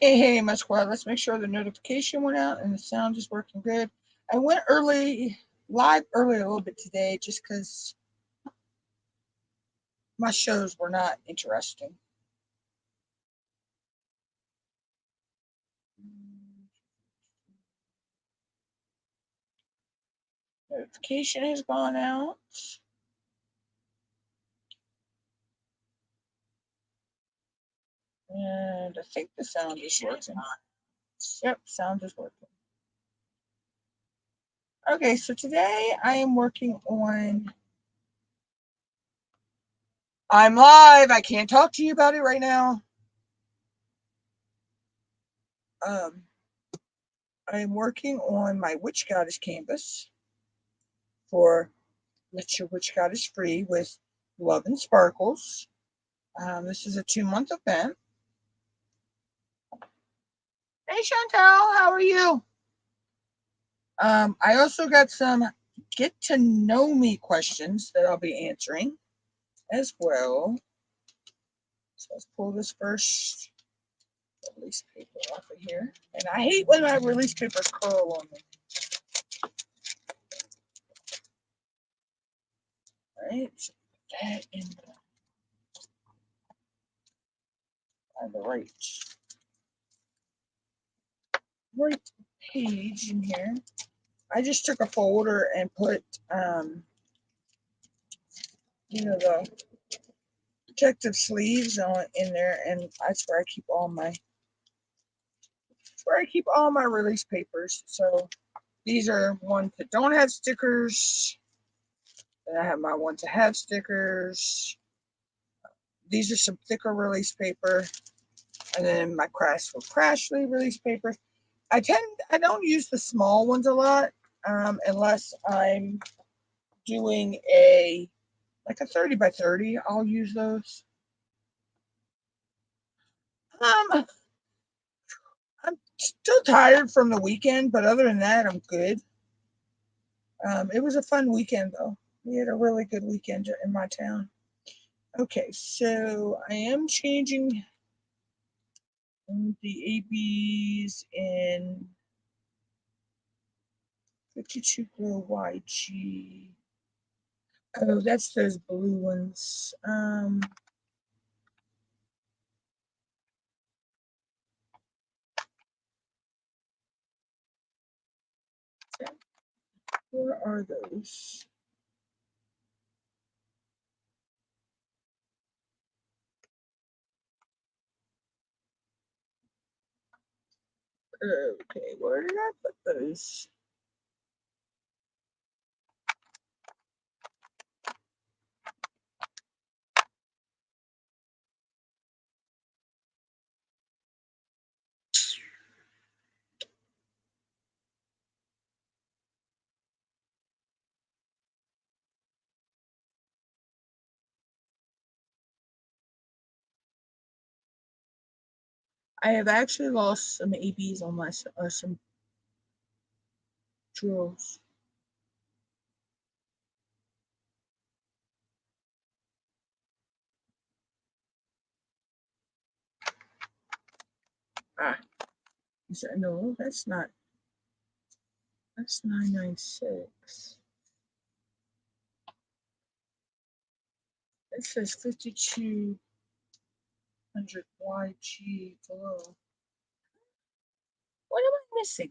Hey, my squad, let's make sure the notification went out and the sound is working good. I went live early a little bit today just because my shows were not interesting. Notification has gone out. And I think the sound is working. Yep, sound is working. Okay, so today I am working on. I'm live. I can't talk to you about it right now. I am working on my Witch Goddess canvas for Let Your Witch Goddess Free with Love and Sparkles. This is a 2-month event. Hey Chantel, how are you? I also got some get to know me questions that I'll be answering as well. So let's pull this first release paper off of here. And I hate when my release papers curl on me. All right, so put that in on the right page in here. I just took a folder and put the protective sleeves on in there, and that's where I keep all my release papers. So these are ones that don't have stickers, and I have my ones that have stickers. These are some thicker release paper, and then my Crashly release paper. I don't use the small ones a lot, unless I'm doing a 30 by 30. I'll use those. I'm still tired from the weekend, but other than that, I'm good. It was a fun weekend, though. We had a really good weekend in my town. Okay, so I am changing the ABs in 52 Glow YG. Oh, that's those blue ones. Where are those? Okay, where did I put those? I have actually lost some ABs on my some drills. Ah, no, that's not. That's 996. It says 5200 YG Glow. What am I missing?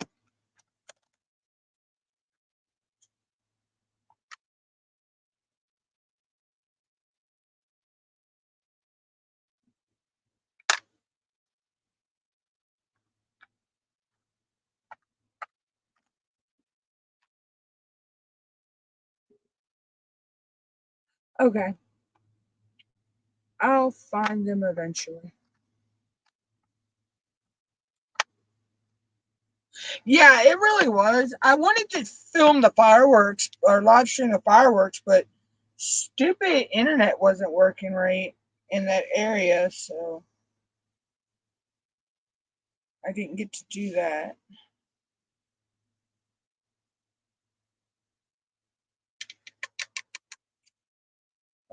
Okay. I'll find them eventually. Yeah, it really was. I wanted to film the fireworks or live stream the fireworks, but stupid internet wasn't working right in that area, so I didn't get to do that.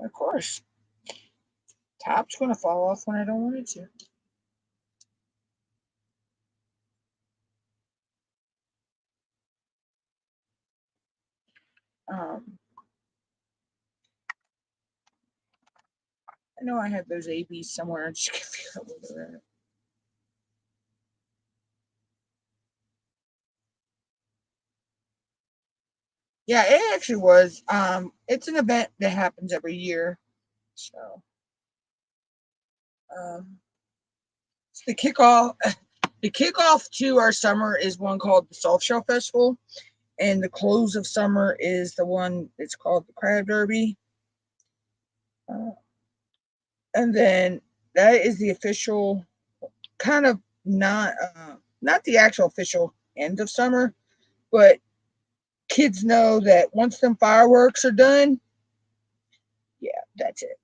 Of course, top's going to fall off when I don't want it to. I know I have those ABs somewhere. I just can't figure out where they're at. Yeah, it actually was. It's an event that happens every year. So, um, it's the kickoff. The kickoff to our summer is one called the Soft Shell Festival, and the close of summer is the one. It's called the Crab Derby, uh, and then that is the official, kind of not the actual official end of summer, but kids know that once them fireworks are done, yeah, that's it.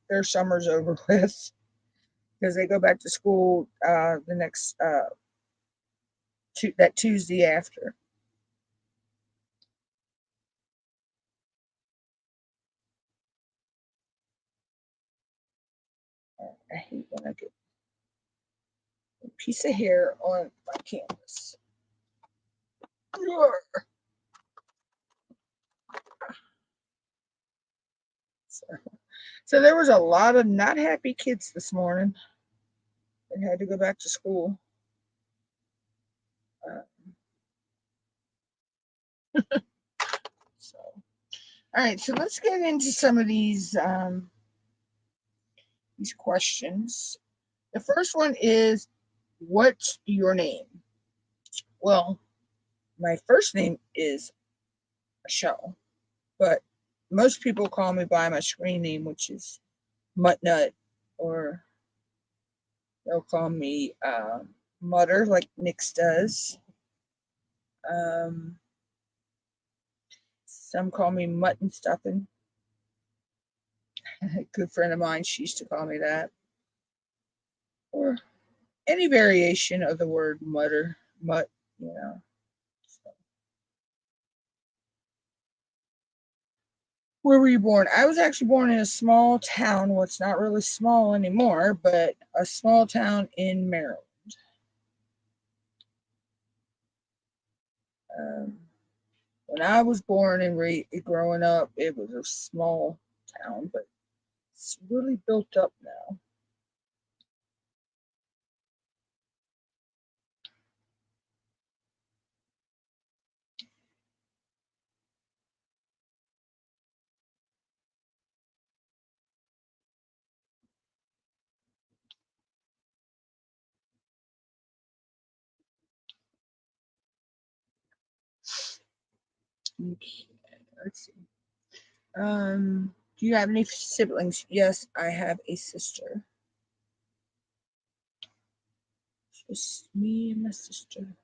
Their summer's over with because they go back to school the next that Tuesday after. I hate when I get a piece of hair on my canvas. So, so there was a lot of not happy kids this morning that had to go back to school. Uh, so, all right, so let's get into some of these questions. The first one is, what's your name? Well, my first name is Michelle, but most people call me by my screen name, which is Muttnut, or they'll call me Mutter, like Nix does. Um, some call me Mutton Stuffing. A good friend of mine, she used to call me that. Or any variation of the word mutter, mutt, you know. So, where were you born? I was actually born in a small town. Well, it's not really small anymore, but a small town in Maryland. Um, when I was born and growing up, it was a small town, but it's really built up now. Okay, let's see. Do you have any siblings? Yes, I have a sister. Just me and my sister.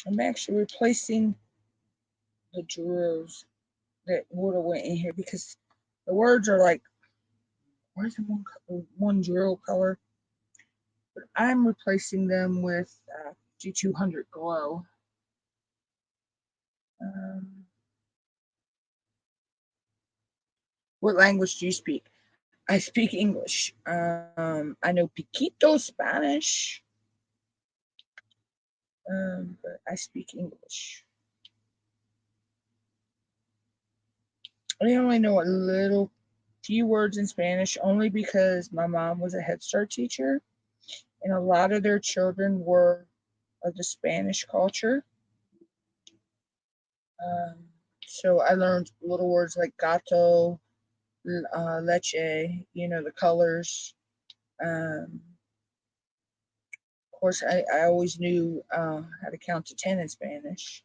I'm actually replacing the drills that would have went in here because the words are like, where's the one drill color? But I'm replacing them with G200 Glow. Um, what language do you speak? I speak English. I know Piquito Spanish, but I speak English. I only know a little few words in Spanish only because my mom was a Head Start teacher, and a lot of their children were of the Spanish culture. Um, so I learned little words like gato, leche, the colors. Of course, I always knew how to count to 10 in Spanish.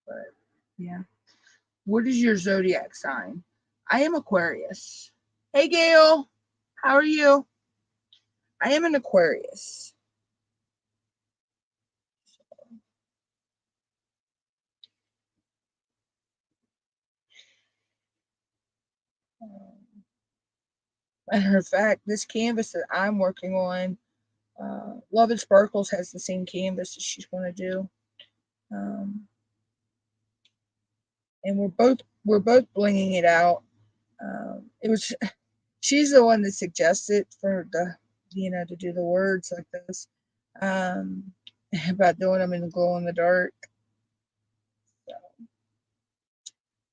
But yeah. What is your zodiac sign? I am Aquarius. Hey, Gail. How are you? I am an Aquarius. Matter of fact, this canvas that I'm working on, Love and Sparkles has the same canvas that she's going to do. Um, and we're both blinging it out. It was she's the one that suggested for the to do the words like this, um, about doing them in the glow in the dark. So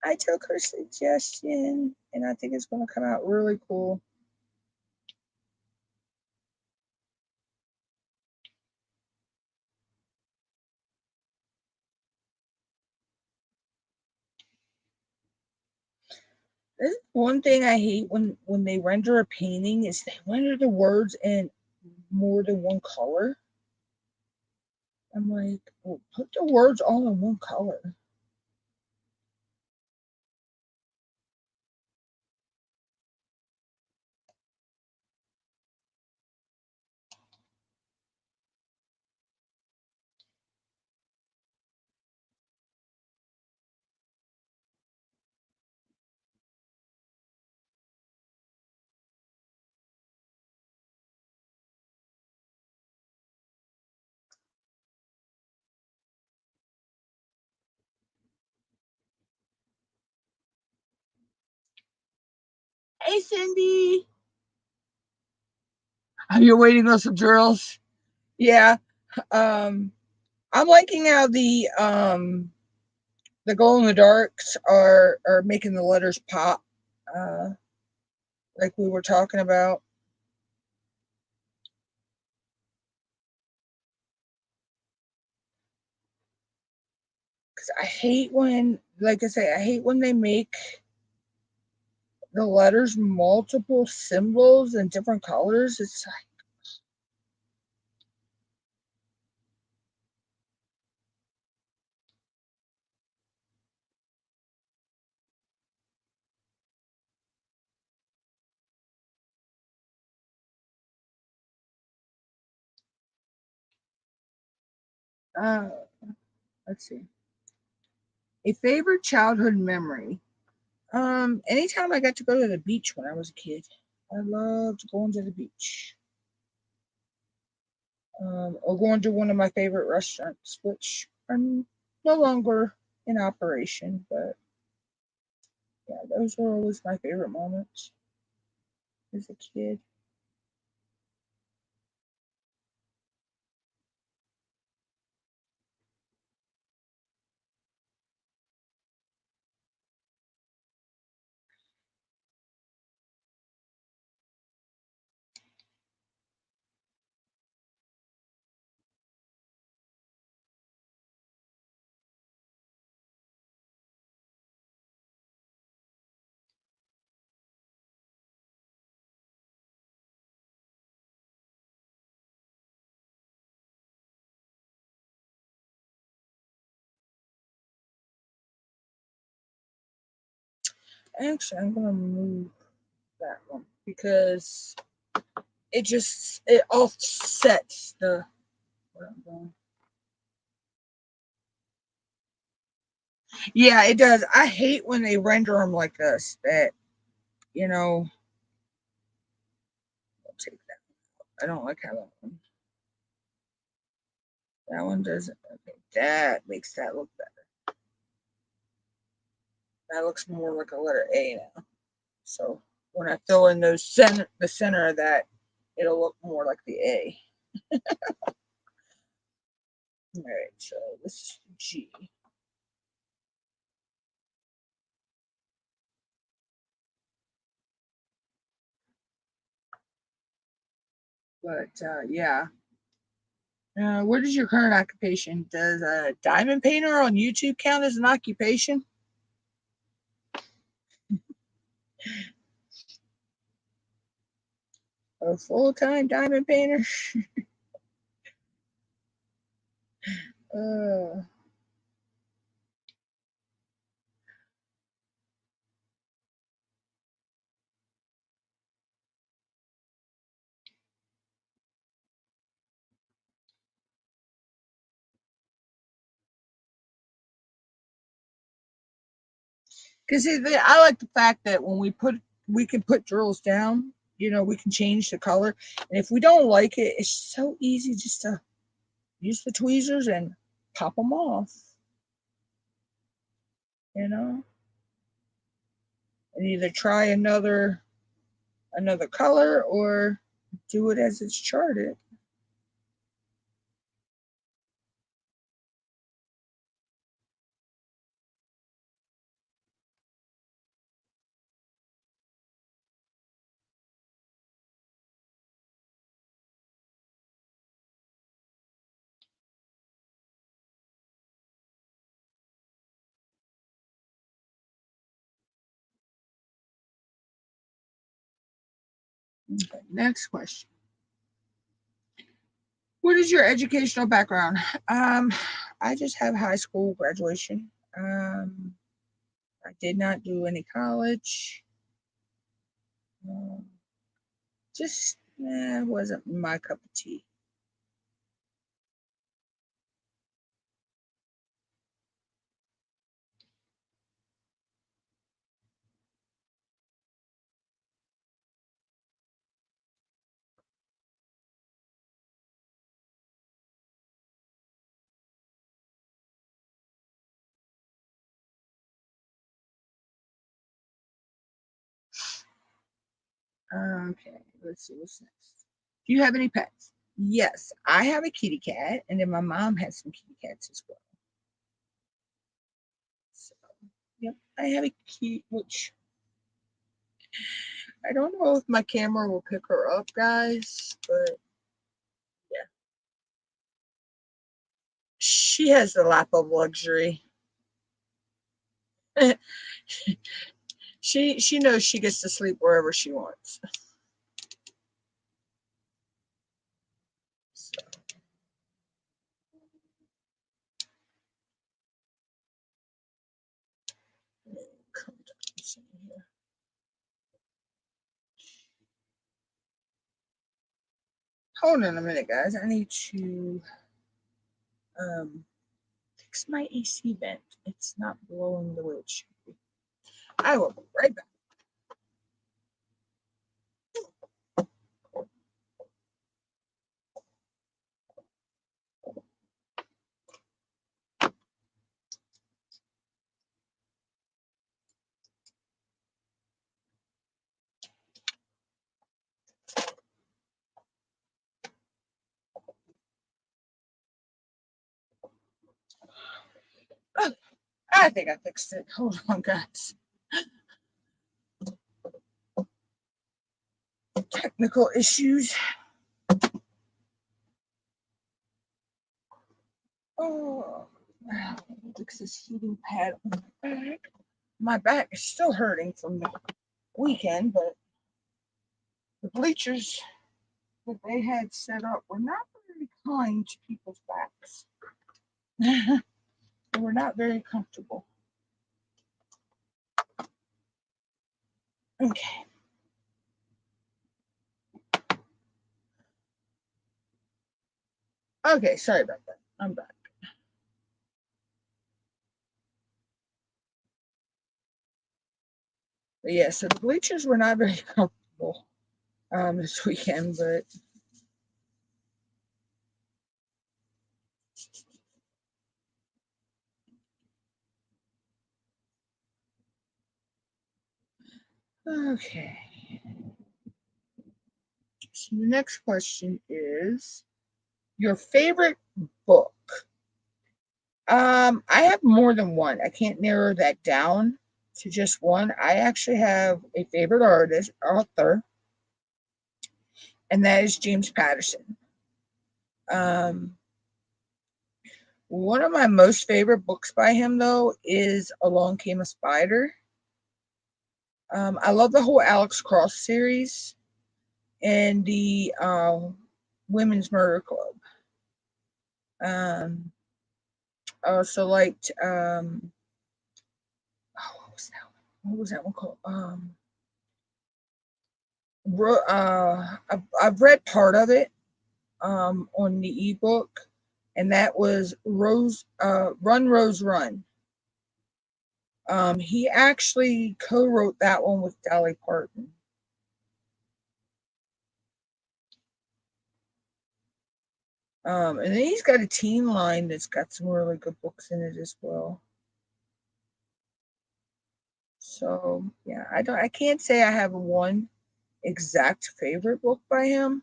I took her suggestion, and I think it's going to come out really cool. This is one thing I hate when they render a painting is they render the words in more than one color. I'm like, well, put the words all in one color. Hey, Cindy. Are you waiting on some drills? Yeah. Um, I'm liking how the glow in the darks are making the letters pop, uh, like we were talking about. Because I hate when, like I say, I hate when they make the letters multiple symbols in different colors. It's like, let's see. A favorite childhood memory. Anytime I got to go to the beach when I was a kid, I loved going to the beach. Or going to one of my favorite restaurants, which are no longer in operation, but yeah, those were always my favorite moments as a kid. Actually, I'm gonna move that one because it offsets the where I'm going. Yeah, it does. I hate when they render them like this. That you know, I'll take that. I don't like how that one doesn't. Okay, that makes that look better. That looks more like a letter A now. So when I fill in the center of that, it'll look more like the A. All right, so this is G. But yeah, what is your current occupation? Does a diamond painter on YouTube count as an occupation? A full-time diamond painter? uh, Because I like the fact that when we can put drills down. We can change the color, and if we don't like it, it's so easy just to use the tweezers and pop them off. You know, and either try another color or do it as it's charted. Okay, next question. What is your educational background? I just have high school graduation. I did not do any college. Just wasn't my cup of tea. Okay, let's see what's next. Do you have any pets? Yes, I have a kitty cat, and then my mom has some kitty cats as well. So, yep, I have a kitty, which I don't know if my camera will pick her up, guys, but yeah, she has the lap of luxury. she knows she gets to sleep wherever she wants. So, hold on a minute, guys. I need to fix my AC vent. It's not blowing the way it should be. I will be right back. Oh, I think I fixed it. Hold on, guys. Technical issues. Oh, fix this heating pad on my back. My back is still hurting from the weekend, but the bleachers that they had set up were not very kind to people's backs. They were not very comfortable. Okay. Okay, sorry about that. I'm back. But yeah, so the bleachers were not very comfortable this weekend, but okay. So the next question is your favorite book. I have more than one. I can't narrow that down to just one. I actually have a favorite author, and that is James Patterson. Um, One of my most favorite books by him, though, is Along Came a Spider. I love the whole Alex Cross series and the Women's Murder Club. I also liked what was that one? What was that one called? I've read part of it on the ebook, and that was Run Rose Run. He actually co-wrote that one with Dolly Parton. And then he's got a teen line that's got some really good books in it as well. So So yeah, I can't say I have one exact favorite book by him.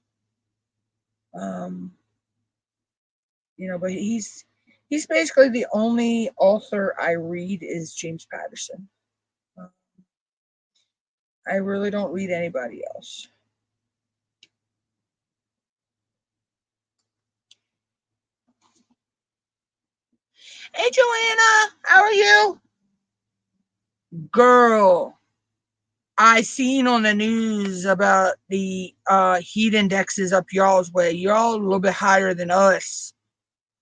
Um, but he's basically the only author I read is James Patterson. Uh, I really don't read anybody else. Hey Joanna, how are you? Girl, I seen on the news about the heat indexes up y'all's way. Y'all a little bit higher than us.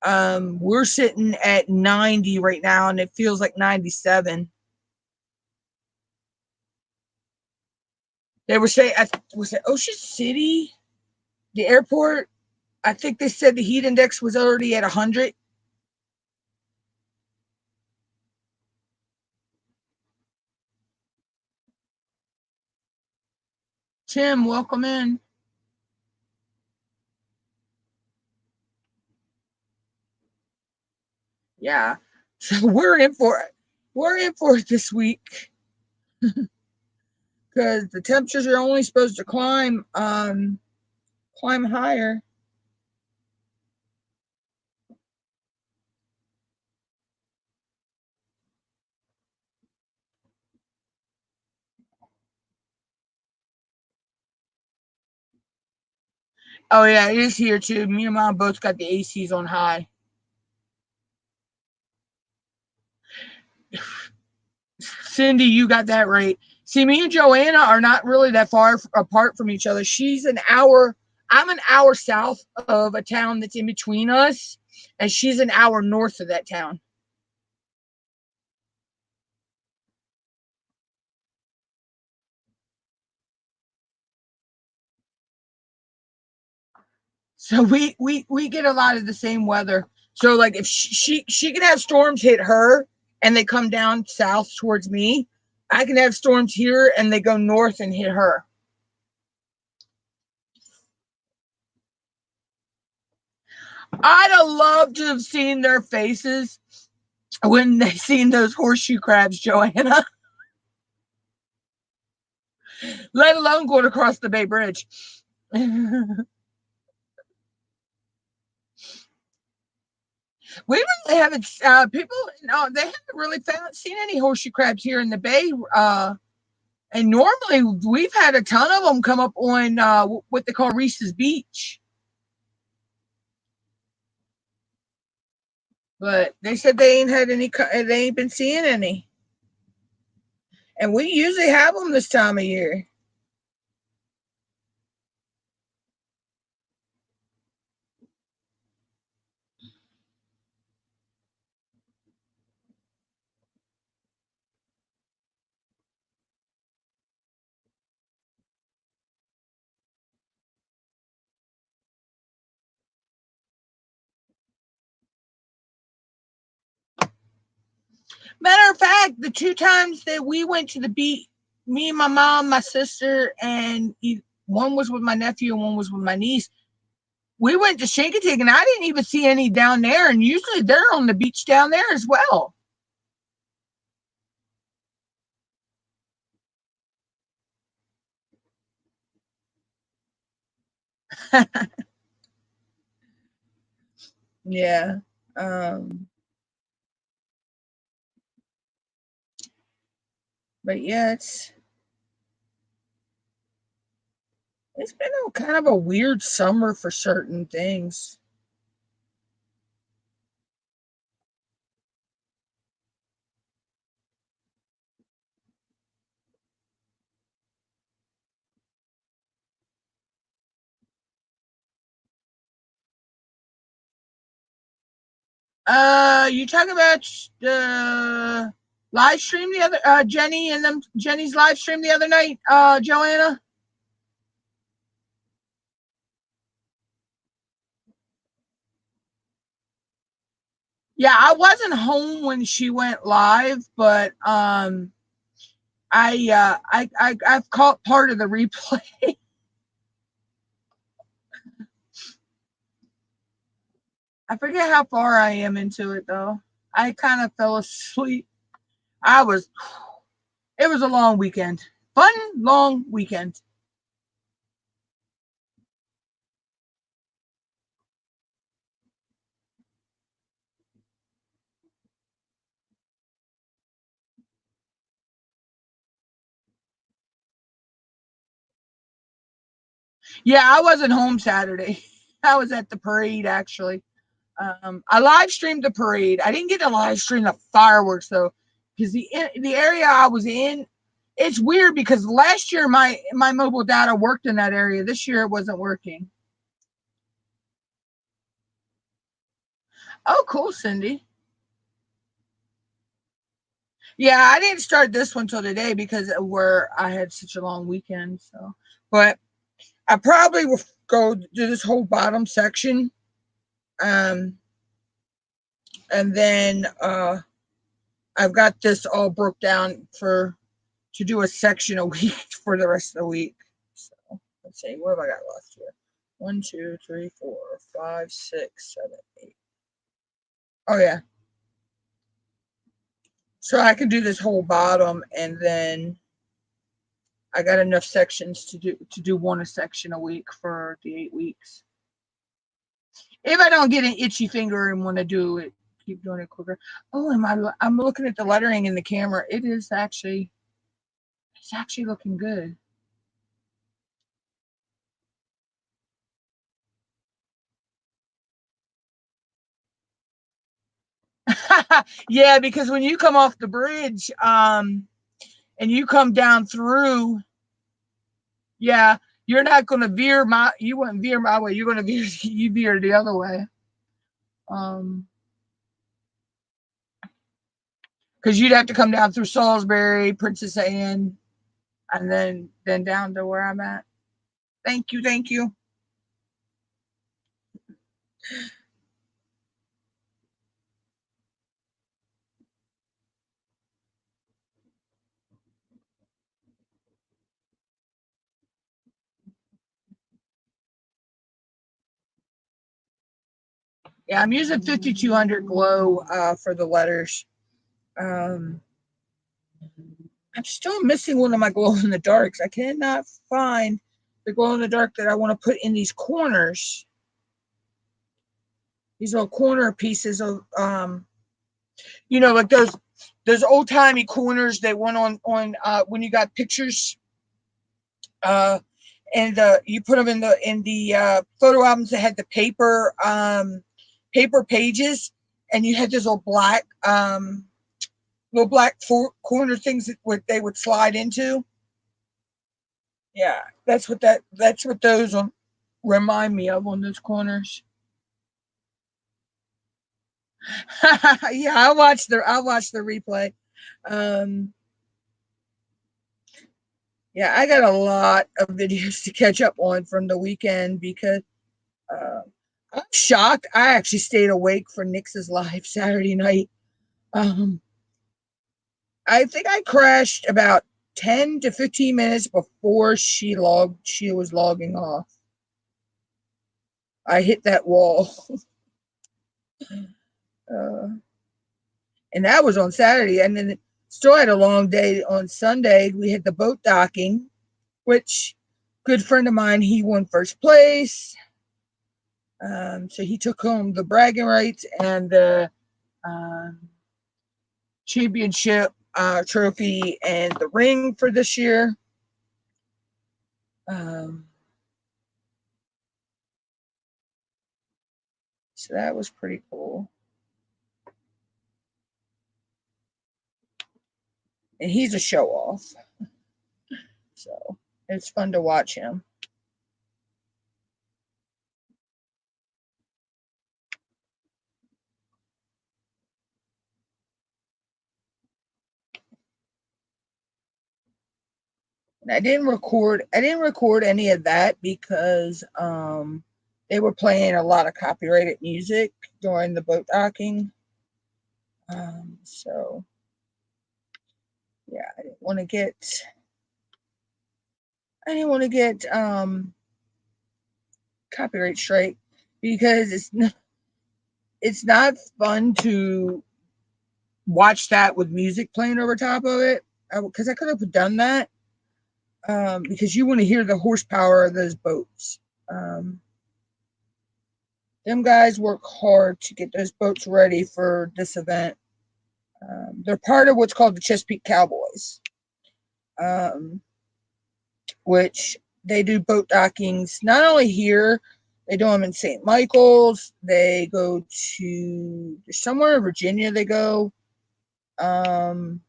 We're sitting at 90 right now, and it feels like 97. They were saying, was it Ocean City, the airport? I think they said the heat index was already at 100. Tim, welcome in. Yeah, so we're in for it. We're in for it this week because the temperatures are only supposed to climb higher. Oh yeah, it is here too. Me and mom both got the ACs on high. Cindy, you got that right. See, me and Joanna are not really that far apart from each other. She's an hour. I'm an hour south of a town that's in between us, and she's an hour north of that town. So we get a lot of the same weather. So like if she can have storms hit her and they come down south towards me, I can have storms here and they go north and hit her. I'd have loved to have seen their faces when they seen those horseshoe crabs, Joanna. Let alone going across the Bay Bridge. We really haven't. People, no, they haven't really seen any horseshoe crabs here in the Bay. And normally we've had a ton of them come up on what they call Reese's Beach, but they said they ain't had any. They ain't been seeing any, and we usually have them this time of year. Matter of fact, the two times that we went to the beach, me and my mom, my sister, and one was with my nephew and one was with my niece. We went to Shinkatig and I didn't even see any down there. And usually they're on the beach down there as well. Yeah. Um, but yeah, it's been a kind of a weird summer for certain things. You talking about the live stream the other Jenny's live stream the other night, Joanna? Yeah, I wasn't home when she went live, but I've caught part of the replay. I forget how far I am into it though. I kind of fell asleep. I was It was a long weekend. Fun, long weekend. Yeah, I wasn't home Saturday. I was at the parade actually. I live streamed the parade. I didn't get to live stream the fireworks though, because the area I was in, it's weird because last year my mobile data worked in that area. This year it wasn't working. Oh, cool, Cindy. Yeah, I didn't start this one till today because of where I had such a long weekend. So, but I probably will go do this whole bottom section, um, and then I've got this all broke down for to do a section a week for the rest of the week. So let's see, what have I got left here? 1, 2, 3, 4, 5, 6, 7, 8. Oh yeah. So I can do this whole bottom, and then I got enough sections to do one a section a week for the 8 weeks. If I don't get an itchy finger and want to do it, keep doing it quicker. Oh, I'm looking at the lettering in the camera. It's actually looking good. Yeah, because when you come off the bridge, and you come down through, yeah, you're not going to you wouldn't veer my way. You're going to you veer the other way. Because you'd have to come down through Salisbury, Princess Anne, and then down to where I'm at. Thank you, thank you. Yeah, I'm using 5200 glow for the letters. Um, I'm still missing one of my glow in the darks. I cannot find the glow in the dark that I want to put in these corners. These little corner pieces of like those old timey corners they went on when you got pictures, uh, and you put them in the photo albums that had the paper pages, and you had those little black corner things that they would slide into. Yeah, that's what those remind me of on those corners. Yeah, I'll watch the replay. Um, yeah, I got a lot of videos to catch up on from the weekend because uh, I'm shocked. I actually stayed awake for Nix's live Saturday night. Um, I think I crashed about 10 to 15 minutes before she was logging off. I hit that wall. uh, and that was on Saturday. And then still had a long day on Sunday. We had the boat docking, which good friend of mine, he won first place. So he took home the bragging rights and the um, championship trophy and the ring for this year. Um, so that was pretty cool. And he's a show off. So it's fun to watch him. And I didn't record any of that because they were playing a lot of copyrighted music during the boat docking. So yeah, I didn't want to get copyright strike because it's not fun to watch that with music playing over top of it. because I could have done that, because you want to hear the horsepower of those boats. Them guys work hard to get those boats ready for this event. They're part of what's called the Chesapeake Cowboys, um, which they do boat dockings not only here, they do them in St. Michael's. They go to somewhere in Virginia. They go. Um,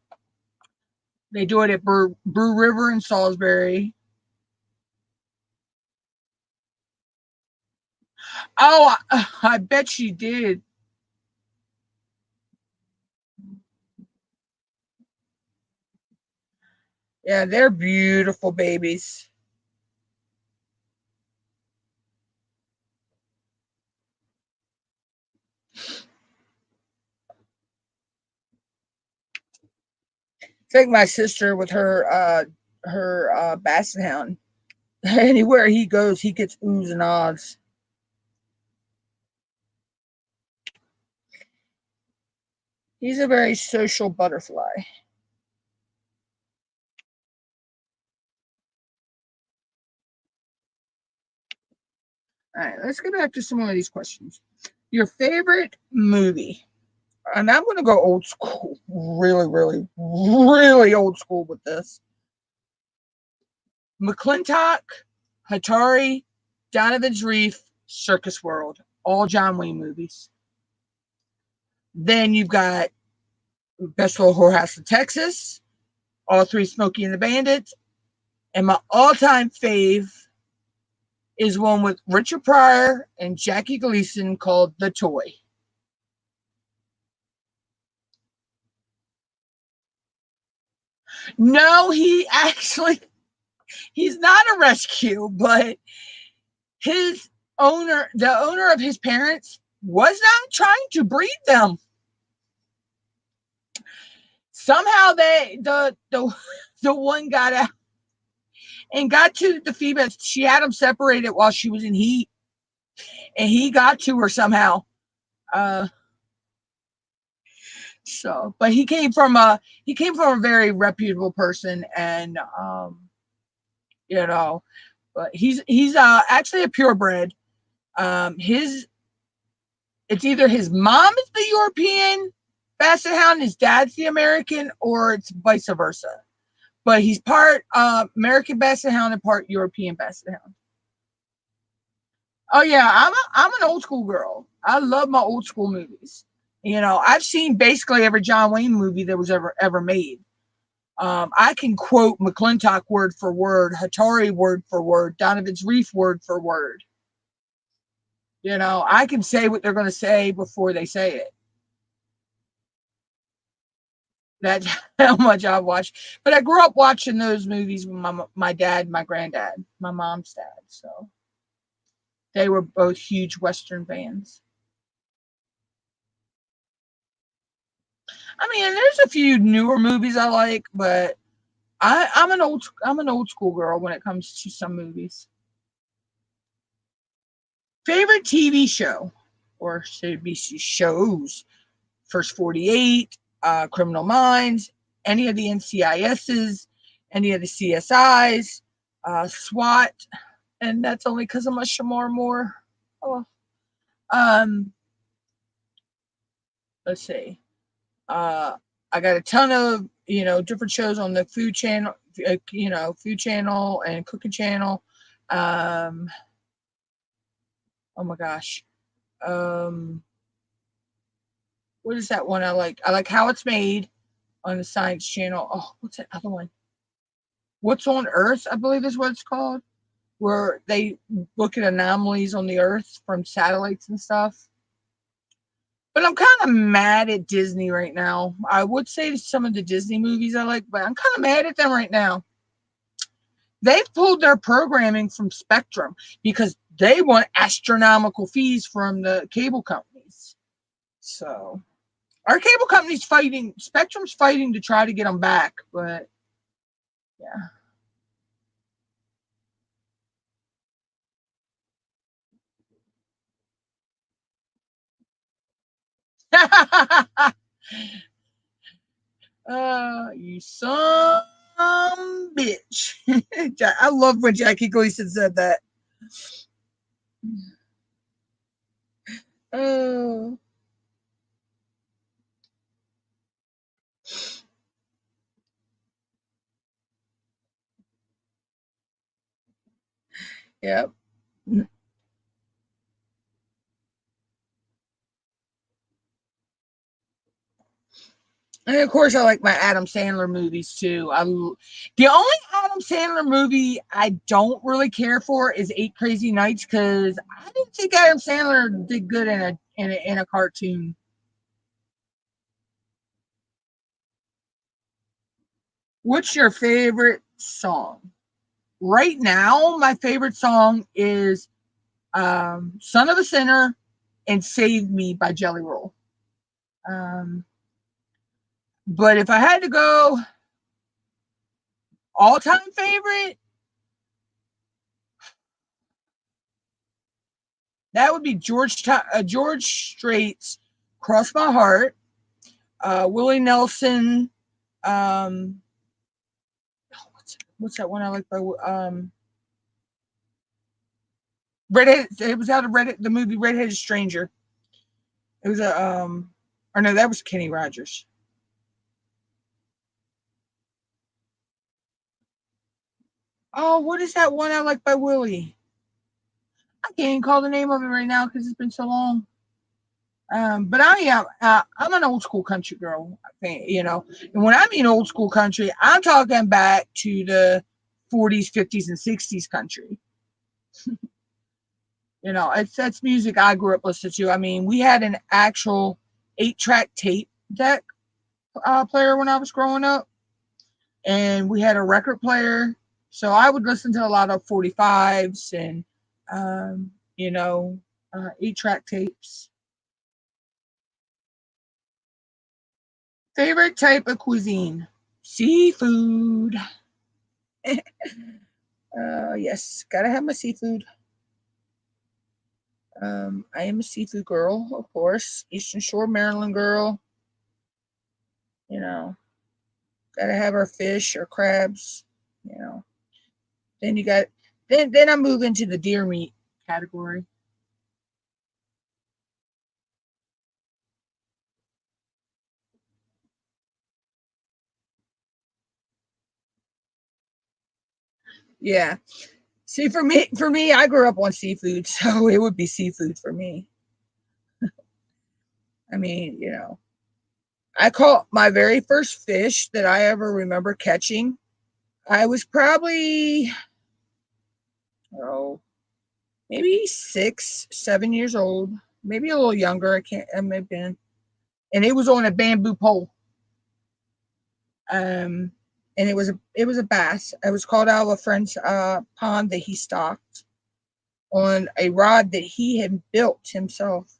they do it at Brew River in Salisbury. Oh, I bet she did. Yeah, they're beautiful babies. It's like my sister with her basset hound. Anywhere he goes, he gets oohs and ahs. He's a very social butterfly. All right, let's get back to some of these questions. Your favorite movie? And I'm going to go old school, really, really, really old school with this. McClintock, Hattori, Donovan's Reef, Circus World, all John Wayne movies. Then you've got Best Little Whorehouse in Texas, all three Smokey and the Bandit, and my all-time fave is one with Richard Pryor and Jackie Gleason called The Toy. No, he's not a rescue, but his the owner of his parents, was not trying to breed them. Somehow the one got out and got to the female. She had them separated while she was in heat, and he got to her somehow. Uh, but he came from a very reputable person, and you know, but he's actually a purebred. His It's either his mom is the European basset hound, his dad's the American, or it's vice versa. But he's part American basset hound and part European basset hound. Oh yeah, I'm an old school girl. I love my old school movies. I've seen basically every John Wayne movie that was ever made. I can quote McClintock word for word, Hattori word for word, Donovan's Reef word for word. I can say what they're going to say before they say it. That's how much I've watched. But I grew up watching those movies with my dad, my granddad, my mom's dad. So they were both huge Western fans. I mean, there's a few newer movies I like, but I'm an old school girl when it comes to some movies. Favorite TV show, or should it be shows? First 48, Criminal Minds, any of the NCISs, any of the CSIs, SWAT, and that's only because I'm a Shamar Moore. Oh, um, let's see. Uh, I got a ton of different shows on the Food Channel, Food Channel and Cooking Channel. Um, oh my gosh. Um, what is that one I like? I like How It's Made on the Science Channel. Oh, what's that other one? What's on Earth, I believe is what it's called, where they look at anomalies on the Earth from satellites and stuff. But I'm kind of mad at Disney right now. I would say some of the Disney movies I like, but I'm kind of mad at them right now. They've pulled their programming from Spectrum because they want astronomical fees from the cable companies. So our cable company's fighting, Spectrum's fighting to try to get them back, but yeah. You son bitch. I love when Jackie Gleason said that. Oh. Yep. And of course, I like my Adam Sandler movies too. The only Adam Sandler movie I don't really care for is Eight Crazy Nights because I didn't think Adam Sandler did good in a cartoon. What's your favorite song? Right now, my favorite song is "Son of a Sinner" and "Save Me" by Jelly Roll. Um, but if I had to go all-time favorite, that would be George Strait's "Cross My Heart," Willie Nelson. What's that one I like by Redhead? It was out of the movie Redheaded Stranger. It was a or no, that was Kenny Rogers. Oh, what is that one I like by Willie? I can't even call the name of it right now because it's been so long. But I'm an old school country girl, I think, And when I mean old school country, I'm talking back to the 40s, 50s, and 60s country. That's music I grew up listening to. I mean, we had an actual 8-track tape deck player when I was growing up, and we had a record player. So I would listen to a lot of 45s and, 8-track tapes. Favorite type of cuisine? Seafood. Yes, gotta have my seafood. I am a seafood girl, of course. Eastern Shore, Maryland girl. You know, gotta have our fish or crabs. You know, then you got then I move into the deer meat category. Yeah. See, for me, I grew up on seafood, so it would be seafood for me. I mean, I caught my very first fish that I ever remember catching. I was probably, oh, maybe 6, 7 years old, maybe a little younger. I can't, I may have been, and it was on a bamboo pole. Um, and it was a bass. I was caught out of a friend's pond that he stocked on a rod that he had built himself.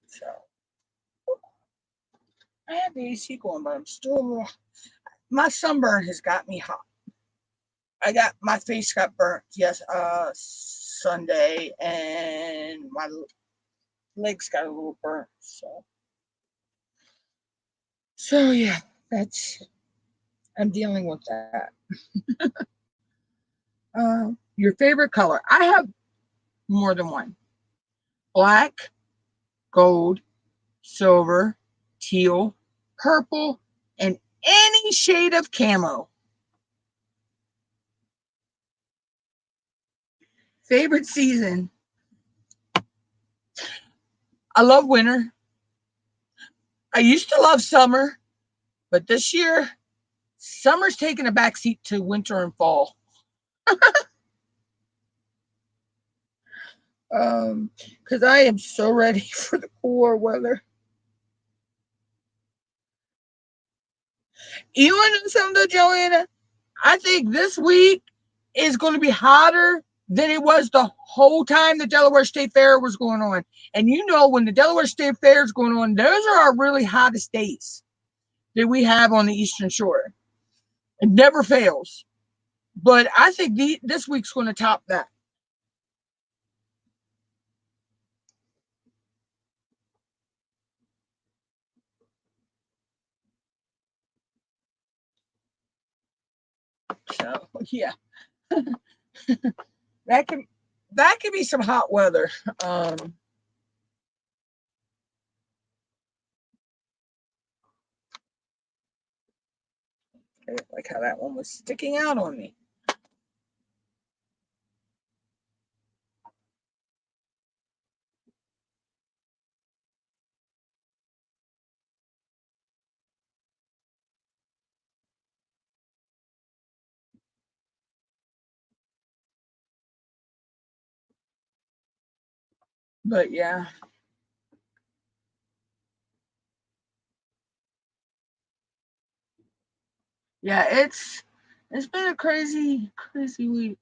So I have the AC going, but I'm still, my sunburn has got me hot. My face got burnt, yes, Sunday, and my legs got a little burnt. So yeah, that's I'm dealing with that. Your favorite color? I have more than one. Black, gold, silver, teal, purple, and any shade of camo. Favorite season? I love winter. I used to love summer, but this year, summer's taking a backseat to winter and fall. Because I am so ready for the cooler weather. You want to know something, though, Joanna? I think this week is going to be hotter than it was the whole time the Delaware State Fair was going on. And when the Delaware State Fair is going on, those are our really hottest days. that we have on the Eastern Shore. It never fails. But I think this week's going to top that. So yeah, that can be some hot weather. Like how that one was sticking out on me. But yeah. Yeah, it's been a crazy week.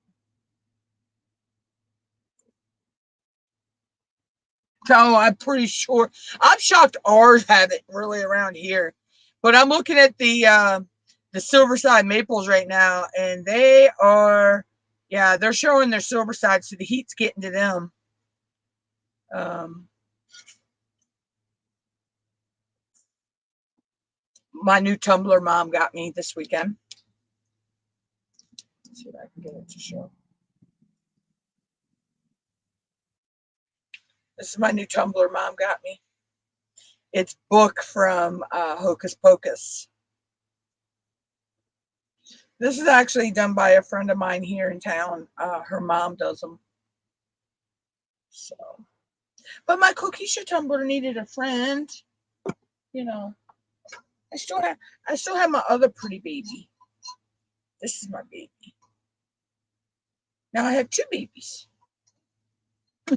So I'm pretty sure. I'm shocked ours have it really around here. But I'm looking at the Silverside maples right now, and they are, yeah, they're showing their Silverside, so the heat's getting to them. My new tumbler mom got me this weekend. Let's see if I can get it to show. This is my new tumbler mom got me. It's Book from Hocus Pocus. This is actually done by a friend of mine here in town. Her mom does them. So, but my Coquisha tumbler needed a friend. You know, I still have my other pretty baby. This is my baby. Now I have two babies. So,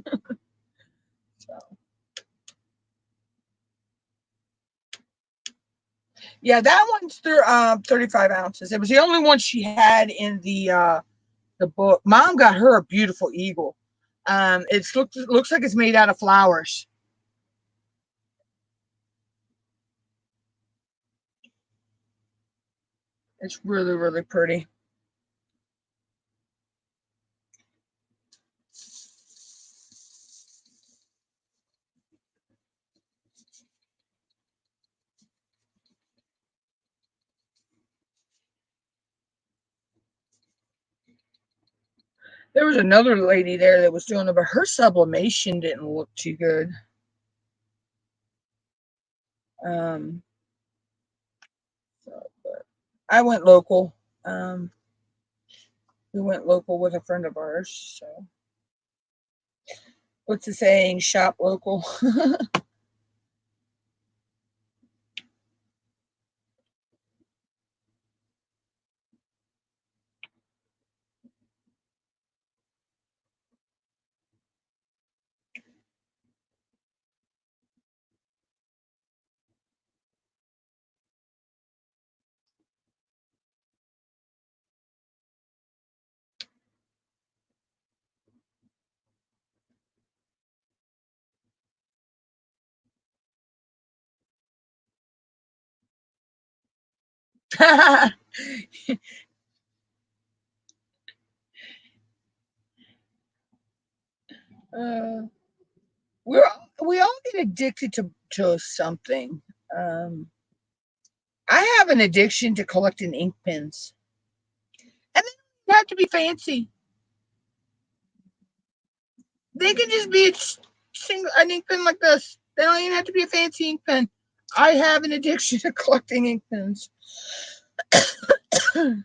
yeah, that one's 35 ounces. It was the only one she had in the book. Mom got her a beautiful eagle. Looks like it's made out of flowers. It's really, really pretty. There was another lady there that was doing it, but her sublimation didn't look too good. Um, but I went local. We went local with a friend of ours. So, what's the saying? Shop local. uh, we all get addicted to something. Um, I have an addiction to collecting ink pens, and they don't have to be fancy. They can just be an ink pen like this. They don't even have to be a fancy ink pen. I have an addiction to collecting ink pens. I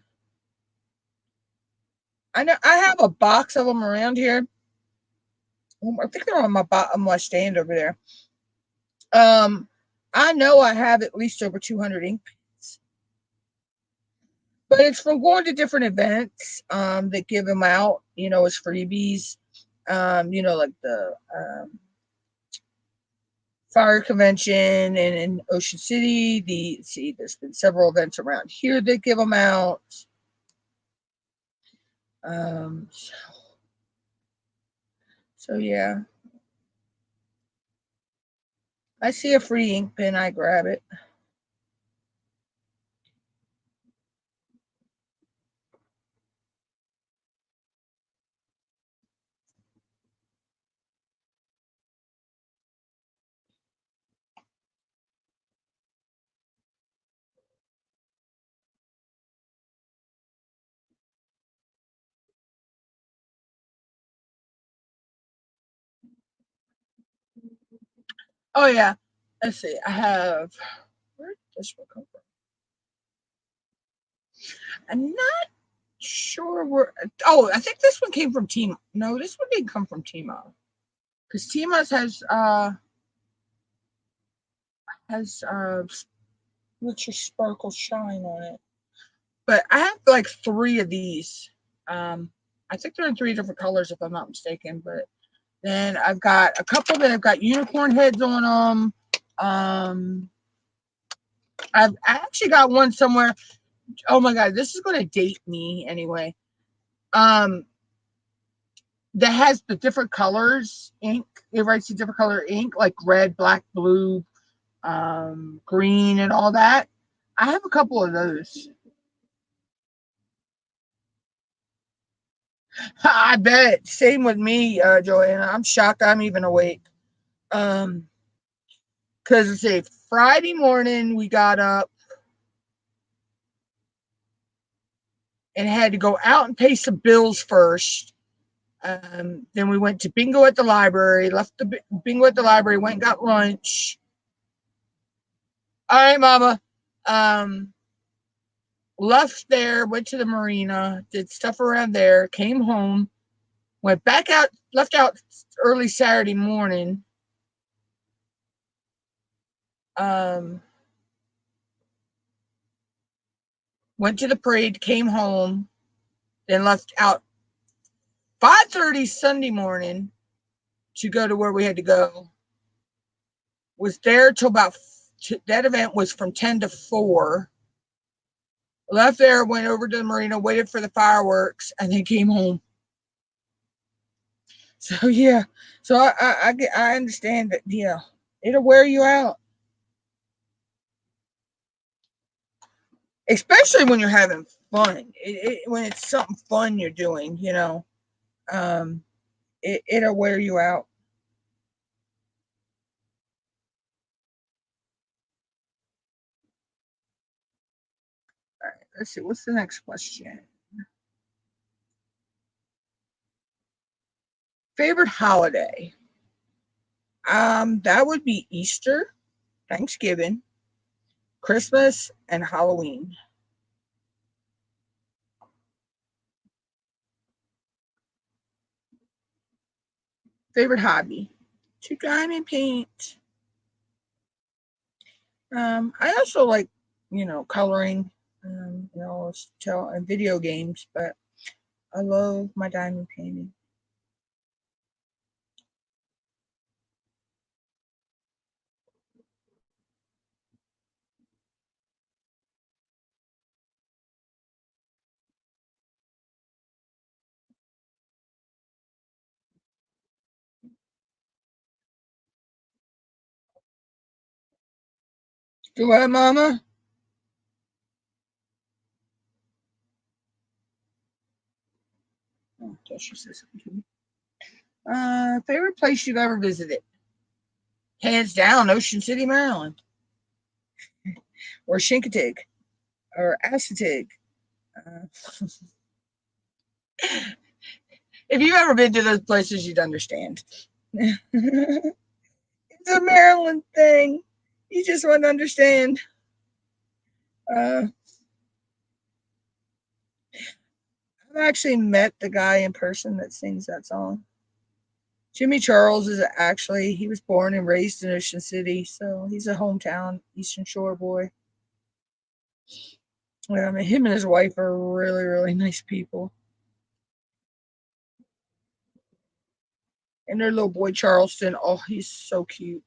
know I have a box of them around here. I think they're on my stand over there. Um, I know I have at least over 200 ink pens, but it's from going to different events that give them out. You know, as freebies. Like the fire convention and in Ocean City. There's been several events around here that give them out. Um, so yeah, I see a free ink pen, I grab it. Oh yeah. Let's see. I have, where did this one come from? I'm not sure where. Oh, I think this one came from Team. No, this one didn't come from Timo. Because Timo's has what's your sparkle shine on it. But I have like 3 of these. Um, I think they're in 3 different colors if I'm not mistaken. But then I've got a couple that have got unicorn heads on them. I actually got one somewhere. Oh my god, this is going to date me anyway. Um, that has the different colors ink. It writes the different color ink, like red, black, blue, green, and all that. I have a couple of those. I bet. Same with me, Joanna. I'm shocked I'm even awake. Um, because it's a Friday morning, we got up and had to go out and pay some bills first. Then we went to bingo at the library, left the bingo at the library, went and got lunch. All right, mama. Um, left there, went to the marina, did stuff around there, came home, went back out, left out early Saturday morning. Um, went to the parade, came home, then left out 5:30 Sunday morning to go to where we had to go. Was there till about that event was from 10 to 4. Left there, went over to the marina, waited for the fireworks, and then came home. So yeah, so I understand that. Yeah, it'll wear you out, especially when you're having fun. When it's something fun you're doing, um, it'll wear you out. All right, let's see. What's the next question? Favorite holiday? That would be Easter, Thanksgiving, Christmas, and Halloween. Favorite hobby? To diamond paint. I also like, coloring, tell and video games, but I love my diamond painting. Do I, Mama? Oh, I she says something to me. Favorite place you've ever visited? Hands down, Ocean City, Maryland, or Shinkatig, or Assatig. Uh, if you've ever been to those places, you'd understand. It's a Maryland thing. You just wouldn't understand. Uh, I've actually met the guy in person that sings that song. Jimmy Charles is actually, he was born and raised in Ocean City, so he's a hometown Eastern Shore boy. Him and his wife are really, really nice people. And their little boy Charleston, oh, he's so cute.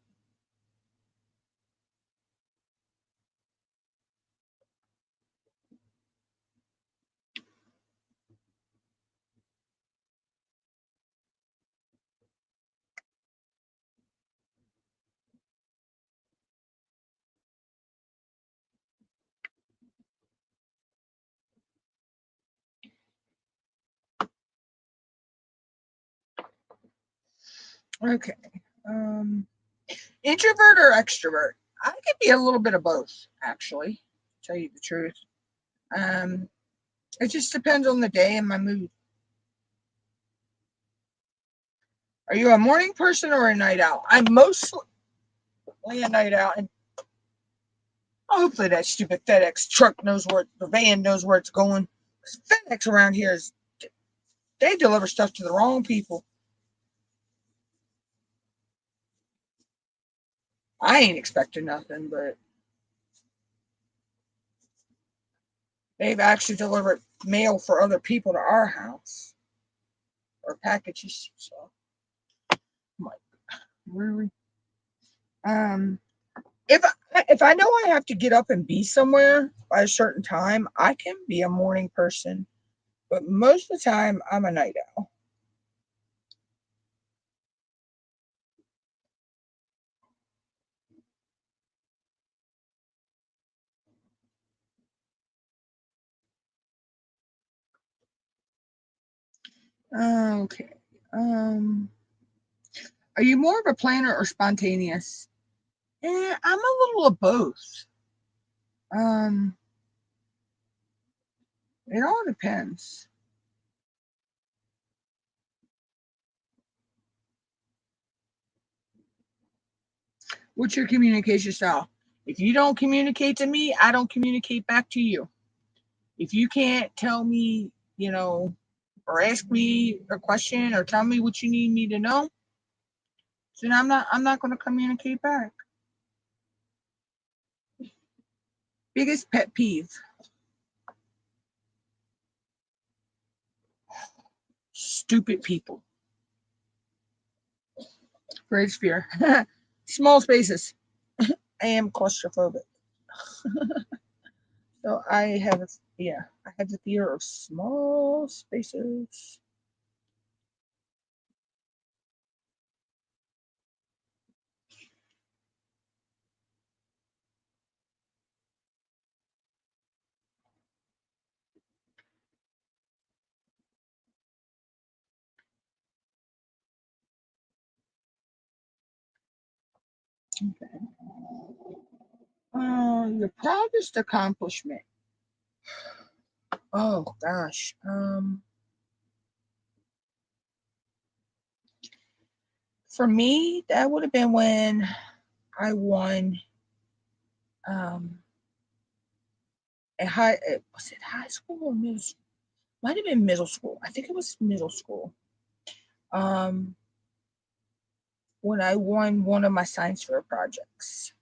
Okay. Um, introvert or extrovert? I could be a little bit of both, actually, to tell you the truth. Um, it just depends on the day and my mood. Are you a morning person or a night owl? I'm mostly lay a night out, and hopefully that stupid FedEx truck knows where the van knows where it's going. FedEx around here is they deliver stuff to the wrong people. I ain't expecting nothing, but they've actually delivered mail for other people to our house or packages. So, I'm like, really? If I know I have to get up and be somewhere by a certain time, I can be a morning person. But most of the time, I'm a night owl. Okay. Are you more of a planner or spontaneous? I'm a little of both. Um, it all depends. What's your communication style? If you don't communicate to me, I don't communicate back to you. If you can't tell me, or ask me a question or tell me what you need me to know, then I'm not going to communicate back. Biggest pet peeve. Stupid people. Greatest fear. Small spaces. I am claustrophobic. So I have the fear of small spaces. Okay. Your proudest accomplishment. Oh gosh. For me, that would have been when I won um was it high school or middle school? Might have been middle school. I think it was middle school. Um when I won one of my science fair projects.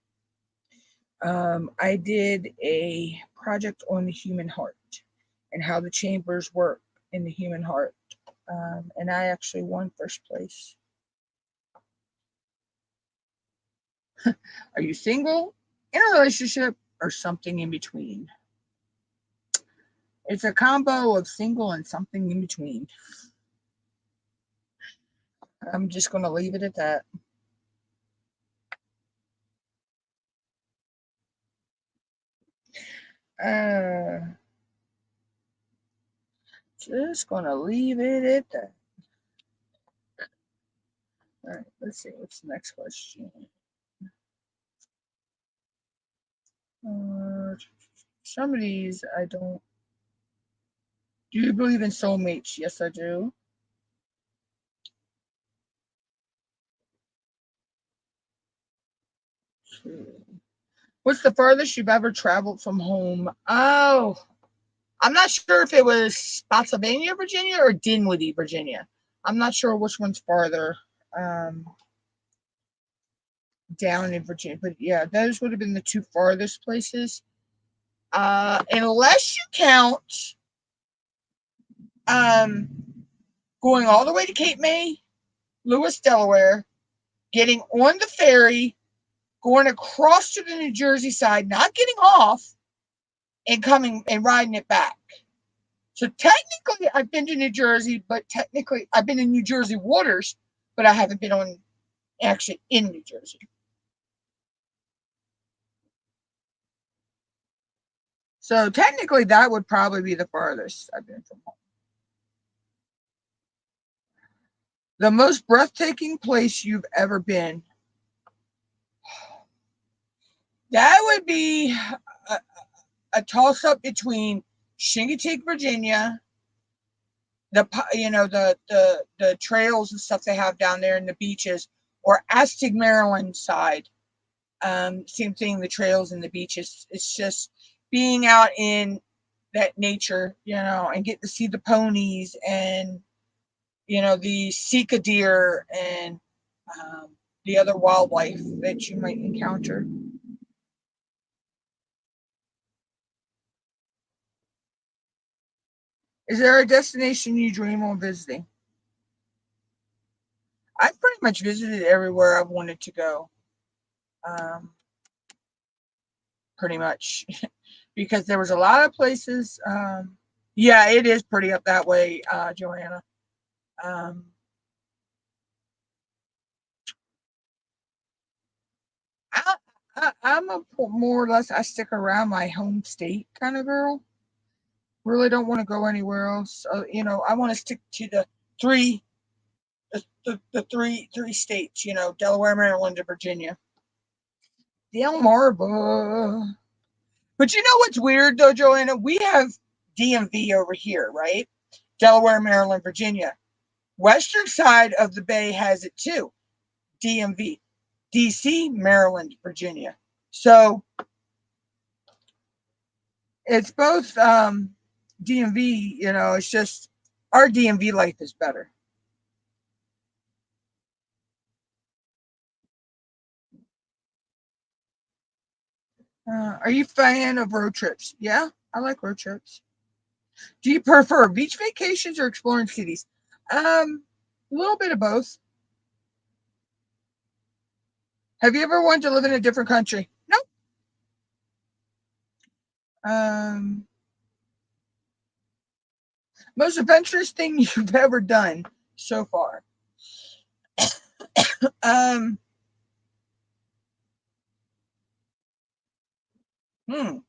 I did a project on the human heart and how the chambers work in the human heart. And I actually won first place. Are you single, in a relationship, or something in between? It's a combo of single and something in between. I'm just going to leave it at that. Uh, just going to leave it at that. All right, let's see. What's the next question? Uh, some of these I don't. Do you believe in soulmates? Yes, I do. What's the furthest you've ever traveled from home? Oh, I'm not sure if it was Spotsylvania, Virginia, or Dinwiddie, Virginia. I'm not sure which one's farther um, down in Virginia, but yeah, those would have been the two farthest places. Unless you count um, going all the way to Cape May, Lewis, Delaware, getting on the ferry, going across to the New Jersey side, not getting off, and coming and riding it back. So technically, I've been to New Jersey, but technically, I've been in New Jersey waters, but I haven't been on actually in New Jersey. So technically, that would probably be the farthest I've been from home. The most breathtaking place you've ever been. That would be a toss up between Shingatig, Virginia, the trails and stuff they have down there and the beaches, or Astig, Maryland side. Same thing, the trails and the beaches. It's just being out in that nature, and get to see the ponies and, the sika deer and the other wildlife that you might encounter. Is there a destination you dream of visiting? I've pretty much visited everywhere I've wanted to go. Um, Pretty much, because there was a lot of places. Yeah, it is pretty up that way, Joanna. Um, I, I'm a more or less I stick around my home state kind of girl. Really don't want to go anywhere else. I want to stick to the three, the three states. Delaware, Maryland, and Virginia. Delmarva. But you know what's weird though, Joanna? We have DMV over here, right? Delaware, Maryland, Virginia. Western side of the bay has it too. DMV. DC, Maryland, Virginia. So it's both DMV, it's just our DMV life is better. Are you a fan of road trips? Yeah, I like road trips. Do you prefer beach vacations or exploring cities? A little bit of both. Have you ever wanted to live in a different country? No. Um, Most adventurous thing you've ever done so far? Um, hmm,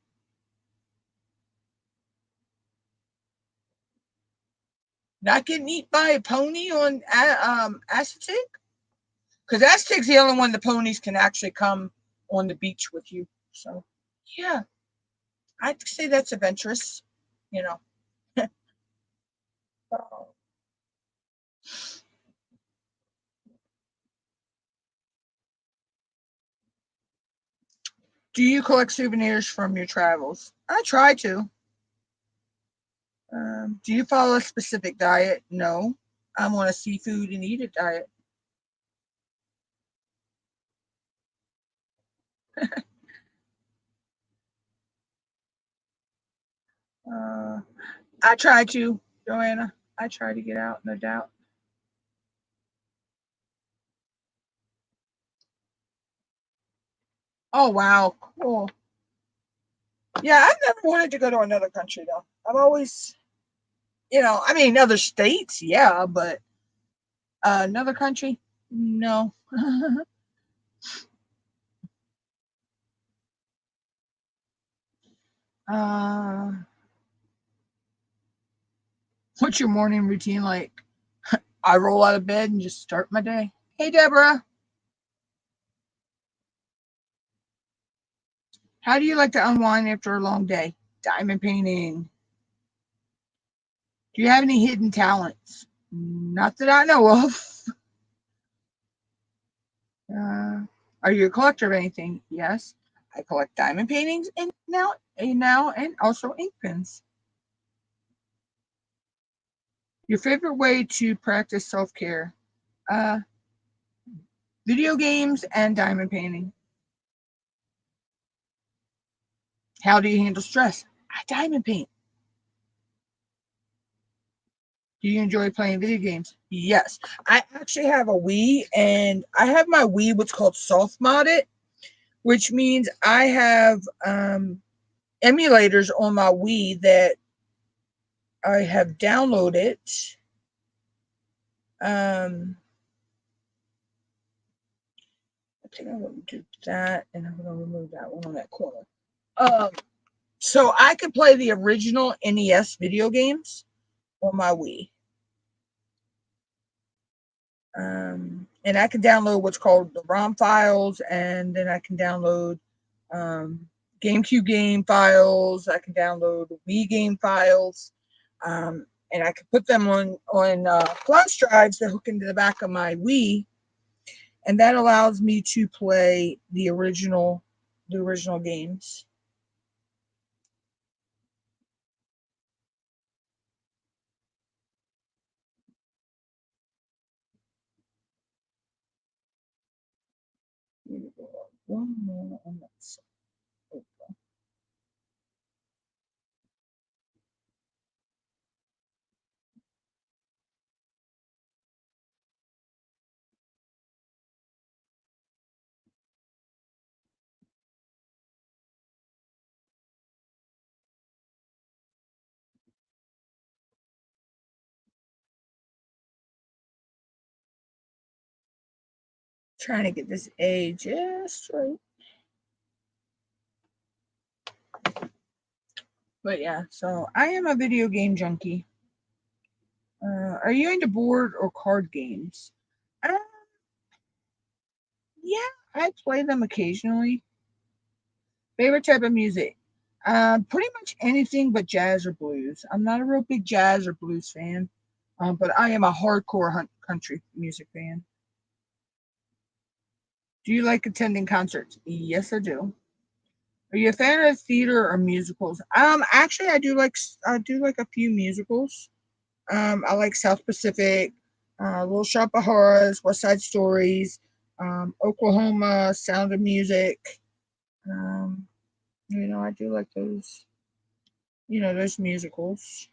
Not getting eaten by a pony on Aztec? Because Aztec's the only one the ponies can actually come on the beach with you. So, yeah, I'd say that's adventurous, you know. Do you collect souvenirs from your travels? I try to. Do you follow a specific diet? No. I'm on a seafood and eat it diet. Uh, I try to, Joanna. I try to get out, no doubt. Oh, wow. Cool. Yeah, I've never wanted to go to another country, though. I've always, I mean, other states, yeah, but another country, no. uh, what's your morning routine like? I roll out of bed and just start my day. Hey, Deborah, how do you like to unwind after a long day? Diamond painting. Do you have any hidden talents? Not that I know of. Uh, are you a collector of anything? Yes. I collect diamond paintings and also ink pens. Your favorite way to practice self care? Uh, Video games and diamond painting. How do you handle stress? I diamond paint. Do you enjoy playing video games? Yes. I actually have a Wii, and I have my Wii what's called soft modded, which means I have emulators on my Wii that I have downloaded. Um, I think I'm going to do that, and I'm going to remove that one on that corner. Um, so I can play the original NES video games on my Wii. And I can download what's called the ROM files, and then I can download um, GameCube game files. I can download Wii game files, and I can put them on flash drives that hook into the back of my Wii, and that allows me to play the original games. One more on that side. Trying to get this A just right. But yeah, so I am a video game junkie. Are you into board or card games? Uh, yeah, I play them occasionally. Favorite type of music? Pretty much anything but jazz or blues. I'm not a real big jazz or blues fan, but I am a hardcore country music fan. Do you like attending concerts? Yes, I do. Are you a fan of theater or musicals? Actually, I do like a few musicals. I like South Pacific, Little Shop of Horrors, West Side Stories, Oklahoma, Sound of Music. Um, I do like those musicals.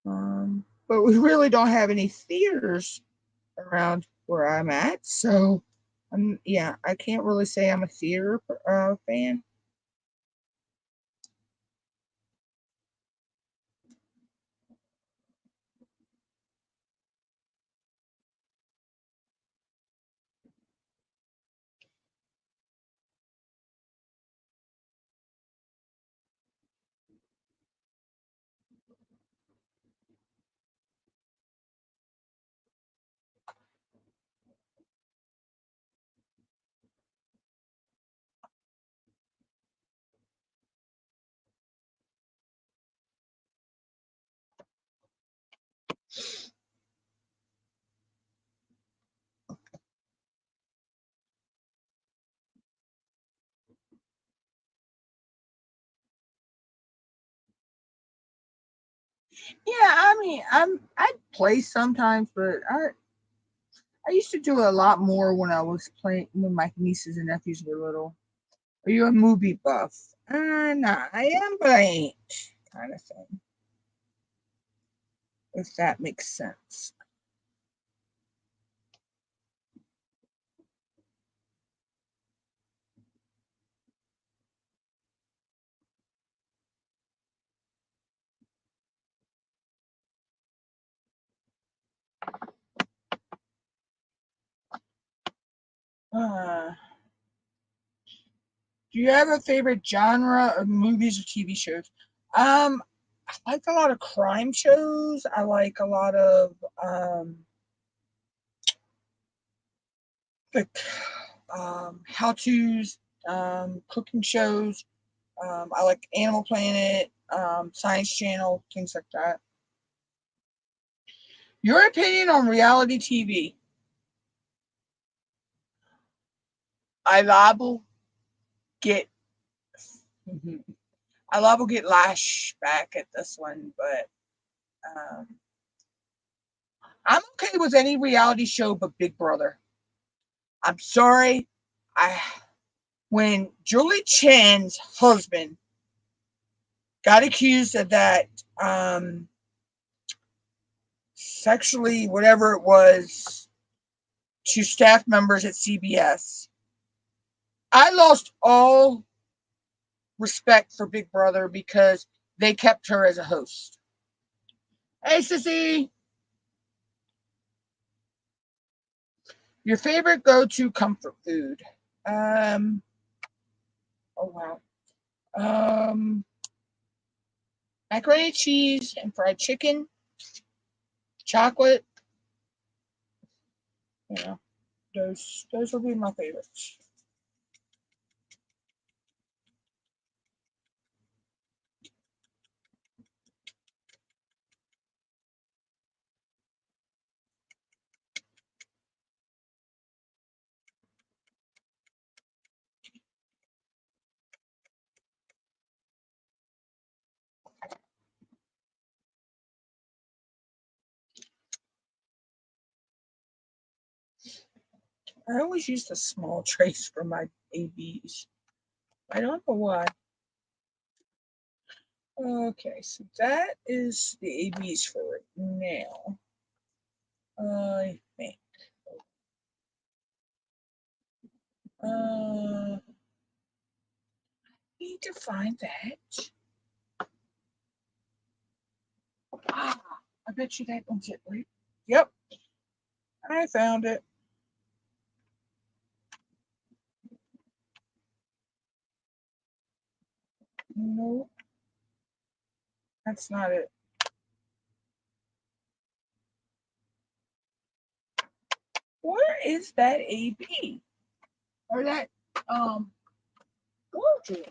But we really don't have any theaters around where I'm at, so yeah, I can't really say I'm a theater fan. Yeah, I mean, I play sometimes, but I used to do a lot more when I was playing when my nieces and nephews were little. Are you a movie buff? Nah, I am, but I ain't, kind of thing. If that makes sense. Uh, do you have a favorite genre of movies or TV shows? Um, I like a lot of crime shows. I like a lot of like how tos, cooking shows. I like Animal Planet, Science Channel, things like that. Your opinion on reality TV? I liable get I liable get lash back at this one, but um, I'm okay with any reality show but Big Brother. I'm sorry. I When Julie Chen's husband got accused of that sexually whatever it was to staff members at CBS, I lost all respect for Big Brother because they kept her as a host. Hey, Sissy, your favorite go-to comfort food? Um, oh wow. Um, Macaroni and cheese and fried chicken, chocolate. You know, those will be my favorites. I always use the small trays for my ABs. I don't know why. Okay, so that is the ABs for right now. I think. Need to find that. Ah, I bet you that one's it, right? Yep, I found it. No, that's not it. Where is that AB? Or that wardrobe?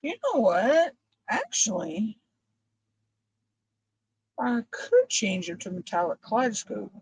You know what? Actually, I could change them to metallic kaleidoscope.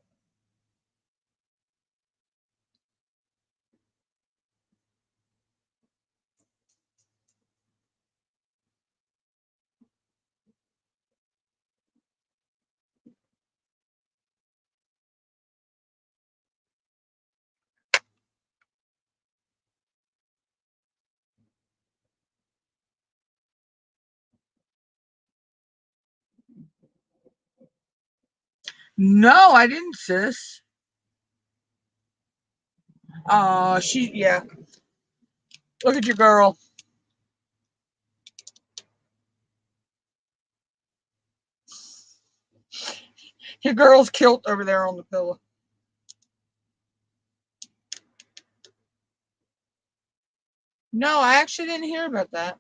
No, I didn't, sis. Yeah. Look at your girl. Your girl's kilt over there on the pillow. No, I actually didn't hear about that.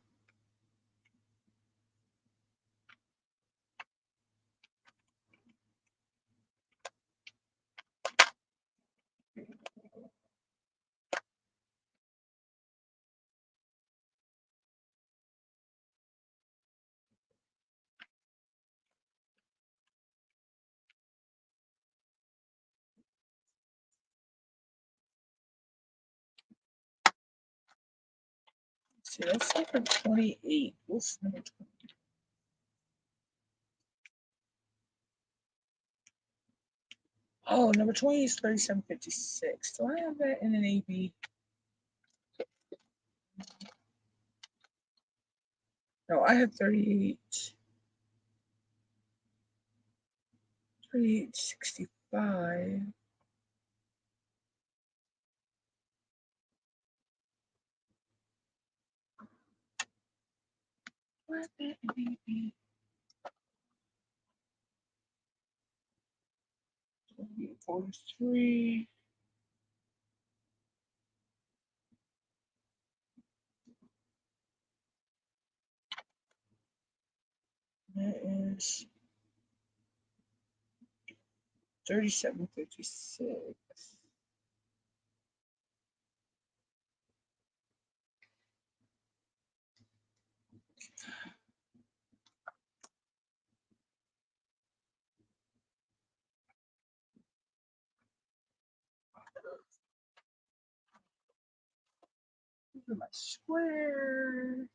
Let's see, that's number 28. What's number 20? Oh, number 20 is 3756. Do I have that in an AB? No, I have 38. 3865. What that in AB? 43. That is 3756. These are my squares.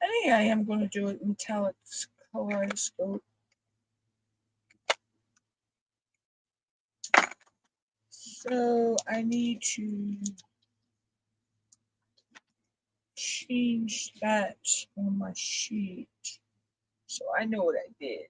I think I am going to do it metallic kaleidoscope. So I need to change that on my sheet so I know what I did.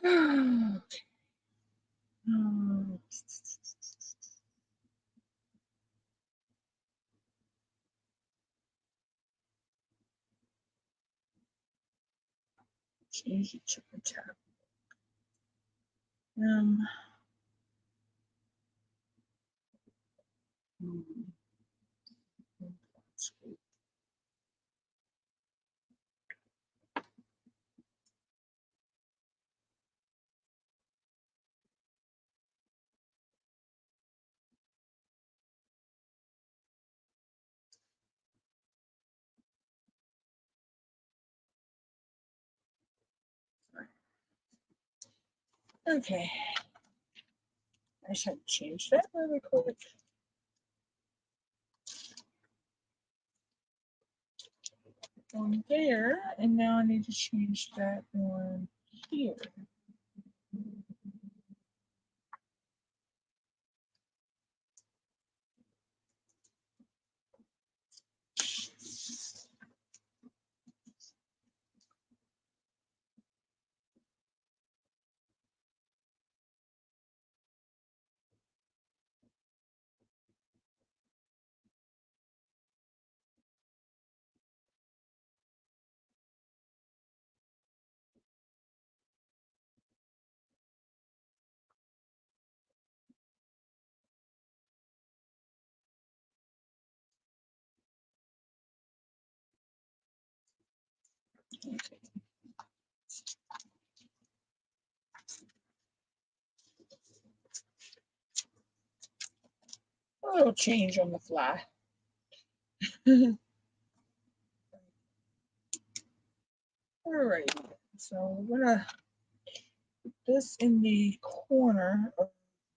Change it to a tab. Okay. I just had to change that really quick. On there, and now I need to change that one here. A little change on the fly. Alright, so we're gonna put this in the corner of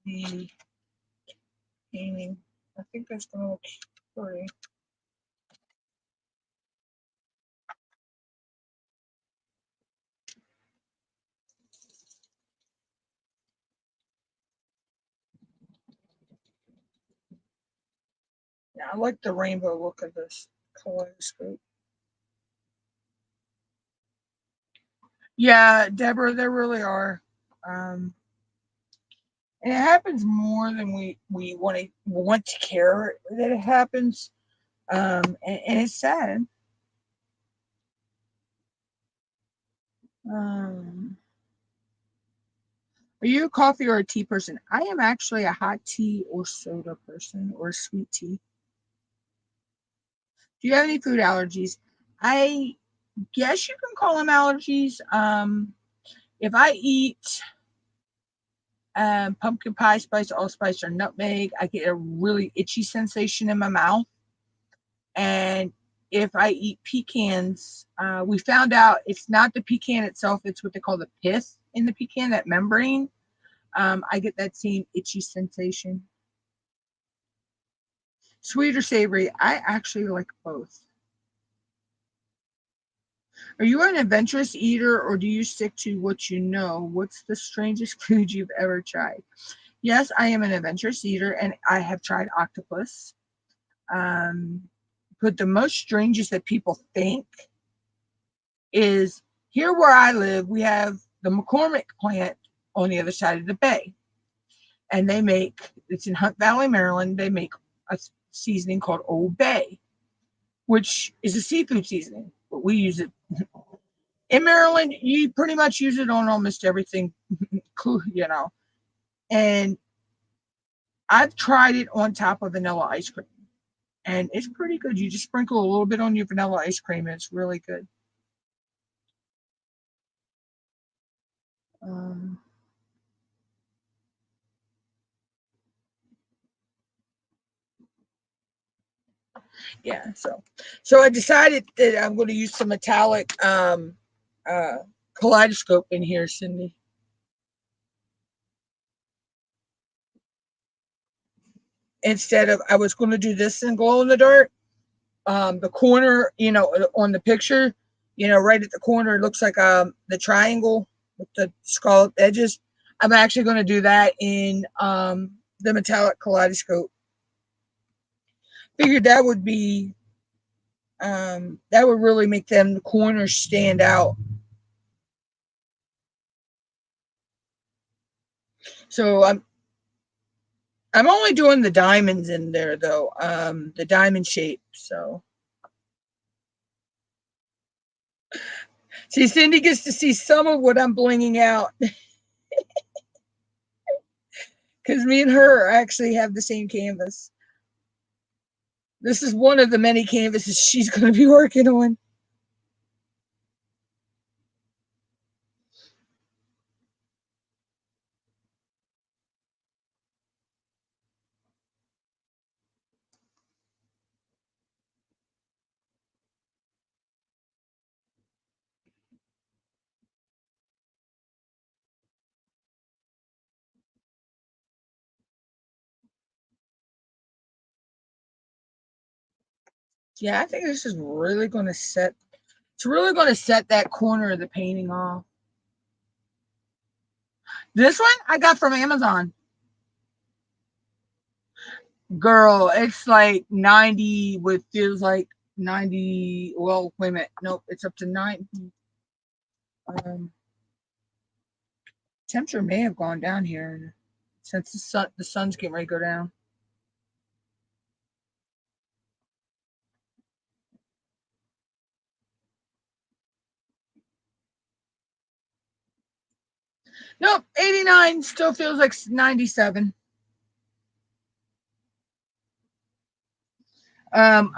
the painting. I think that's gonna look pretty. Yeah, I like the rainbow look of this kaleidoscope. Yeah, Deborah, there really are. And it happens more than we want to care that it happens. And it's sad. Um, are you a coffee or a tea person? I am actually a hot tea or soda person or sweet tea. Do you have any food allergies? I guess you can call them allergies. If I eat pumpkin pie, spice, allspice, or nutmeg, I get a really itchy sensation in my mouth. And if I eat pecans, we found out it's not the pecan itself, it's what they call the pith in the pecan, that membrane. I get that same itchy sensation. Sweet or savory, I actually like both. Are you an adventurous eater or do you stick to what you know? What's the strangest food you've ever tried? Yes, I am an adventurous eater and I have tried octopus. Um, but the most strangest that people think is here where I live, we have the McCormick plant on the other side of the bay. And they make, it's in Hunt Valley, Maryland, they make a seasoning called Old Bay, which is a seafood seasoning, but we use it in Maryland. You pretty much use it on almost everything, you know. And I've tried it on top of vanilla ice cream, and it's pretty good. You just sprinkle a little bit on your vanilla ice cream, and it's really good. Um, yeah, so I decided that I'm going to use some metallic uh, kaleidoscope in here, Cindy. Instead of, I was going to do this in glow in the dark. The corner, on the picture, right at the corner, it looks like the triangle with the scalloped edges. I'm actually going to do that in the metallic kaleidoscope. Figured that would really make them corners stand out. So I'm only doing the diamonds in there though, the diamond shape. So see, Cindy gets to see some of what I'm blinging out because me and her actually have the same canvas. This is one of the many canvases she's going to be working on. Yeah, I think this is really going to set. It's really going to set that corner of the painting off. This one I got from Amazon. Girl, it's like 90 with feels like 90. Well, wait a minute. Nope, it's up to 90. Temperature may have gone down here since the sun's getting ready to go down. Nope, 89 still feels like 97.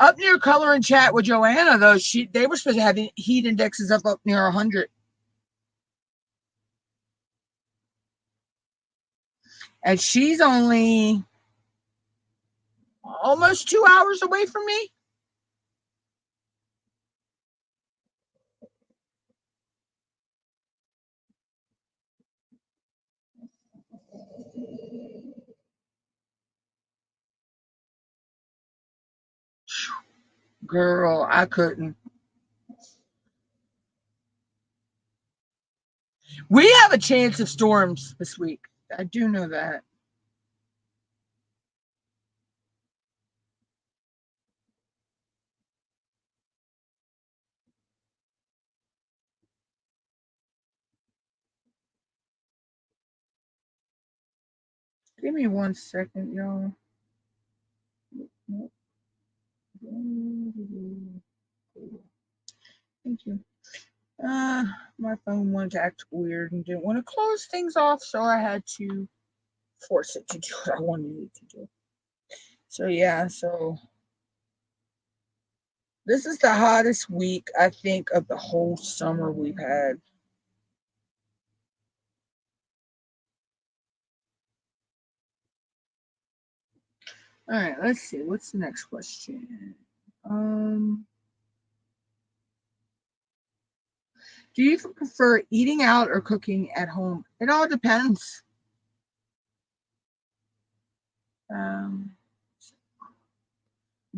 Up near color and chat with Joanna though, they were supposed to have heat indexes up near 100, and she's only almost 2 hours away from me. Girl, I couldn't. We have a chance of storms this week. I do know that. Give me 1 second, y'all. Thank you. My phone wanted to act weird and didn't want to close things off, so I had to force it to do what I wanted it to do. So yeah, so this is the hottest week I think of the whole summer we've had. All right, let's see. What's the next question? Do you prefer eating out or cooking at home? It all depends. Um,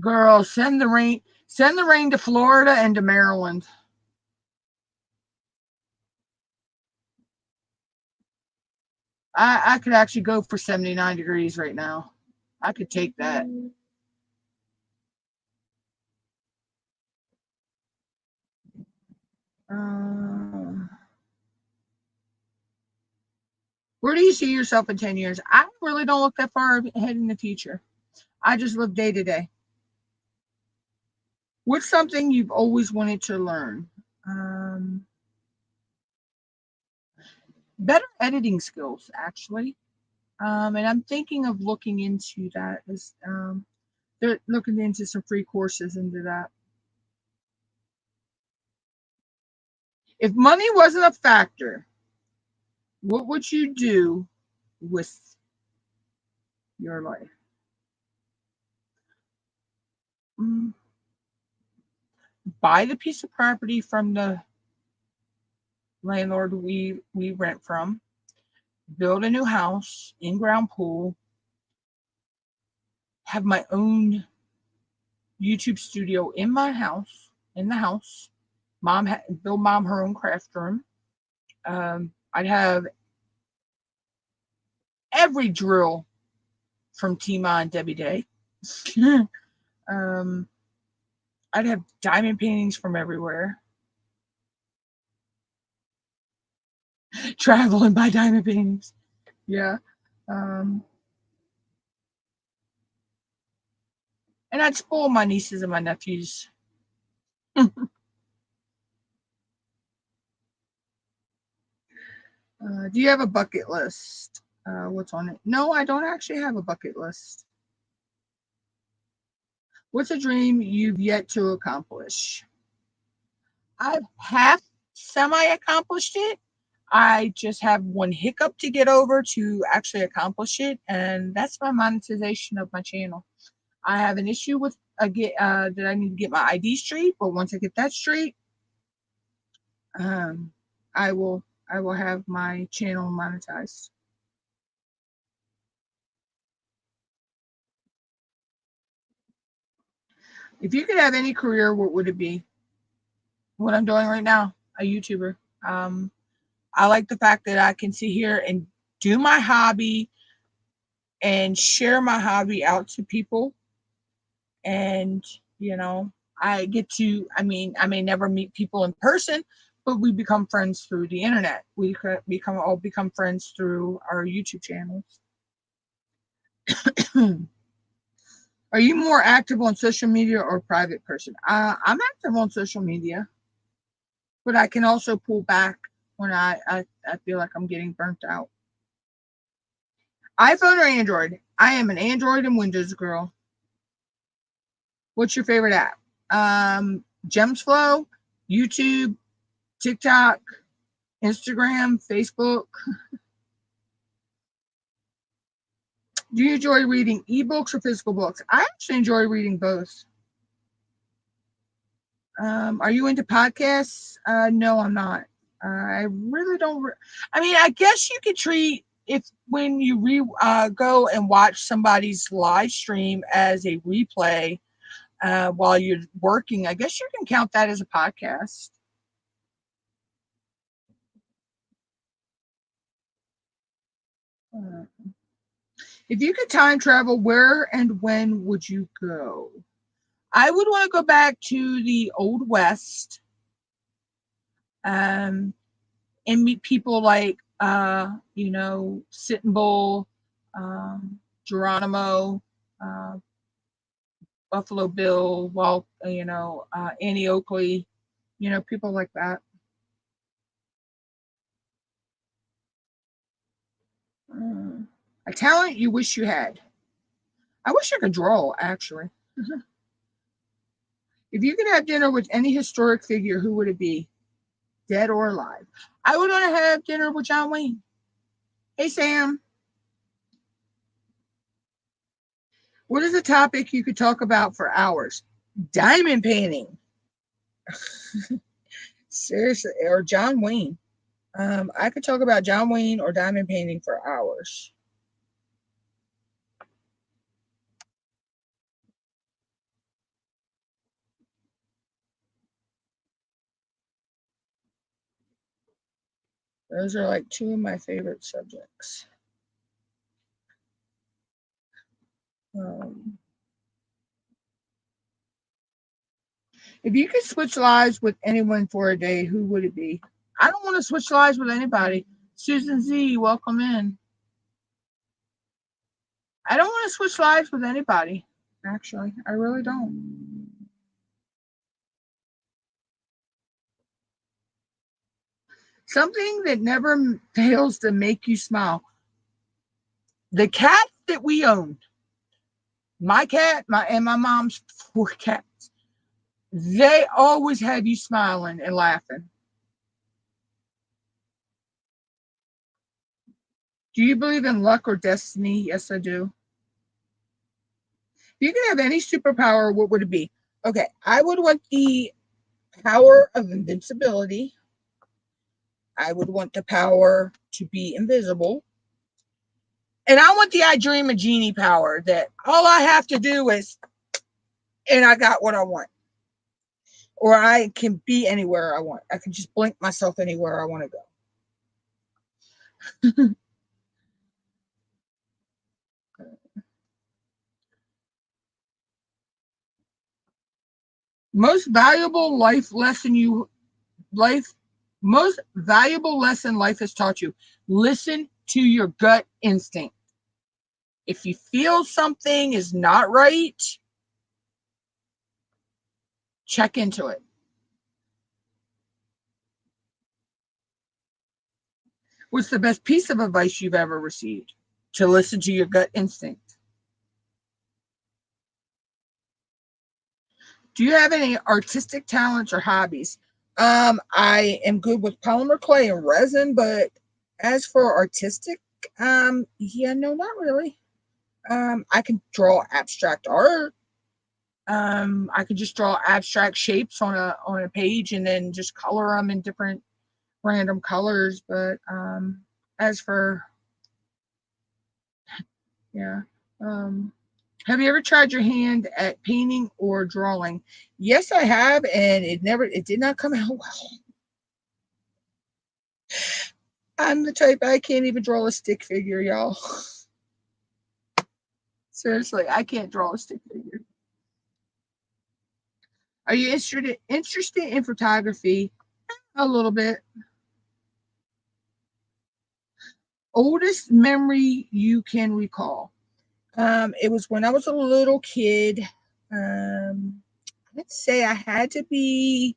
Girl, send the rain. Send the rain to Florida and to Maryland. I could actually go for 79 degrees right now. I could take that. Uh, where do you see yourself in 10 years? I really don't look that far ahead in the future. I just live day to day. What's something you've always wanted to learn? Better editing skills, actually. And I'm thinking of looking into that. They're looking into some free courses into that. If money wasn't a factor, what would you do with your life? Mm, Buy the piece of property from the landlord we rent from, build a new house, in-ground pool, have my own YouTube studio in my house, in the house. Build mom her own craft room. I'd have every drill from Tima and Debbie Day. um, I'd have diamond paintings from everywhere. Travel and buy diamond paintings. Yeah. And I'd spoil my nieces and my nephews. Do you have a bucket list? What's on it? No, I don't actually have a bucket list. What's a dream you've yet to accomplish? I've half semi accomplished it. I just have one hiccup to get over to actually accomplish it, and that's my monetization of my channel. I have an issue with that I need to get my ID straight, but once I get that straight, um, I will have my channel monetized. If you could have any career, what would it be? What I'm doing right now, a YouTuber. Um, I like the fact that I can sit here and do my hobby and share my hobby out to people. And, you know, I get to, I may never meet people in person, but we become friends through the internet. We become friends through our YouTube channels. Are you more active on social media or a private person? I'm active on social media, but I can also pull back when I feel like I'm getting burnt out. iPhone or Android? I am an Android and Windows girl. What's your favorite app? Gemsflow, YouTube, TikTok, Instagram, Facebook. Do you enjoy reading ebooks or physical books? I actually enjoy reading both. Are you into podcasts? No, I'm not. I really don't. I guess you could treat if when you go and watch somebody's live stream as a replay while you're working. I guess you can count that as a podcast. Uh, if you could time travel, where and when would you go? I would want to go back to the Old West and meet people like, Sitting Bull, Geronimo, uh, Buffalo Bill, Annie Oakley, people like that. A talent you wish you had. I wish I could draw, actually. If you could have dinner with any historic figure, who would it be? Dead or alive? I would want to have dinner with John Wayne. Hey, Sam. What is a topic you could talk about for hours? Diamond painting. Seriously, or John Wayne. I could talk about John Wayne or diamond painting for hours. Those are like two of my favorite subjects. Um, if you could switch lives with anyone for a day, who would it be? I don't want to switch lives with anybody. Susan Z, welcome in. I don't want to switch lives with anybody. Actually, I really don't. Something that never fails to make you smile. The cat that we owned, my cat, my mom's four cats, they always have you smiling and laughing. Do you believe in luck or destiny? Yes, I do. If you could have any superpower, what would it be? Okay, I would want the power of invincibility. I would want the power to be invisible. And I want the I Dream a Genie power that all I have to do is, and I got what I want. Or I can be anywhere I want. I can just blink myself anywhere I want to go. Most valuable life lesson life most valuable lesson life has taught you. Listen to your gut instinct. If you feel something is not right, check into it. What's the best piece of advice you've ever received? To listen to your gut instinct. Do you have any artistic talents or hobbies? I am good with polymer clay and resin, but as for artistic, yeah, no, not really. I can draw abstract art. I could just draw abstract shapes on a page and then just color them in different random colors. But as for yeah, um, have you ever tried your hand at painting or drawing? Yes, I have, and it did not come out well. I'm the type I can't even draw a stick figure, y'all. Seriously, I can't draw a stick figure. Are you interested in photography? A little bit. Oldest memory you can recall? It was when I was a little kid. Let's say I had to be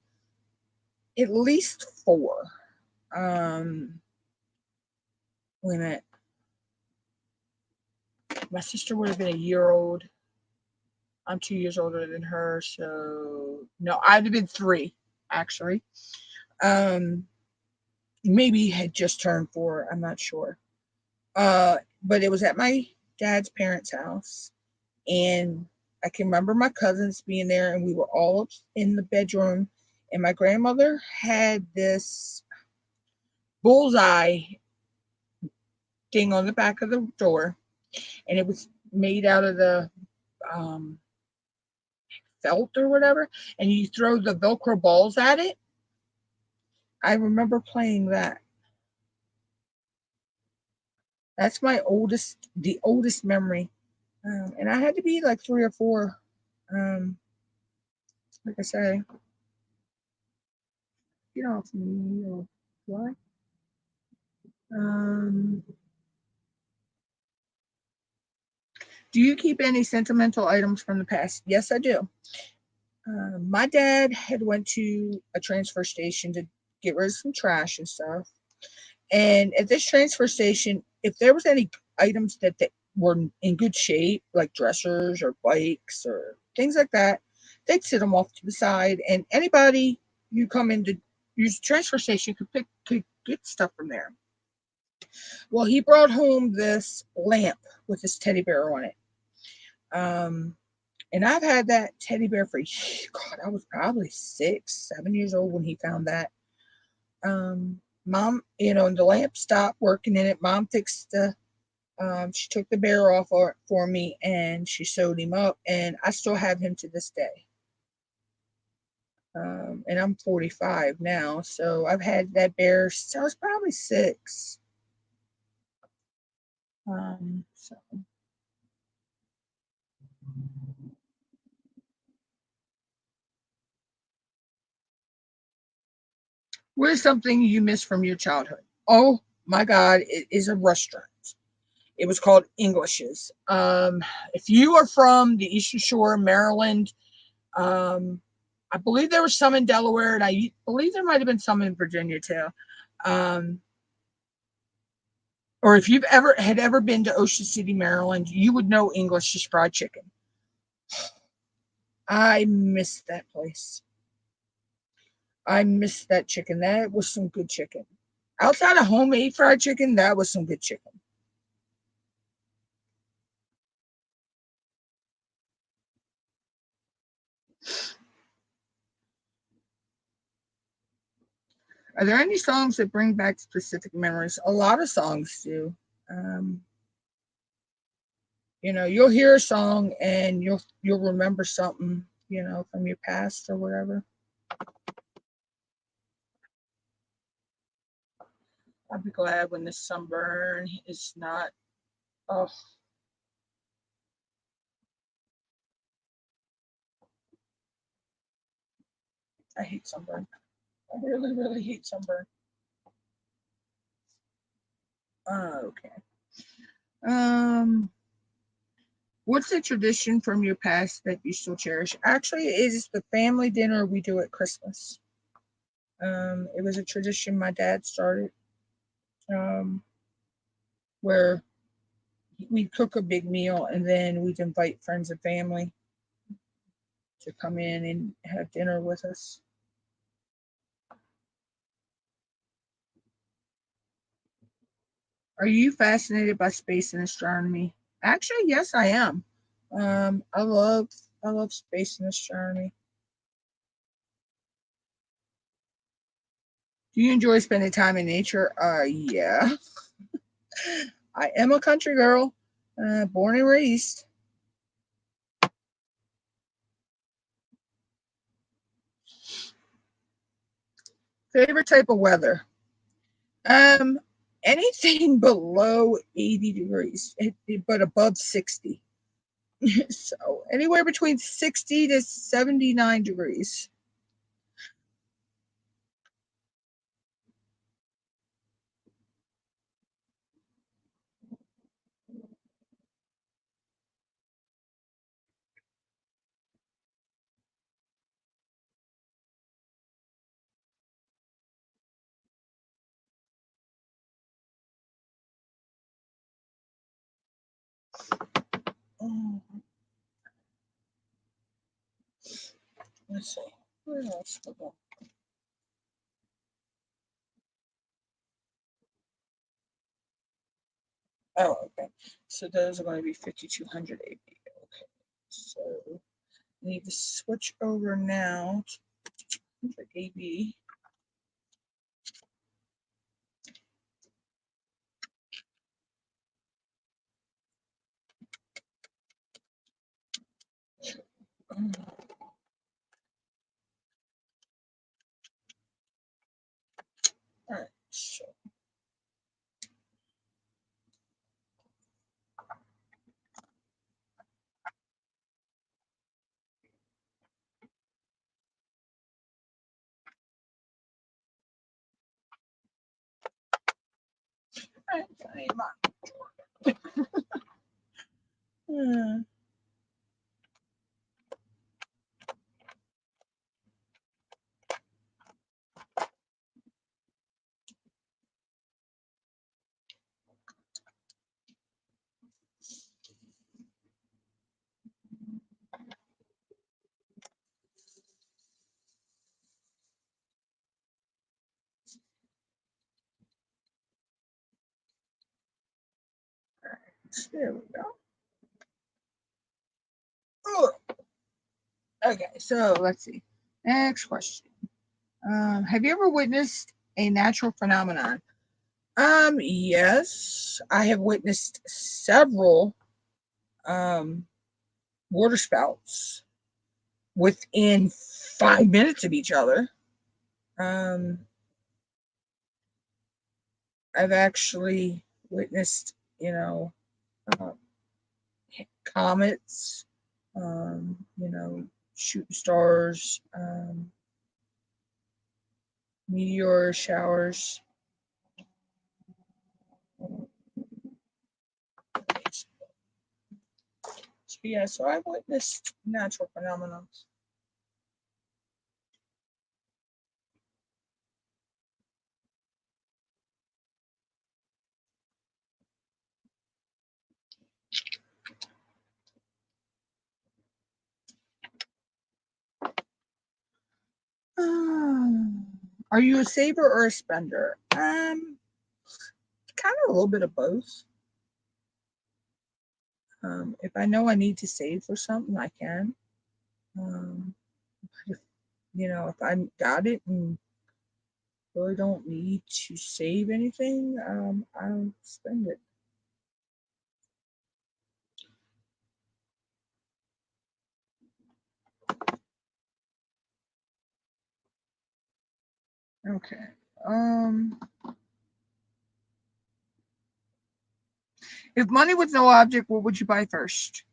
at least 4. Um, wait a minute. My sister would have been a year old. I'm 2 years older than her, so no, I'd have been 3 actually. Um, maybe had just turned 4. I'm not sure. But it was at my dad's parents' house, and I can remember my cousins being there, and we were all in the bedroom, and my grandmother had this bullseye thing on the back of the door, and it was made out of the um, felt or whatever, and you throw the Velcro balls at it. I remember playing that. That's the oldest memory. And I had to be like 3 or 4. Um, like I say, get off me or what? Um, do you keep any sentimental items from the past? Yes, I do. My dad had went to a transfer station to get rid of some trash and stuff. And at this transfer station, if there was any items that were in good shape, like dressers or bikes or things like that, they'd sit them off to the side. And anybody you come in to use the transfer station could get stuff from there. Well, he brought home this lamp with this teddy bear on it. Um, and I've had that teddy bear for God, I was probably 6, 7 years old when he found that. Mom, and the lamp stopped working in it. Mom fixed she took the bear off for me and she sewed him up, and I still have him to this day. And I'm 45 now, so I've had that bear since I was probably 6. So what is something you miss from your childhood? Oh my God, it is a restaurant. It was called English's. If you are from the Eastern Shore, Maryland, um, I believe there was some in Delaware, and I believe there might have been some in Virginia too. Um, or if you've ever been to Ocean City, Maryland, you would know English's fried chicken. I miss that place. I miss that chicken. That was some good chicken. Outside of homemade fried chicken, that was some good chicken. Are there any songs that bring back specific memories? A lot of songs do. Um, you'll hear a song and you'll remember something, from your past or whatever. I'll be glad when this sunburn is not. Oh, I hate sunburn. I really, really hate sunburn. Okay. Um, What's a tradition from your past that you still cherish? Actually, it is the family dinner we do at Christmas. It was a tradition my dad started, um, where we'd cook a big meal and then we'd invite friends and family to come in and have dinner with us. Are you fascinated by space and astronomy? Actually, yes, I am. I love space and astronomy. Do you enjoy spending time in nature? Yeah. I am a country girl, born and raised. Favorite type of weather? Um, anything below 80 degrees, but above 60. So anywhere between 60 to 79 degrees. Oh, let's see. Where else? Oh, okay. So those are going to be 5200 AB. Okay. So I need to switch over now to 100 AB. All right. So, all right. There we go. Ugh. Okay. So let's see. Next question. Have you ever witnessed a natural phenomenon? Yes, I have witnessed several um water spouts within 5 minutes of each other. Um, I've actually witnessed, uh, comets, shooting stars, meteor showers. So yeah, so I've witnessed natural phenomena. Are you a saver or a spender? Kind of a little bit of both. If I know I need to save for something, I can. Um, if, if I got it and really don't need to save anything, I'll spend it. Okay. Um, if money was no object, what would you buy first?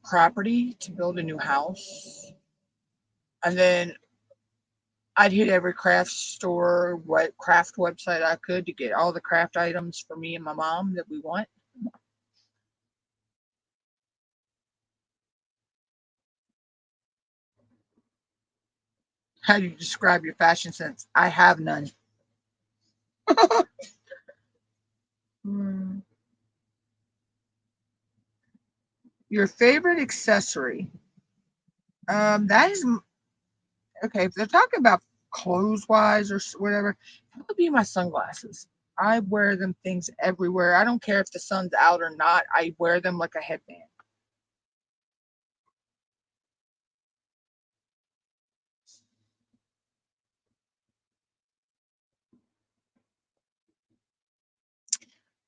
Property to build a new house, and then I'd hit every craft store, what craft website I could to get all the craft items for me and my mom that we want. How do you describe your fashion sense? I have none. Hmm. Your favorite accessory? That is okay. If they're talking about clothes wise or whatever, that would be my sunglasses. I wear them things everywhere. I don't care if the sun's out or not. I wear them like a headband.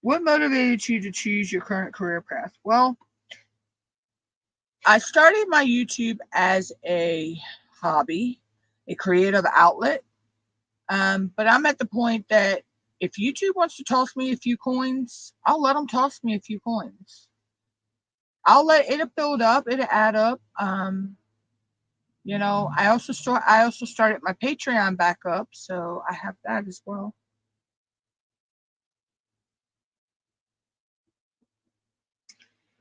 What motivated you to choose your current career path? Well, I started my YouTube as a hobby, a creative outlet. But I'm at the point that if YouTube wants to toss me a few coins, I'll let them toss me a few coins. I'll let it build up, it'll add up. I also started my Patreon back up, so I have that as well.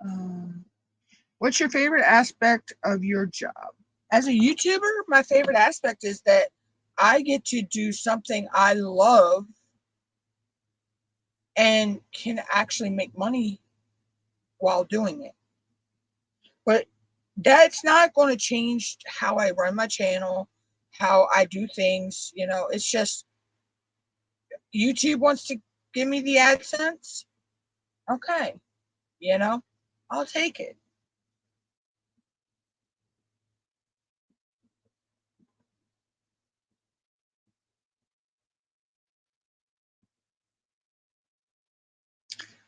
Um, what's your favorite aspect of your job? As a YouTuber, my favorite aspect is that I get to do something I love and can actually make money while doing it. But that's not going to change how I run my channel, how I do things. It's just YouTube wants to give me the AdSense. Okay, you know, I'll take it.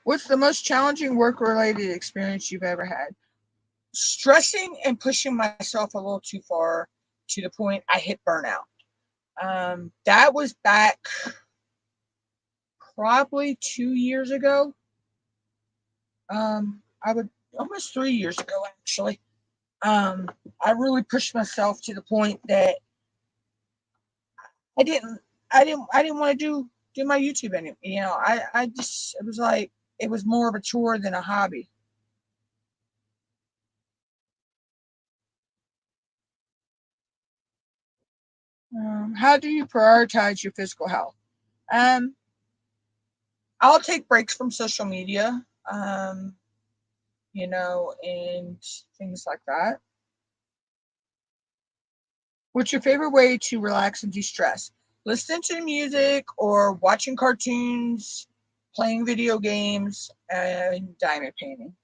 What's the most challenging work related experience you've ever had? Stressing and pushing myself a little too far to the point I hit burnout. That was back probably 2 years ago. I would almost 3 years ago actually. Um, I really pushed myself to the point that I didn't, I didn't want to do my YouTube anymore. I just, it was like, it was more of a chore than a hobby. How do you prioritize your physical health? Um, I'll take breaks from social media, and things like that. What's your favorite way to relax and de-stress? Listening to music or watching cartoons, playing video games, and diamond painting.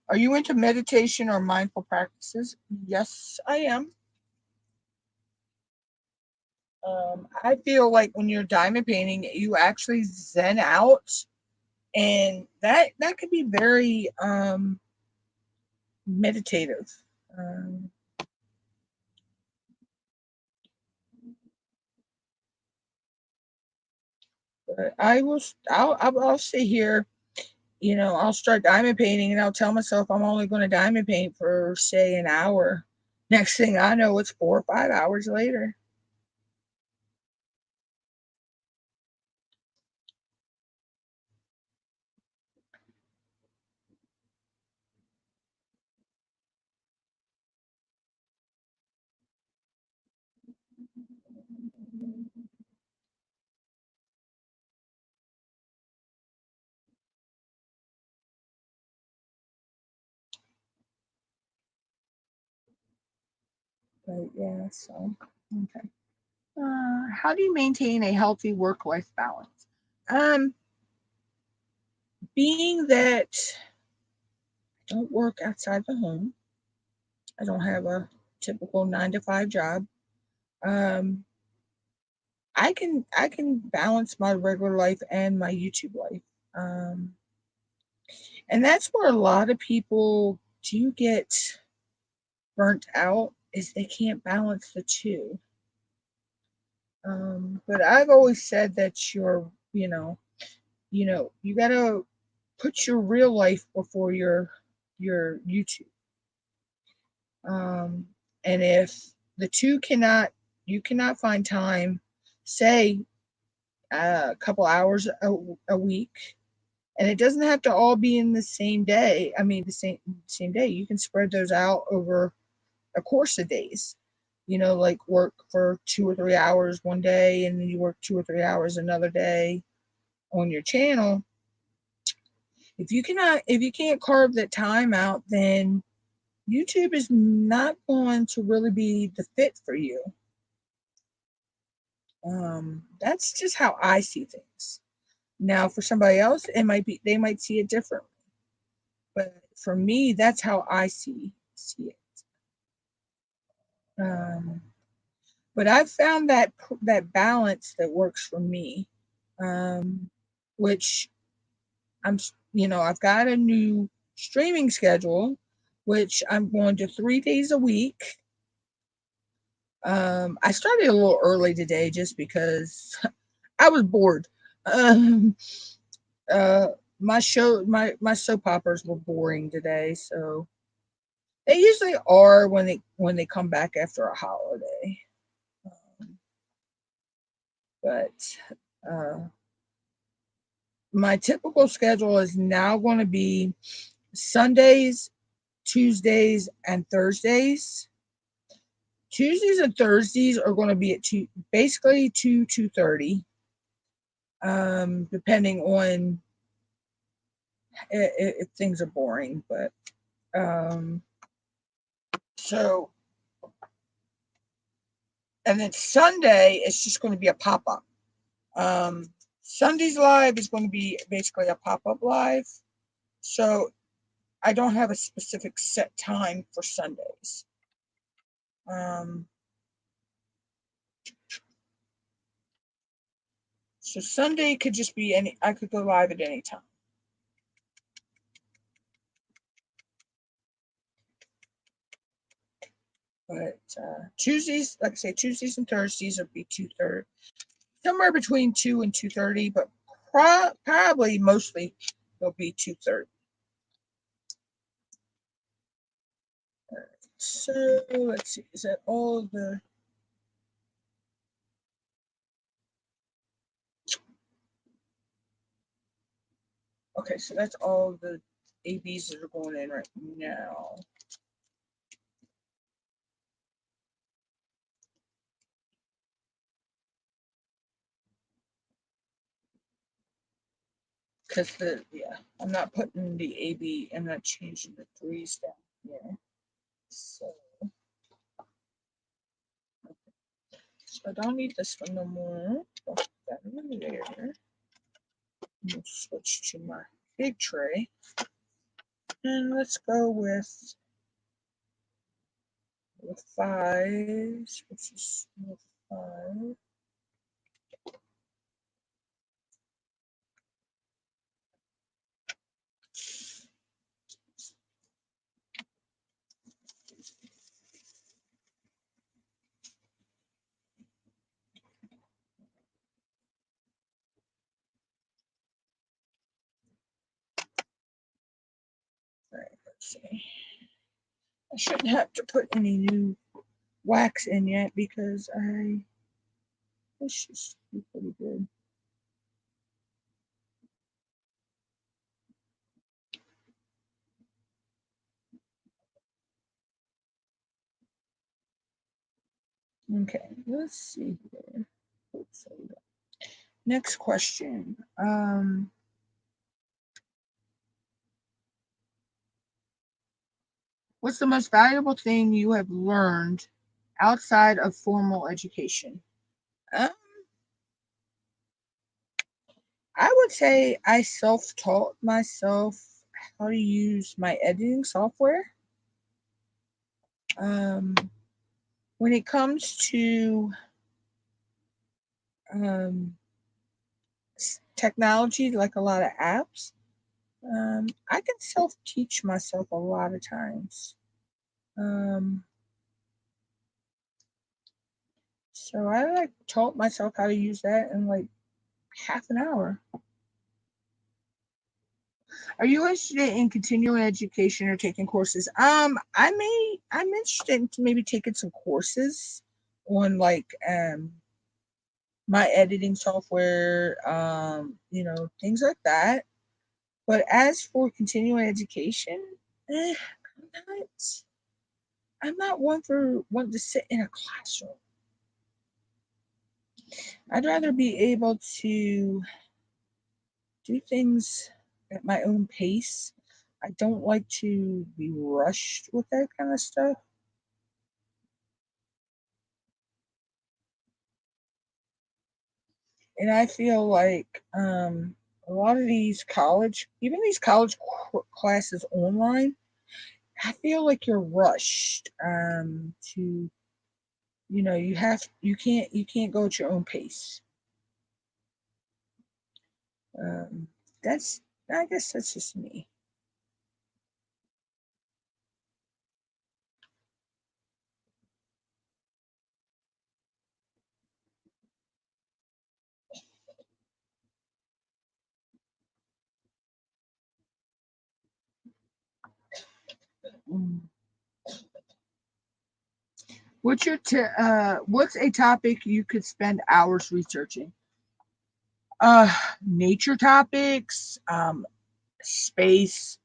Are you into meditation or mindful practices? Yes, I am. I feel like when you're diamond painting, you actually zen out, and that could be very meditative. Um, but I'll sit here. I'll start diamond painting, and I'll tell myself I'm only going to diamond paint for say an hour. Next thing I know, it's 4 or 5 hours later. But yeah, so okay. How do you maintain a healthy work-life balance? Um, being that I don't work outside the home, I don't have a typical 9 to 5 job. Um, I can balance my regular life and my YouTube life. Um, and that's where a lot of people do get burnt out is they can't balance the two. But I've always said that you gotta put your real life before your YouTube. Um, And if the two you cannot find time, say a couple hours a week, and it doesn't have to all be in the same day. I mean, the same day. You can spread those out over a course of days. Like work for 2 or 3 hours one day, and then you work 2 or 3 hours another day on your channel. If you can't carve that time out, then YouTube is not going to really be the fit for you. That's just how I see things. Now, for somebody else, they might see it differently. But for me, that's how I see it. But I've found that balance that works for me, which I've got a new streaming schedule, which I'm going to 3 days a week. I started a little early today just because I was bored. My soap operas were boring today, so they usually are when they come back after a holiday. But my typical schedule is now going to be Sundays, Tuesdays, and Thursdays. Tuesdays and Thursdays are going to be at basically 2:30, depending on if things are boring. But so, and then Sunday is just going to be a pop-up. Sunday's live is going to be basically a pop-up live. So I don't have a specific set time for Sundays. So Sunday could just be I could go live at any time. But Tuesdays, like I say, Tuesdays and Thursdays will be 2:30, somewhere between 2 and 2:30, but probably mostly they'll be 2:30. So let's see, is that all of the? Okay, so that's all the ABs that are going in right now. Because I'm not putting the AB, I'm not changing the 3s down here. So I don't need this one no more. Put that in there. We'll switch to my big tray. And let's go with 5s, which is 5. All right, let's see. I shouldn't have to put any new wax in yet because this should be pretty good. Okay, let's see here. Oops, next question. What's the most valuable thing you have learned outside of formal education? I would say I self-taught myself how to use my editing software. When it comes to technology, like a lot of apps, I can self-teach myself a lot of times. So I taught myself how to use that in like half an hour. Are you interested in continuing education or taking courses? I'm interested in maybe taking some courses on like my editing software, things like that. But as for continuing education, I'm not I'm not one for wanting to sit in a classroom. I'd rather be able to do things at my own pace. I don't like to be rushed with that kind of stuff. And I feel like a lot of these college, even these college classes online, I feel like you're rushed to, you can't go at your own pace. Um, that's, I guess that's just me. Mm. What's a topic you could spend hours researching? Uh, Nature topics, space,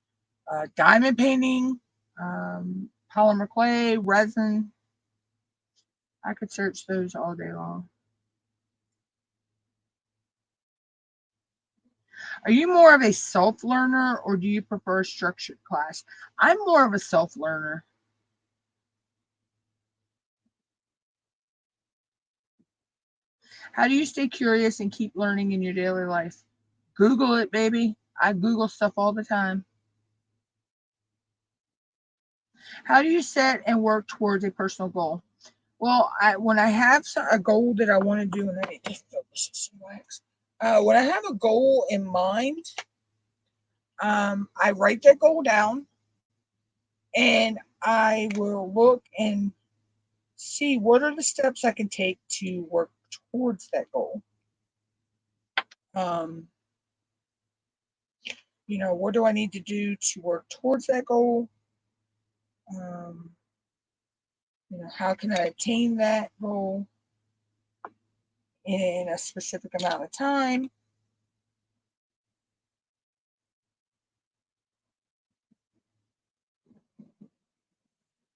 diamond painting, polymer clay, resin. I could search those all day long. Are you more of a self learner or do you prefer a structured class? I'm more of a self learner. How do you stay curious and keep learning in your daily life? Google it, baby. I Google stuff all the time. How do you set and work towards a personal goal? Well, when I have a goal that I want to do, and I need to fill this with some wax. When I have a goal in mind, I write that goal down, and I will look and see what are the steps I can take to work towards that goal. Um, what do I need to do to work towards that goal? Um, how can I attain that goal in a specific amount of time?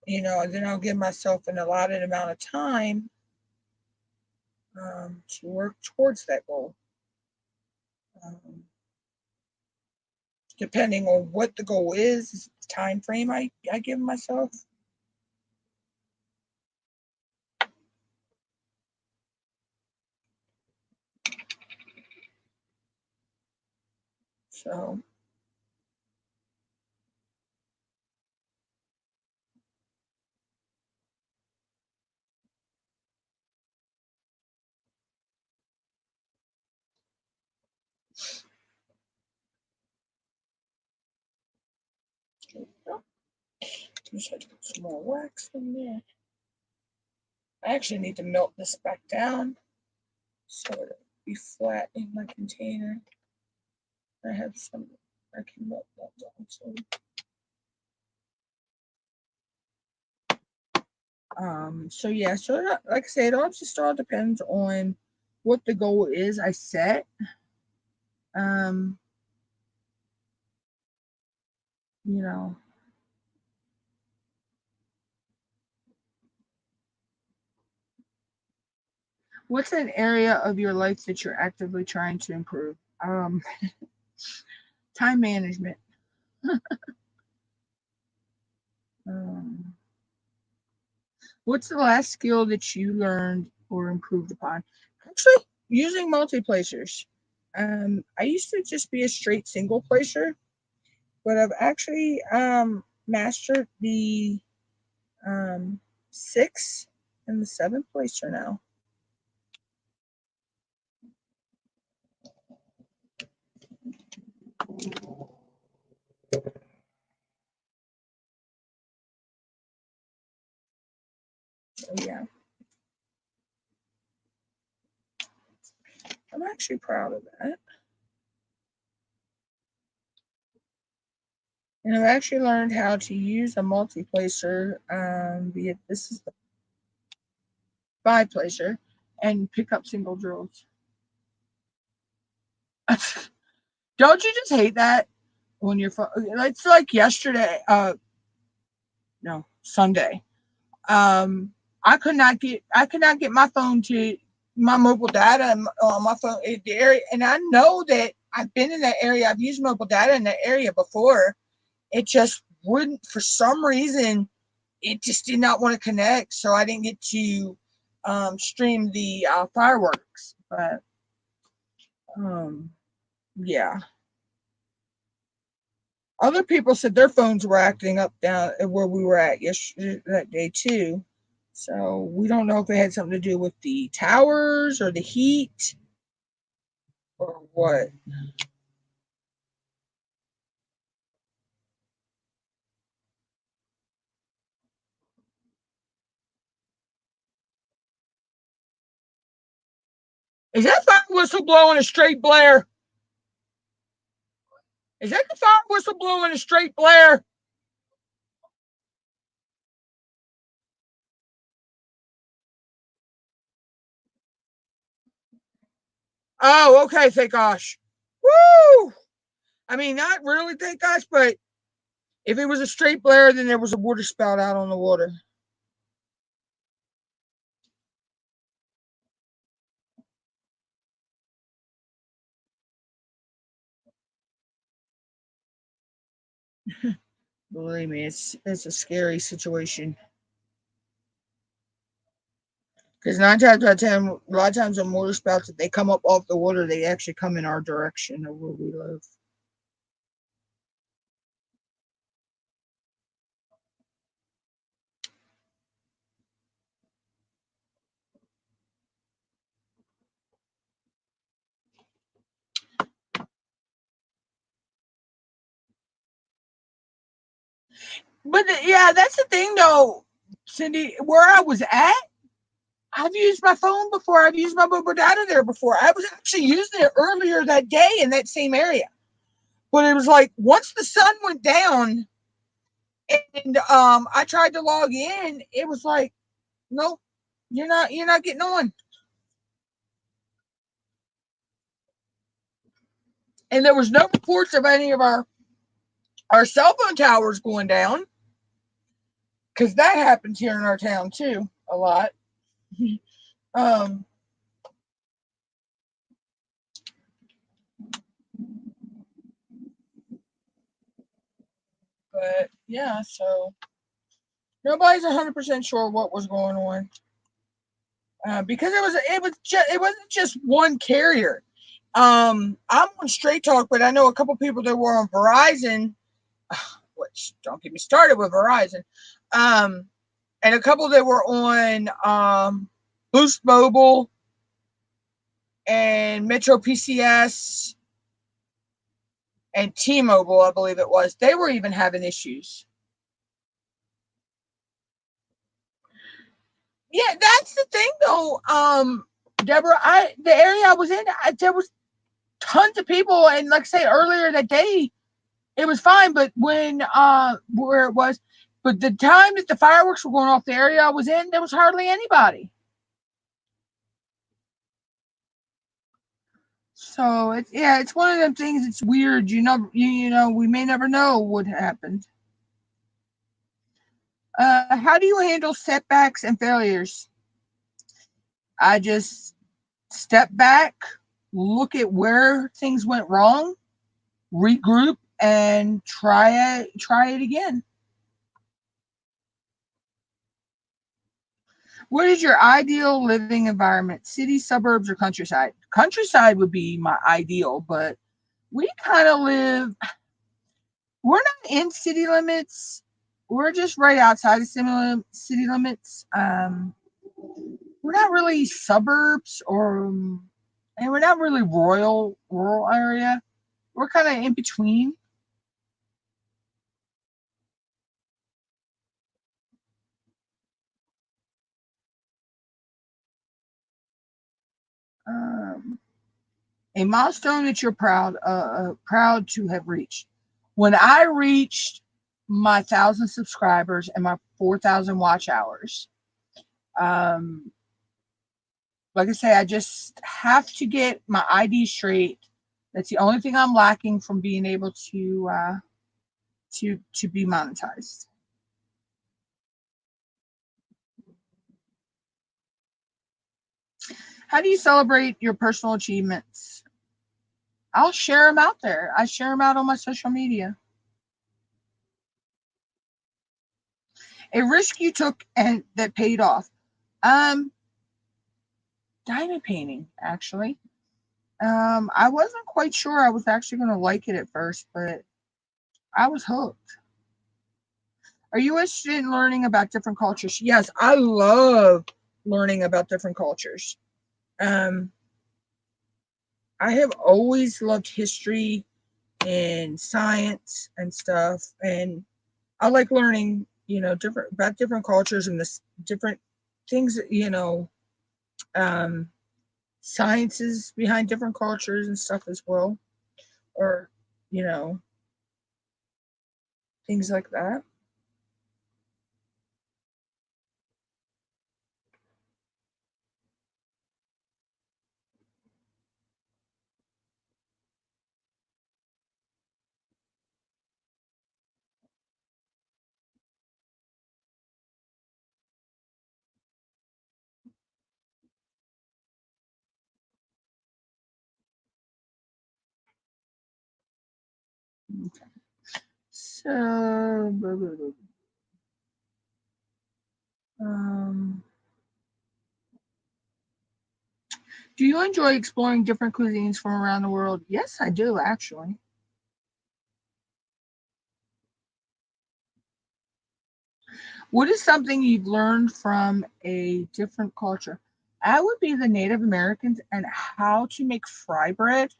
And then I'll give myself an allotted amount of time to work towards that goal, um, depending on what the goal is, the time frame I give myself. So, just had to put some more wax in there. I actually need to melt this back down so it'll be flat in my container. I have some, I can melt that down. So yeah, so like I said, it all just all depends on what the goal is I set. Um, you know, what's an area of your life that you're actively trying to improve? Time management. Um, what's the last skill that you learned or improved upon? Actually, using multi-placers. I used to just be a straight single placer, but I've actually mastered the um, six and the seven placer now. So yeah, I'm actually proud of that. And I've actually learned how to use a multi-placer. This is the 5-placer, and pick up single drills. Don't you just hate that when you're? It's like yesterday. No, Sunday. Um, I could not get my phone to my mobile data on my phone in the area, and I know that I've been in that area. I've used mobile data in that area before. It just wouldn't, for some reason, it just did not want to connect, so I didn't get to stream the fireworks. But um, yeah, other people said their phones were acting up down where we were at yesterday that day too. So we don't know if it had something to do with the towers or the heat or what. Is that fire whistle blowing a straight blare? Is that the fire whistle blowing a straight blare? Oh, okay, thank gosh. Woo! I mean, not really, thank gosh, but if it was a straight blare, then there was a water spout out on the water. Believe me, it's a scary situation. Because 9 times out of 10, a lot of times on water spouts, if they come up off the water, they actually come in our direction of where we live. But yeah, that's the thing though, Cindy. Where I was at, I've used my phone before. I've used my mobile data there before. I was actually using it earlier that day in that same area. But it was like once the sun went down and I tried to log in, it was like, nope, you're not getting on. And there was no reports of any of our cell phone towers going down because that happens here in our town too a lot. um, but yeah, so nobody's 100% sure what was going on because it wasn't just one carrier. I'm on Straight Talk, but I know a couple people that were on Verizon, which don't get me started with Verizon, um, and a couple that were on Boost Mobile and Metro PCS and T-Mobile, I believe it was. They were even having issues. Yeah, that's the thing though. Deborah, the area I was in, there was tons of people, and like I say earlier that day, it was fine. But when where it was, but the time that the fireworks were going off, the area I was in, there was hardly anybody. So it's one of them things. It's weird. You know, we may never know what happened. How do you handle setbacks and failures? I just step back, look at where things went wrong, regroup, and try it again. What is your ideal living environment? City, suburbs, or countryside? Countryside would be my ideal, but we kind of live, we're not in city limits. We're just right outside of city limits. We're not really suburbs and we're not really rural area. We're kind of in between. Um, a milestone that you're proud to have reached. When I reached my 1,000 subscribers and my 4,000 watch hours, um, like I say, I just have to get my ID straight. That's the only thing I'm lacking from being able to be monetized. How do you celebrate your personal achievements? I'll share them out there. I share them out on my social media. A risk you took and that paid off. Um, Diamond painting, actually. I wasn't quite sure I was actually going to like it at first, but I was hooked. Are you interested in learning about different cultures? Yes, I love learning about different cultures. Um, I have always loved history and science and stuff, and I like learning, different about different cultures and this different things that um, sciences behind different cultures and stuff as well, or you know, things like that. So, um, do you enjoy exploring different cuisines from around the world? Yes, I do, actually. What is something you've learned from a different culture? I would be the Native Americans and how to make fry bread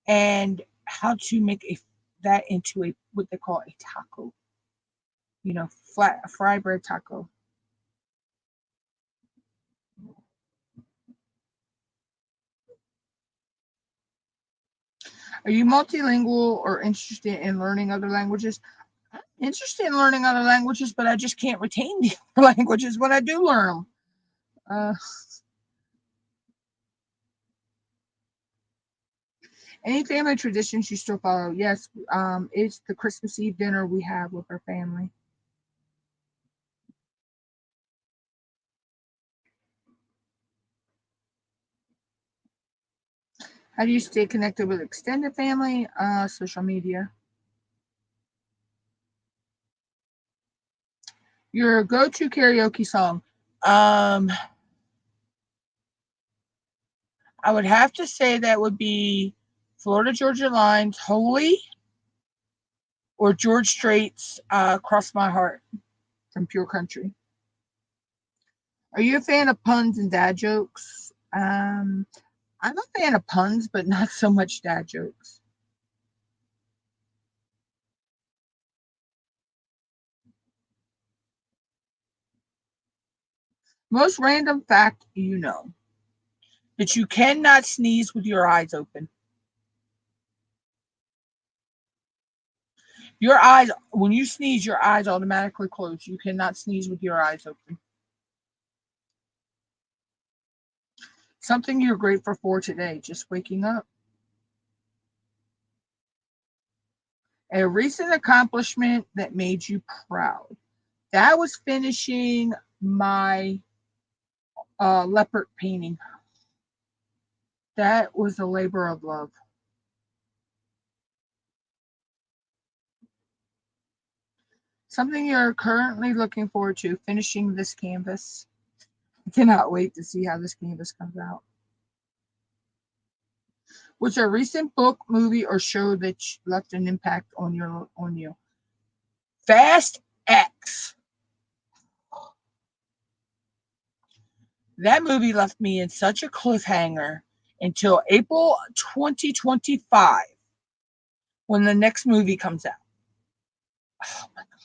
and how to make that into a what they call a taco. Flat fry bread taco. Are you multilingual or interested in learning other languages? I'm interested in learning other languages, but I just can't retain the languages when I do learn them. Uh, any family traditions you still follow? Yes, it's the Christmas Eve dinner we have with our family. How do you stay connected with extended family? Social media. Your go-to karaoke song? Um, I would have to say that would be Florida Georgia Line's "Holy" or George Strait's "Cross My Heart" from Pure Country. Are you a fan of puns and dad jokes? I'm a fan of puns, but not so much dad jokes. Most random fact that you cannot sneeze with your eyes open. Your eyes, when you sneeze, your eyes automatically close. You cannot sneeze with your eyes open. Something you're grateful for today, just waking up. A recent accomplishment that made you proud. That was finishing my leopard painting. That was a labor of love. Something you're currently looking forward to, finishing this canvas. I cannot wait to see how this canvas comes out. Was there a recent book, movie, or show that left an impact on you? Fast X. That movie left me in such a cliffhanger until April 2025 when the next movie comes out. Oh my God.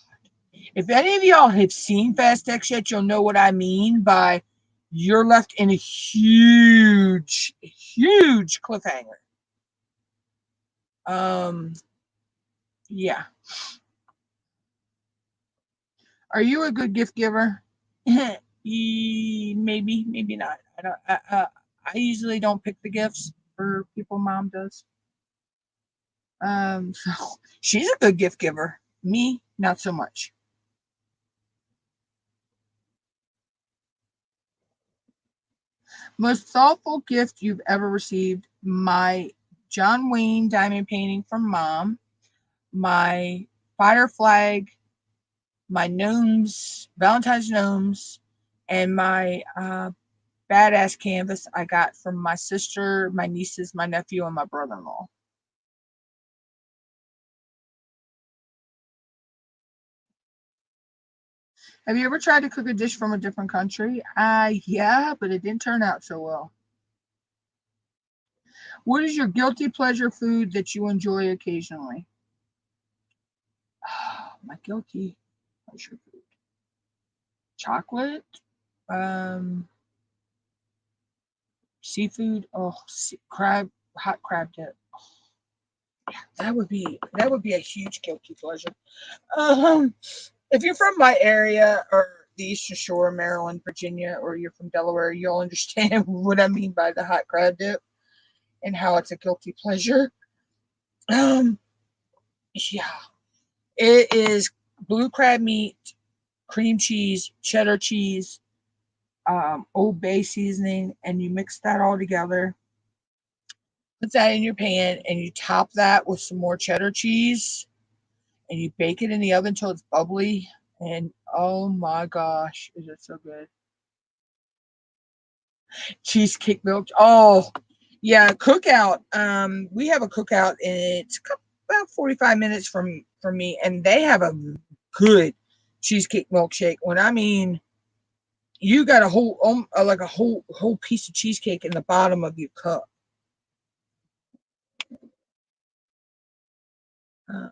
If any of y'all have seen Fast X yet, you'll know what I mean by you're left in a huge, huge cliffhanger. Um, Yeah. Are you a good gift giver? Maybe, maybe not. I don't. I usually don't pick the gifts for people. Mom does. So she's a good gift giver. Me, not so much. Most thoughtful gift you've ever received? My John Wayne diamond painting from Mom. My fire flag. My gnomes, Valentine's gnomes, and my badass canvas I got from my sister, my nieces, my nephew, and my brother-in-law. Have you ever tried to cook a dish from a different country? Yeah, but it didn't turn out so well. What is your guilty pleasure food that you enjoy occasionally? My guilty pleasure food. Chocolate, um, seafood. Oh, crab, hot crab dip. That would be a huge guilty pleasure. Um, if you're from my area or the Eastern Shore, Maryland, Virginia, or you're from Delaware, you'll understand what I mean by the hot crab dip and how it's a guilty pleasure. Um, yeah, it is blue crab meat, cream cheese, cheddar cheese, Old Bay seasoning, and you mix that all together. Put that in your pan, and you top that with some more cheddar cheese, and you bake it in the oven until it's bubbly. And oh my gosh, is it so good? Cheesecake milk. Oh, yeah, cookout. We have a cookout, and it's about 45 minutes from me, and they have a good cheesecake milkshake. When I mean you got a whole like a whole piece of cheesecake in the bottom of your cup. Uh,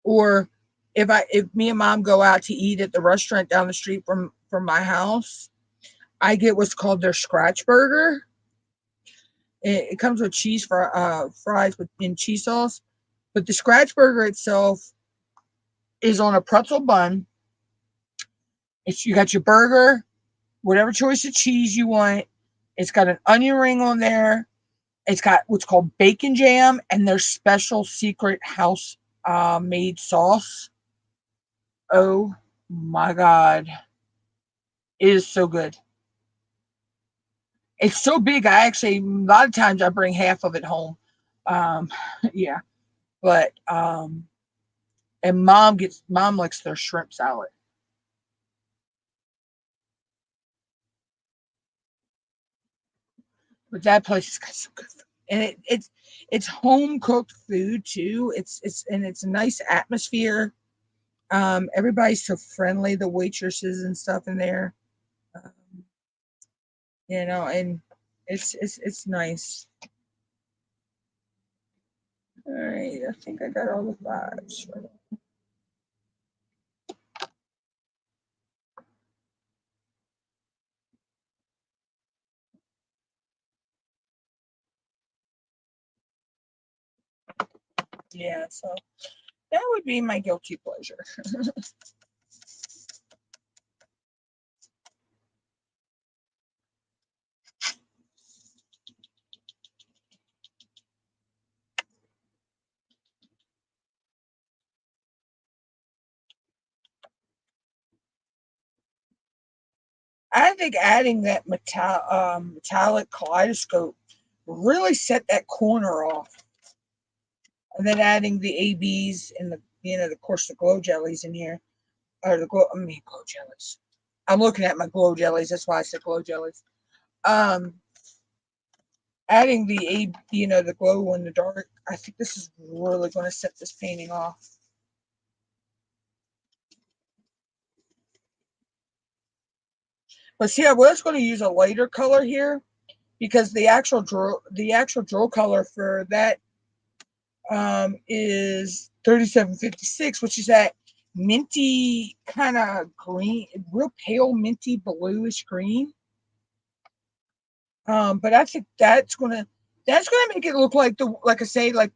or if me and mom go out to eat at the restaurant down the street from my house, I get what's called their scratch burger. It comes with cheese for fries with in cheese sauce, but the scratch burger itself is on a pretzel bun. It's you got your burger, whatever choice of cheese you want. It's got an onion ring on there. It's got what's called bacon jam and their special secret house made sauce. Oh my god, it is so good. It's so big. I actually a lot of times I bring half of it home. Um, yeah, but and mom likes their shrimp salad. But that place has got some good food, and it's home cooked food too. It's a nice atmosphere. Everybody's so friendly. The waitresses and stuff in there, um, and it's nice. All right, I think I got all the vibes. Yeah, so that would be my guilty pleasure. I think adding that metallic kaleidoscope really set that corner off, and then adding the ABs and the of course the glow jellies in here, or glow jellies. I'm looking at my glow jellies. That's why I said glow jellies. Um, adding the glow in the dark. I think this is really going to set this painting off. But see, I was going to use a lighter color here because the actual drill color for that is 3756, which is that minty kind of green, real pale minty bluish green. But I think that's gonna make it look like like I say, like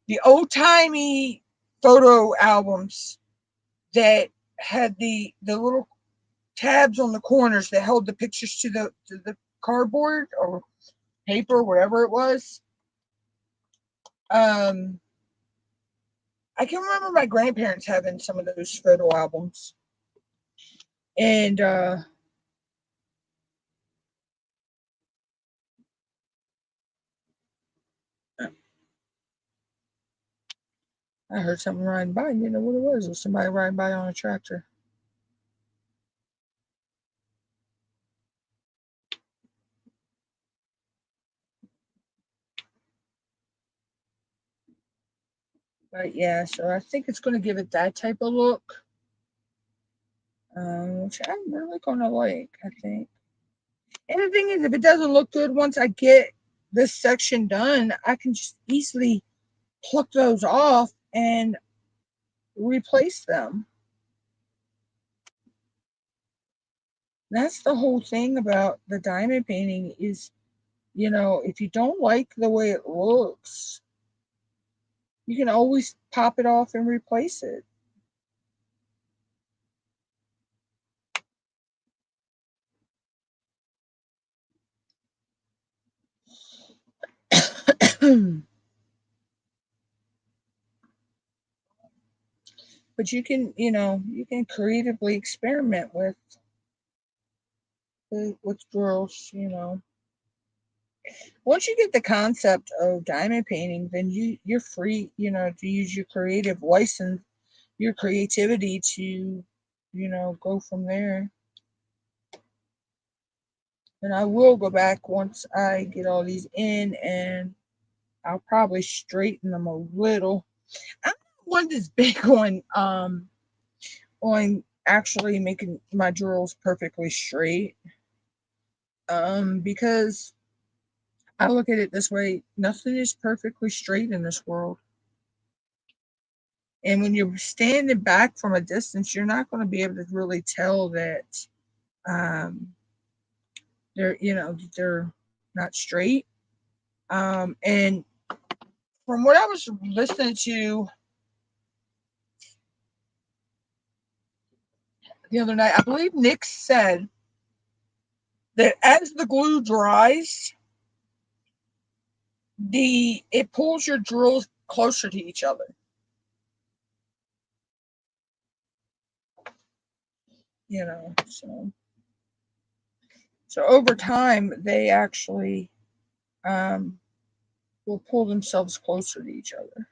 the the old-timey photo albums that had the little tabs on the corners that held the pictures to the cardboard or paper, whatever it was. I can remember my grandparents having some of those photo albums. And I heard something riding by and didn't know what it was. It was somebody riding by on a tractor. But yeah, so I think it's going to give it that type of look, which I'm really going to like, I think. And the thing is, if it doesn't look good once I get this section done, I can just easily pluck those off and replace them. That's the whole thing about the diamond painting is, if you don't like the way it looks, you can always pop it off and replace it. But you can creatively experiment with drills. Once you get the concept of diamond painting, then you're free, to use your creative license, your creativity to, go from there. And I will go back once I get all these in, and I'll probably straighten them a little. I don't want this big one on actually making my drills perfectly straight. Because I look at it this way, nothing is perfectly straight in this world. And when you're standing back from a distance, you're not going to be able to really tell that um, they're not straight. And from what I was listening to the other night, I believe Nick said that as the glue dries, the it pulls your drills closer to each other. So over time they actually um, will pull themselves closer to each other.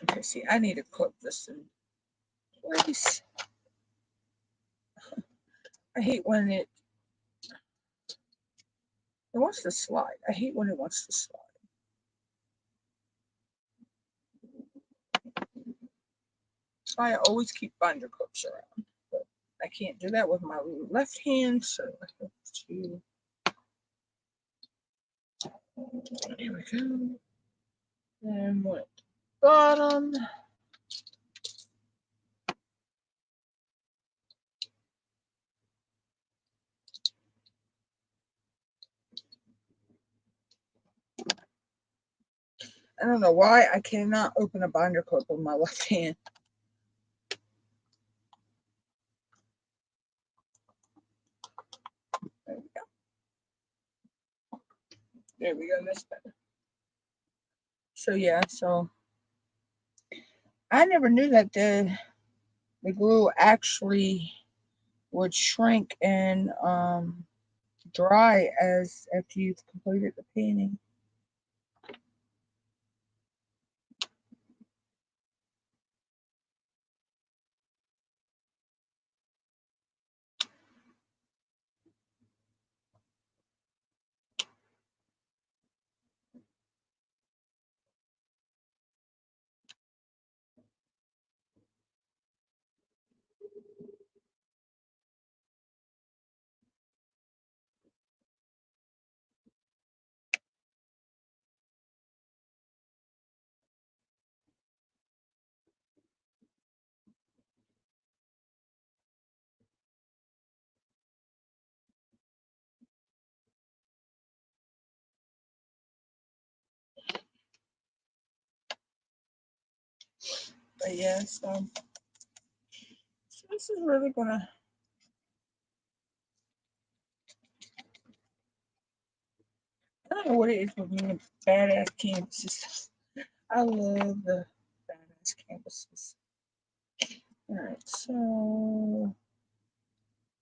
Okay, see, I need to clip this in place. I hate when it wants to slide. I hate when it wants to slide. So I always keep binder clips around, but I can't do that with my left hand, so I have to. Here we go. And went bottom. I don't know why I cannot open a binder clip with my left hand. There we go. There we go. That's better. So yeah, so I never knew that the glue actually would shrink and dry as after you've completed the painting. But yes, so this is really gonna. I don't know what it is with me and badass canvases. I love the badass canvases. Alright, so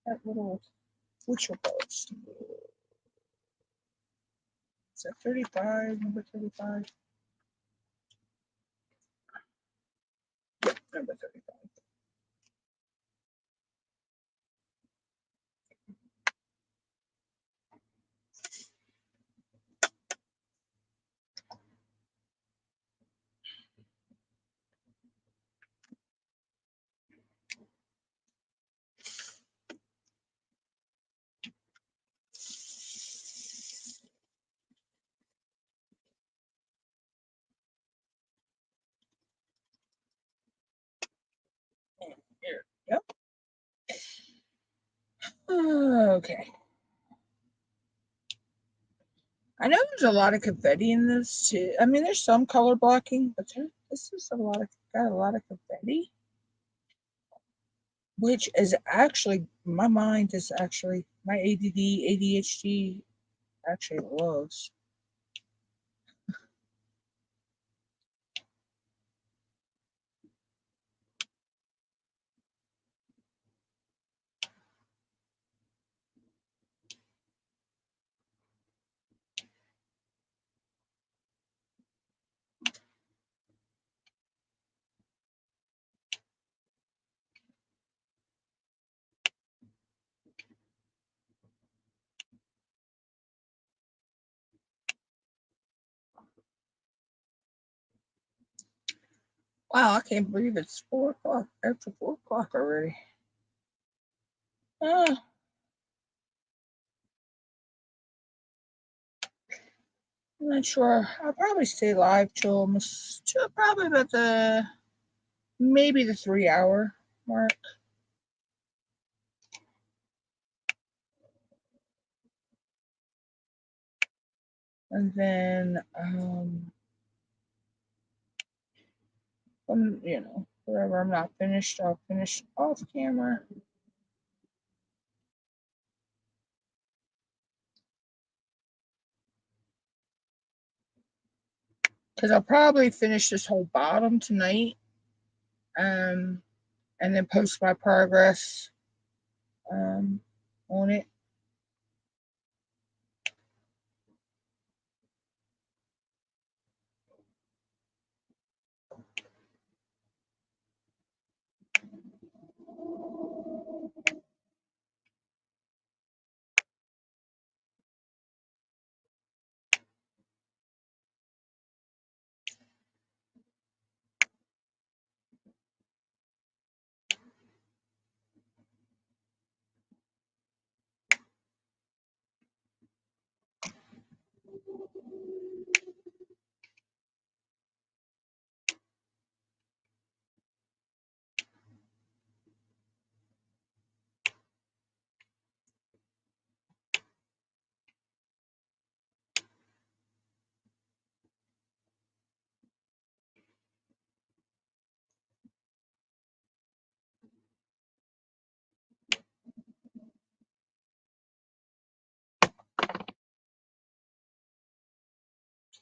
that little butcher box. Is that 35? Number 35? Yep, number 35. And here, yep. Okay. I know there's a lot of confetti in this too. I mean, there's some color blocking, but this is got a lot of confetti, which is actually my mind is actually my ADD ADHD actually loves. Wow, I can't believe it's 4 o'clock after 4 o'clock already. Uh, I'm not sure. I'll probably stay live till probably about maybe the 3 hour mark. And then, wherever I'm not finished, I'll finish off camera. Because I'll probably finish this whole bottom tonight, and then post my progress on it.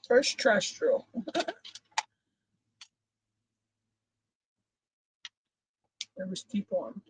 First terrestrial. There was people on.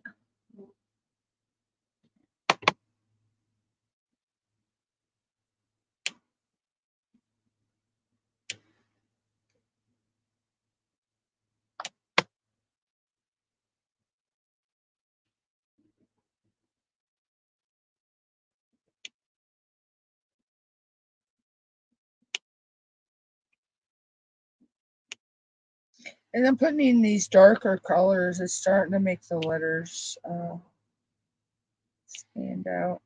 And then putting in these darker colors is starting to make the letters stand out.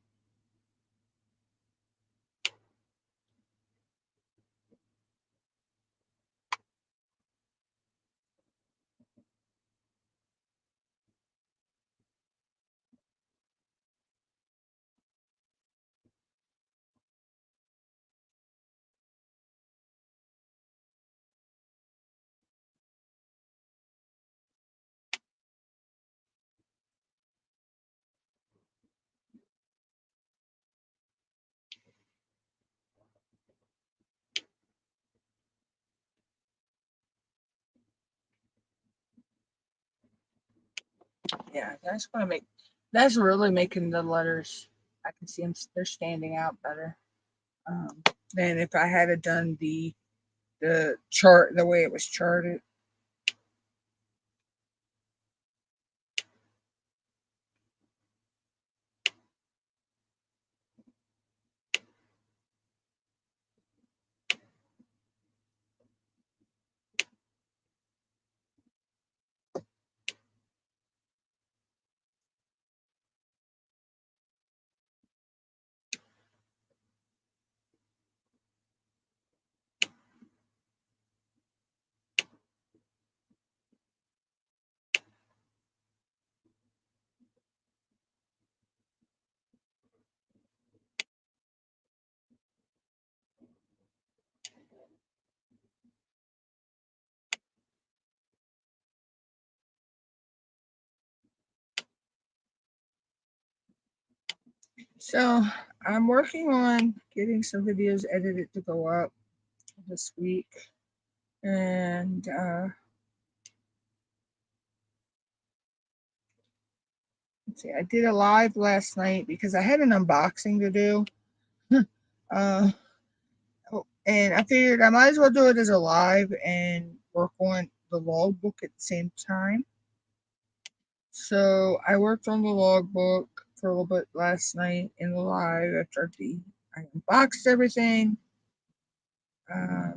Yeah, that's really making the letters. I can see them; they're standing out better than if I had done the chart the way it was charted. So I'm working on getting some videos edited to go up this week, and let's see, I did a live last night because I had an unboxing to do. uh, and I figured I might as well do it as a live and work on the logbook at the same time. So I worked on the logbook for a little bit last night in the live after I unboxed everything. I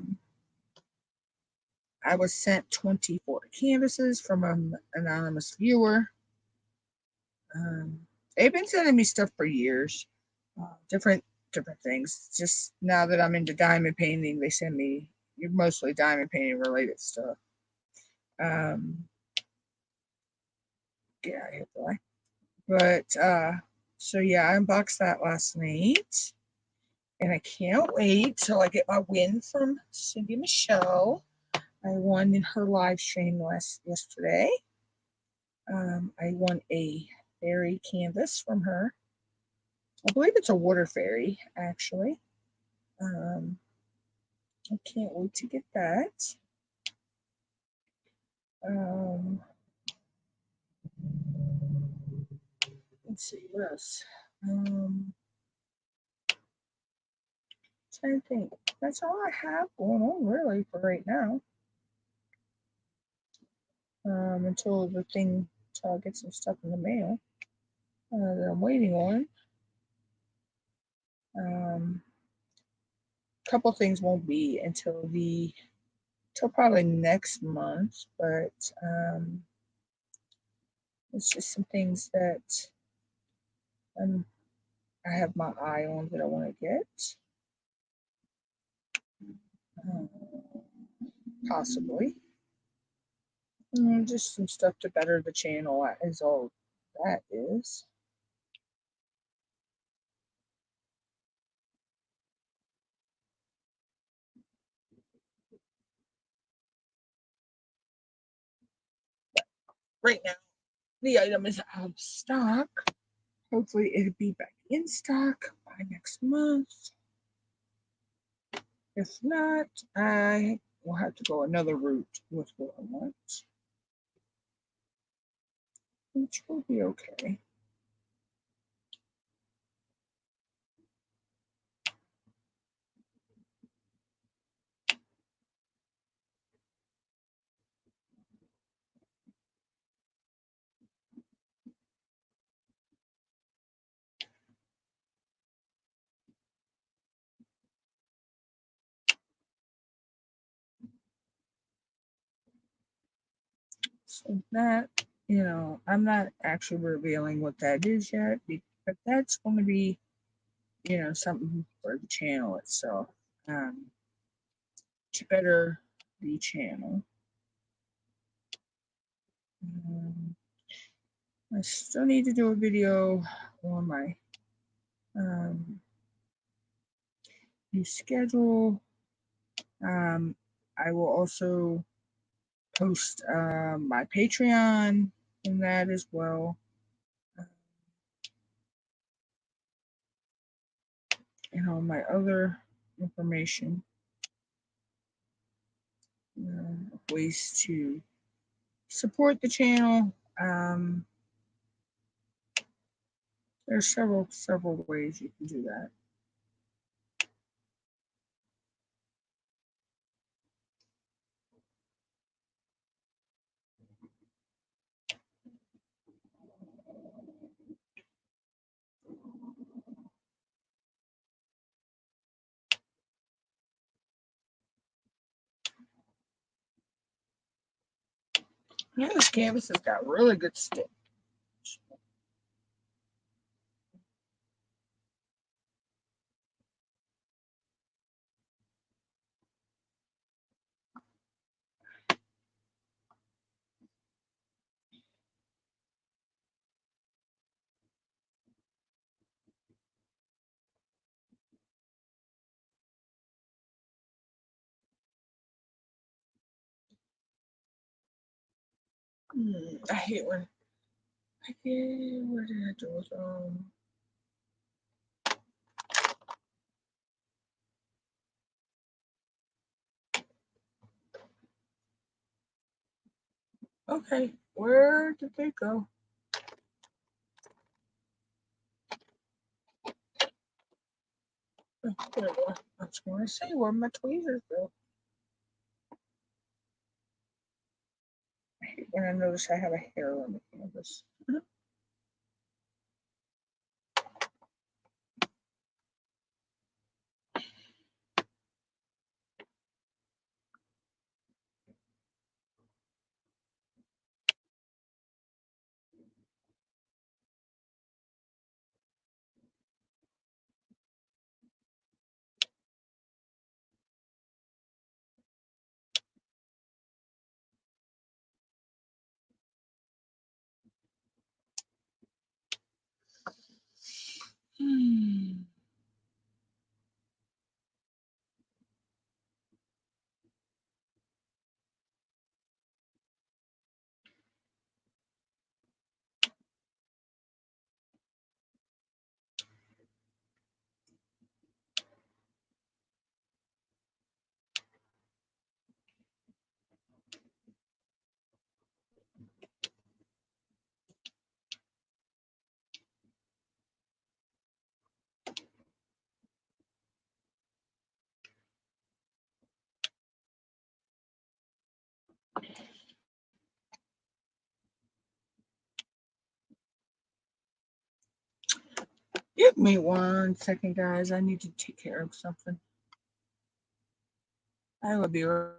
was sent 24 canvases from an anonymous viewer. They've been sending me stuff for years, different things. Just now that I'm into diamond painting, they send me mostly diamond painting related stuff. Get out of here, boy. But so yeah, I unboxed that last night, and I can't wait till I get my win from Cindy Michelle. I won in her live stream yesterday. I won a fairy canvas from her. I believe it's a water fairy, actually. I can't wait to get that. Let's see, what else? Trying to think. That's all I have going on, really, for right now. Until I get some stuff in the mail that I'm waiting on. A couple things won't be until probably next month, but it's just some things that I have my eye on that I want to get. Possibly. Just some stuff to better the channel is all that is. Right now, the item is out of stock. Hopefully, it'll be back in stock by next month. If not, I will have to go another route with what I want, which will be okay. So that, I'm not actually revealing what that is yet, but that's going to be, something for the channel itself, to better the channel. I still need to do a video on my new schedule. I will also post my Patreon in that as well. And all my other information, ways to support the channel. There's several ways you can do that. Yeah, this canvas has got really good stick. I hate when what did I do with okay, where did they go? Oh, there they go. I was going to say where my tweezers go. I hate when I notice I have a hair on the canvas. Give me 1 second, guys. I need to take care of something. I will be right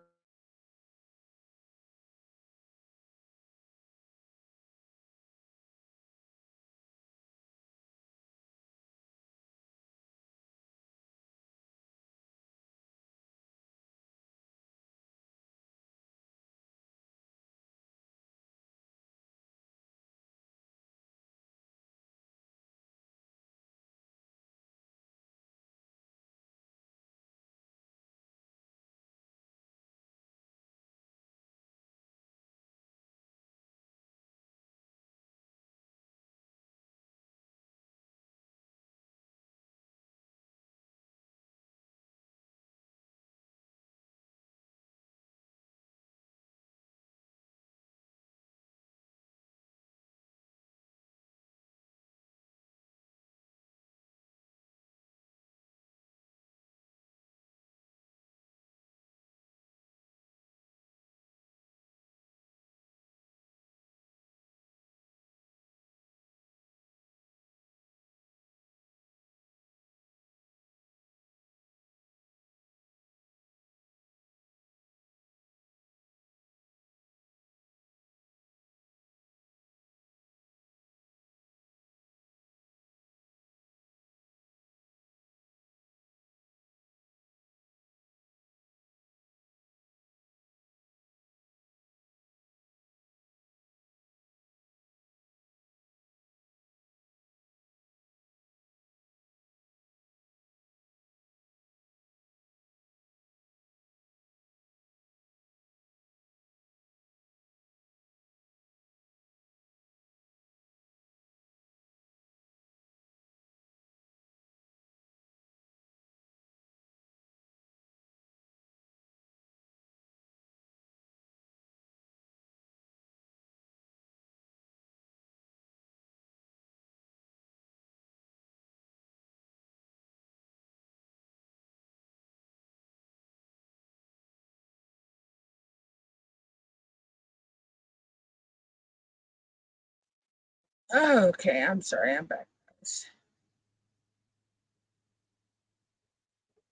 Okay, I'm sorry, I'm back.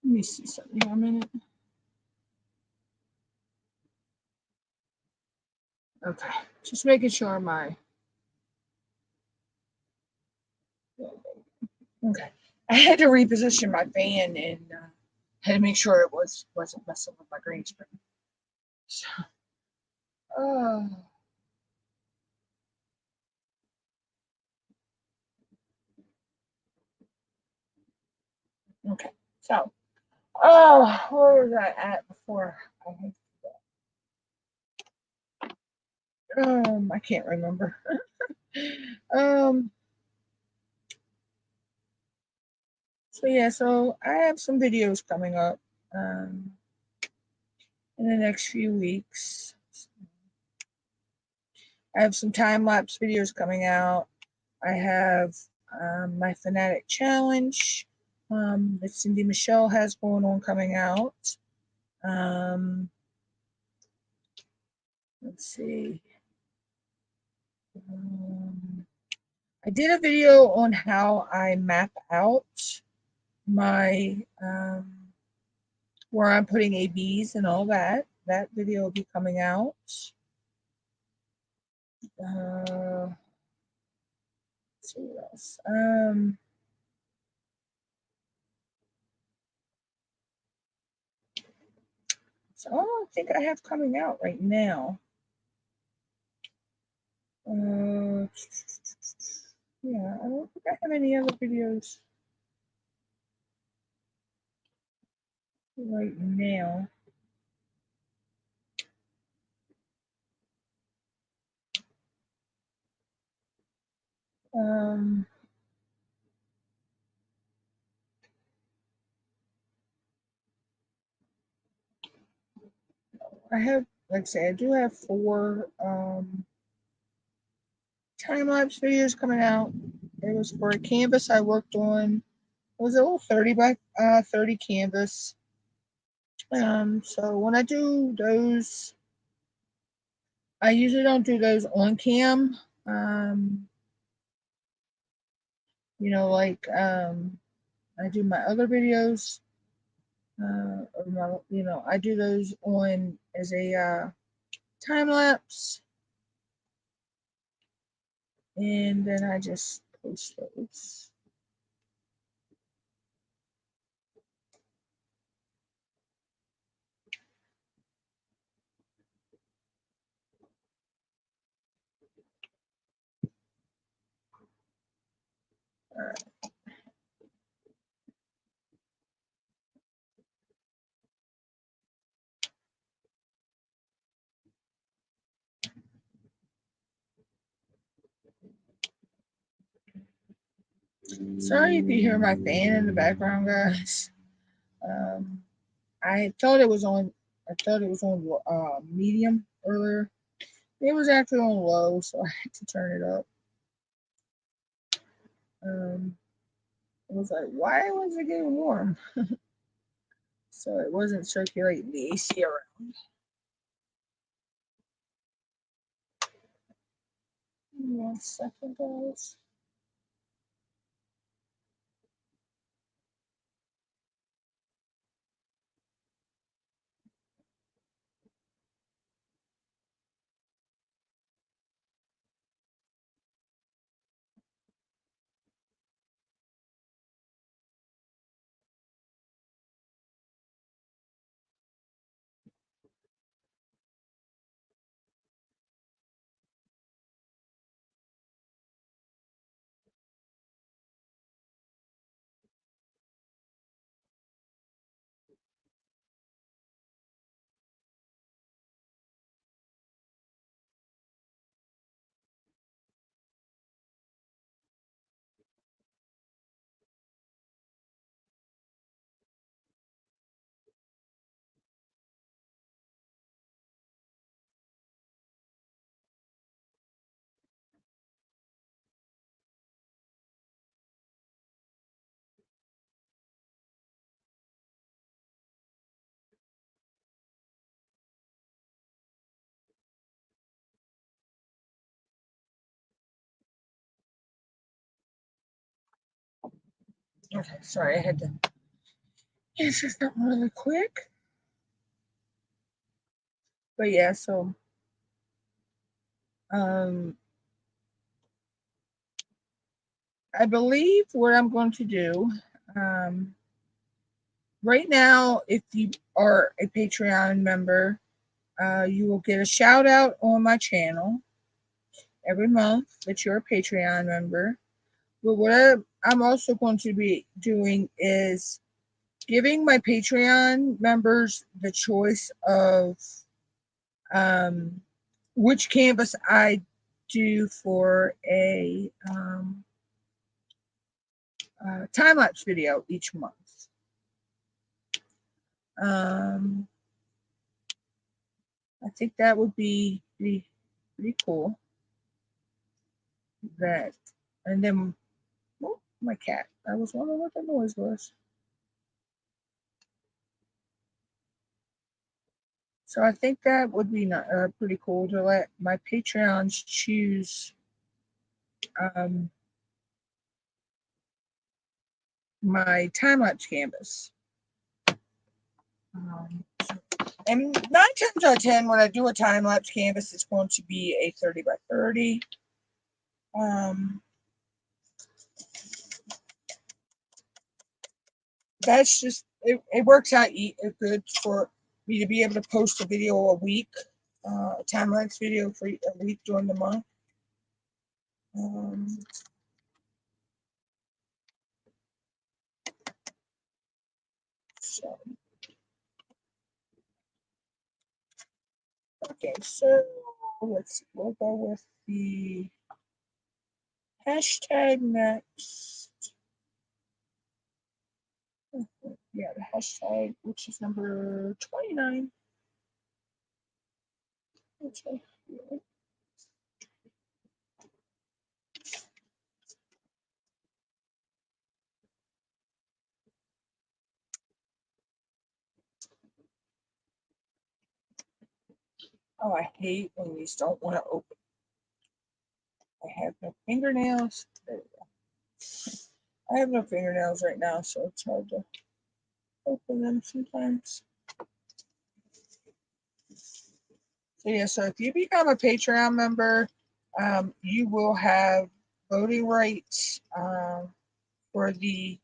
Let me see something for a minute. Okay, just making sure my. Okay, I had to reposition my fan and had to make sure it wasn't messing with my green screen. So, oh, okay. So, where was I at before? I can't remember. um, so yeah, so I have some videos coming up um in the next few weeks. I have some time lapse videos coming out. I have my Fanatic Challenge that Cindy Michelle has going on coming out. Um, let's see. Um, I did a video on how I map out my where I'm putting ABs and all that. That video will be coming out. Let's see what else. So I don't think I have coming out right now. Yeah, I don't think I have any other videos right now. Um, I have, like I say, I do have 4 time lapse videos coming out. It was for a canvas I worked on. It was a little 30 by 30 canvas. So when I do those, I usually don't do those on cam. Um, like I do my other videos. I do those on as a time lapse, and then I just post those. All right. Sorry if you hear my fan in the background, guys. Um, I thought it was on. I thought it was on medium earlier. It was actually on low, so I had to turn it up. I was like, why was it getting warm? So it wasn't circulating the AC around. 1 second, guys. Okay, sorry, I had to answer something really quick. But yeah, so I believe what I'm going to do right now, if you are a Patreon member, you will get a shout out on my channel every month that you're a Patreon member. But what I'm also going to be doing is giving my Patreon members the choice of which canvas I do for a time-lapse video each month. I think that would be pretty cool. That, and then, oh, my cat. I was wondering what the noise was. So I think that would be pretty cool to let my Patreons choose my time-lapse canvas. And 9 times out of 10, when I do a time-lapse canvas, it's going to be a 30 by 30. That's just, it works out good for me to be able to post a video a week, a time-lapse video for a week during the month. So, okay, so let's see, we'll go with the hashtag next. Yeah, the hashtag, which is number 29. Okay. Oh, I hate when these don't want to open. I have no fingernails. There we go. I have no fingernails right now, so it's hard to open them sometimes. So yeah, so if you become a Patreon member, you will have voting rights for the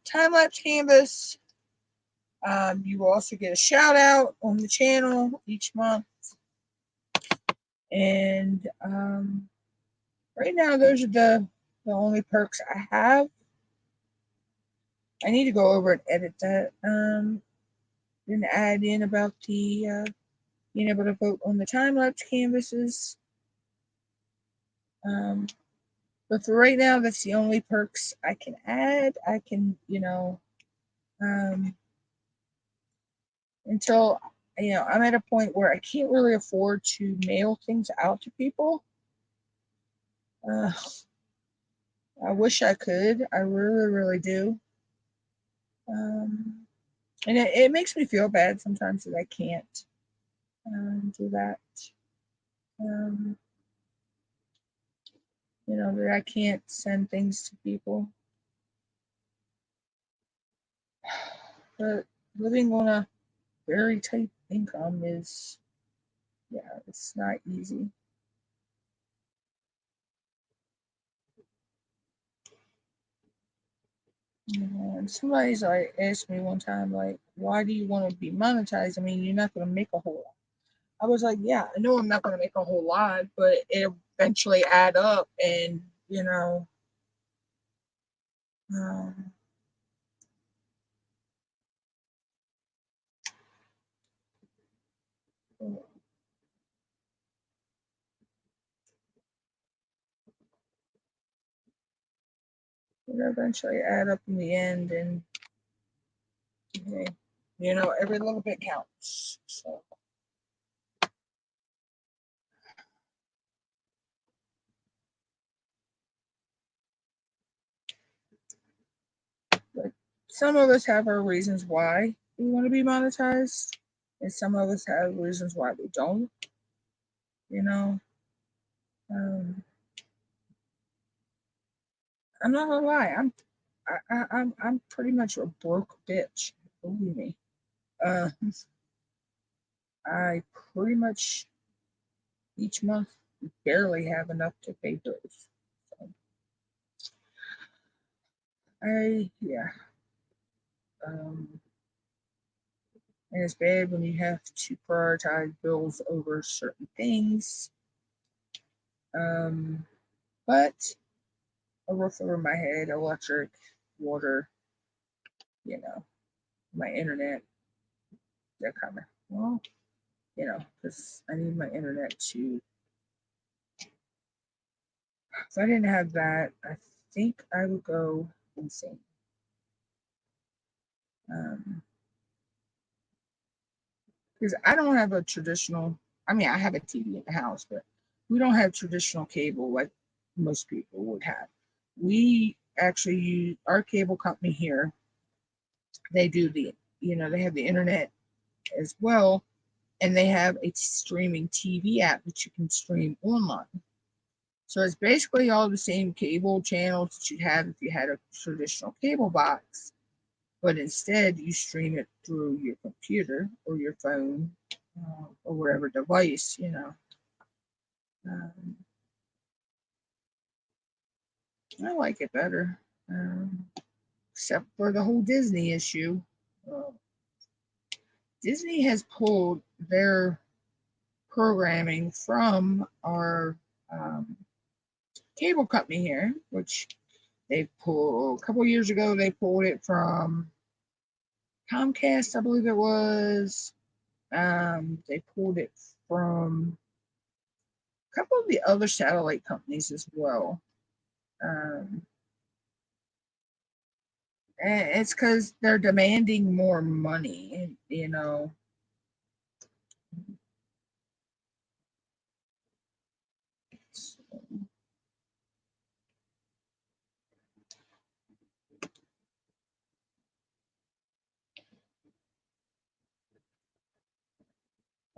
time-lapse canvas. You will also get a shout out on the channel each month. And right now, those are the only perks I have. I need to go over and edit that. And add in about the being able to vote on the time-lapse canvases. But for right now, that's the only perks I can add. I can, until, I'm at a point where I can't really afford to mail things out to people. I wish I could. I really, really do. And it makes me feel bad sometimes that I can't do that. That I can't send things to people. But living on a very tight income is, yeah, it's not easy. And somebody's like asked me one time, like, why do you want to be monetized? I mean, you're not going to make a whole lot. I was like, yeah, I know I'm not going to make a whole lot, but it eventually add up, and um, it'll eventually add up in the end, and every little bit counts. So. But some of us have our reasons why we want to be monetized, and some of us have reasons why we don't. Um, I'm not gonna lie, I'm pretty much a broke bitch. Believe me. Uh, I pretty much each month barely have enough to pay bills. So yeah. Um, and it's bad when you have to prioritize bills over certain things. Um, but a roof over my head, electric, water, you know, my internet, that kind of, well, because I need my internet to. If I didn't have that, I think I would go insane. Because I don't have a traditional, I mean, I have a TV in the house, but we don't have traditional cable like most people would have. We actually use our cable company here. They do they have the internet as well, and they have a streaming TV app that you can stream online. So it's basically all the same cable channels that you'd have if you had a traditional cable box, but instead you stream it through your computer or your phone or whatever device. Um, I like it better, except for the whole Disney issue. Uh, Disney has pulled their programming from our um, cable company here, which they pulled a couple years ago. They pulled it from Comcast, I believe it was. They pulled it from a couple of the other satellite companies as well. Um, and it's because they're demanding more money.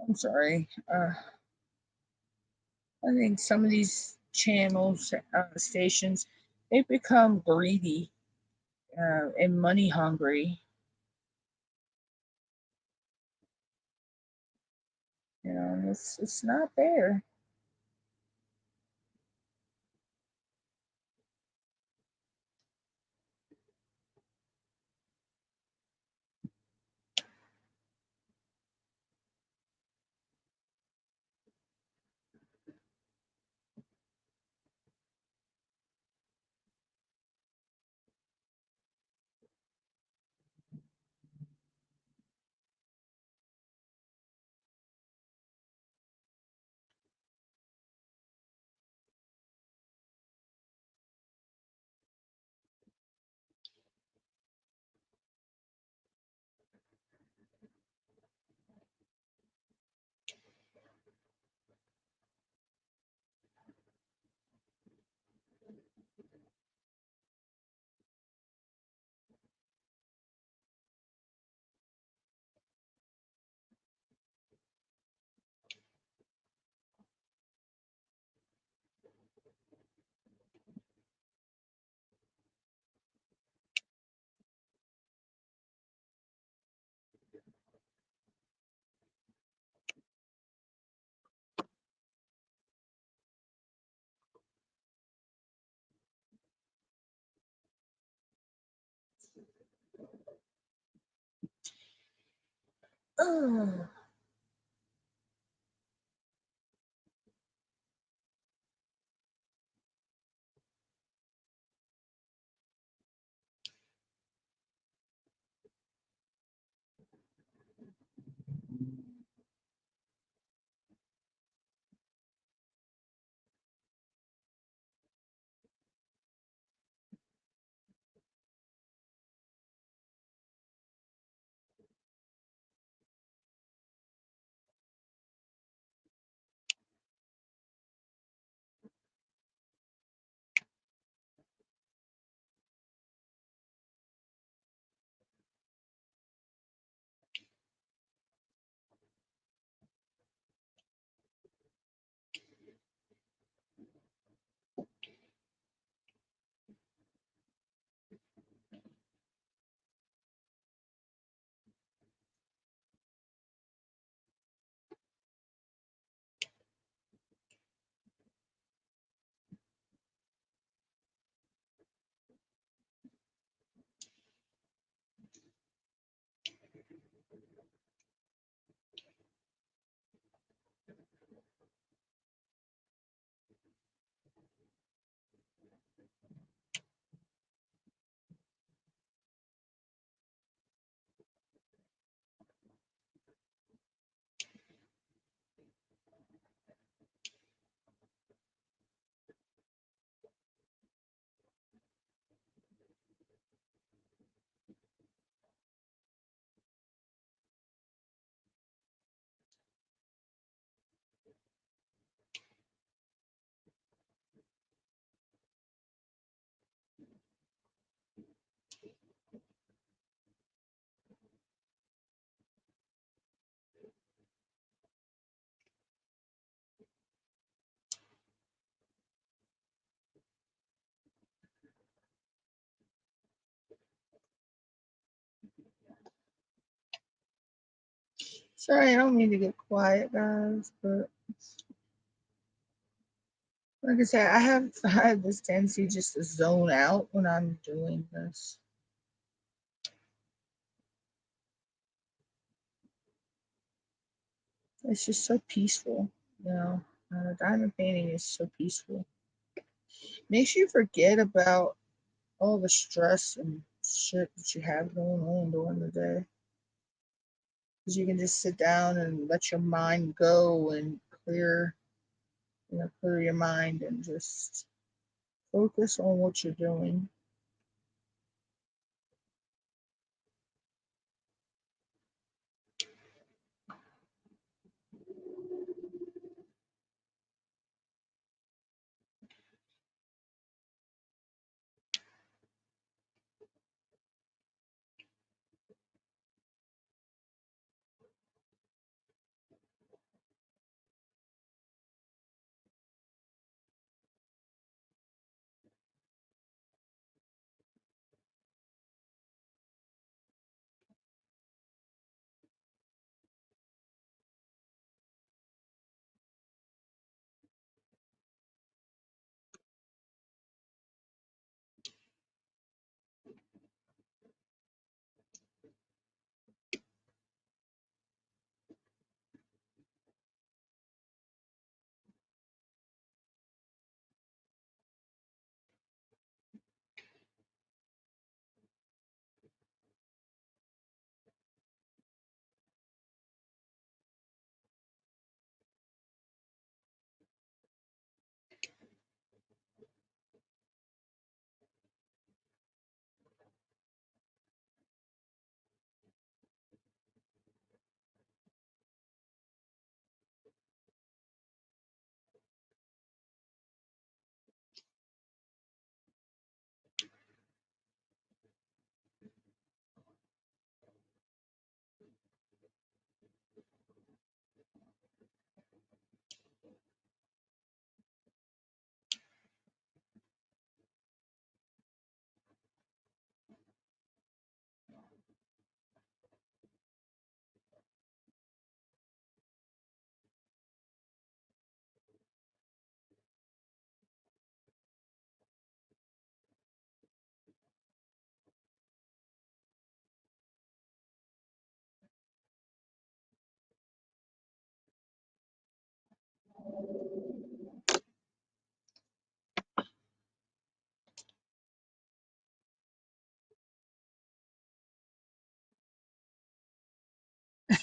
I'm sorry. I think some of these channels, stations, they've become greedy and money hungry. It's not fair. Oh, Sorry, I don't mean to get quiet, guys, but like I said, I have this tendency just to zone out when I'm doing this. It's just so peaceful, you know. Diamond painting is so peaceful. Makes you forget about all the stress and shit that you have going on during the day. Because you can just sit down and let your mind go and clear your mind and just focus on what you're doing.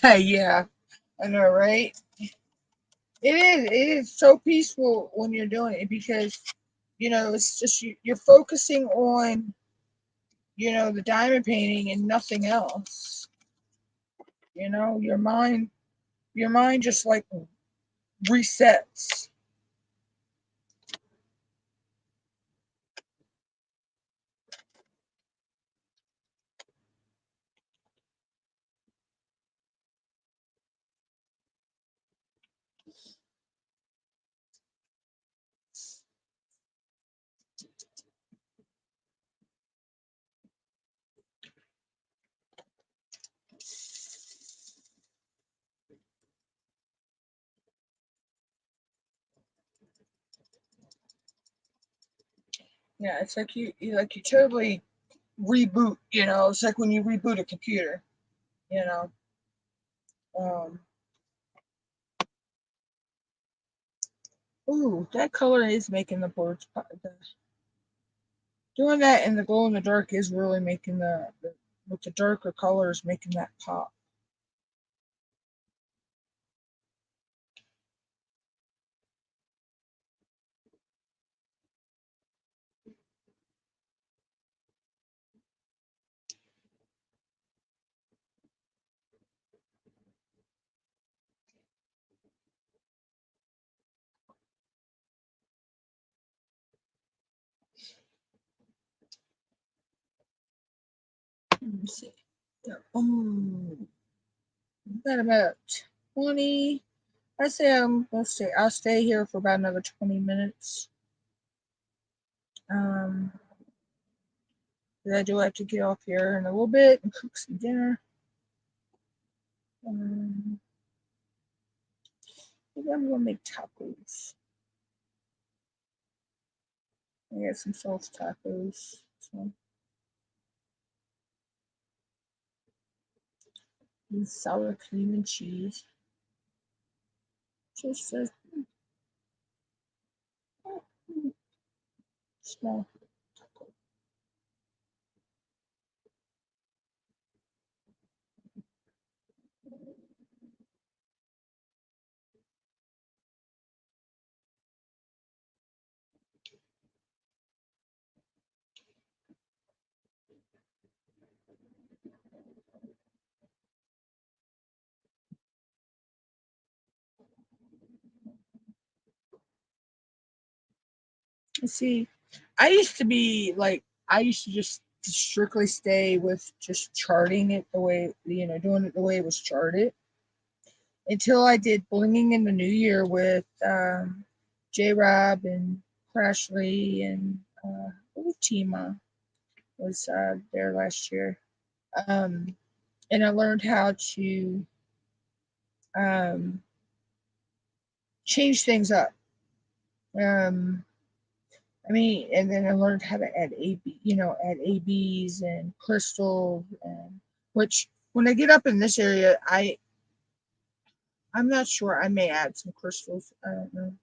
Yeah, I know, right? It is so peaceful when you're doing it because it's just you're focusing on the diamond painting and nothing else. Your mind just like resets. Yeah, it's like you totally reboot. It's like when you reboot a computer. You know, um, ooh, that color is making the boards pop. Doing that in the glow in the dark is really making the with the darker colors making that pop. Let me see. Yeah, got about 20. I say I'll stay here for about another 20 minutes. Um, 'Cause I do have to get off here in a little bit and cook some dinner. Maybe I'm gonna make tacos. I got some sauce tacos. So and sour cream and cheese. Just a small. See, I used to just strictly stay with just charting it the way, doing it the way it was charted until I did Blinging in the New Year with J Rob and Crashly and Tima was there last year. Um, and I learned how to um, change things up. Um, and then I learned how to add add ABs and crystals, and which when I get up in this area, I'm not sure. I may add some crystals. I don't know,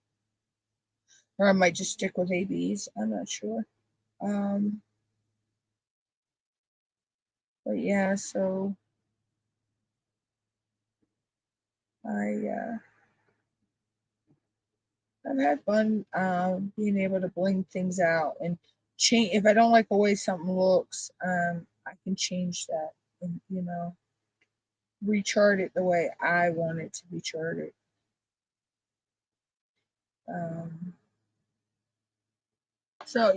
or I might just stick with ABs. I'm not sure. Um, but yeah, so I I've had fun being able to bling things out and change. If I don't like the way something looks, I can change that and rechart it the way I want it to be charted. Um, so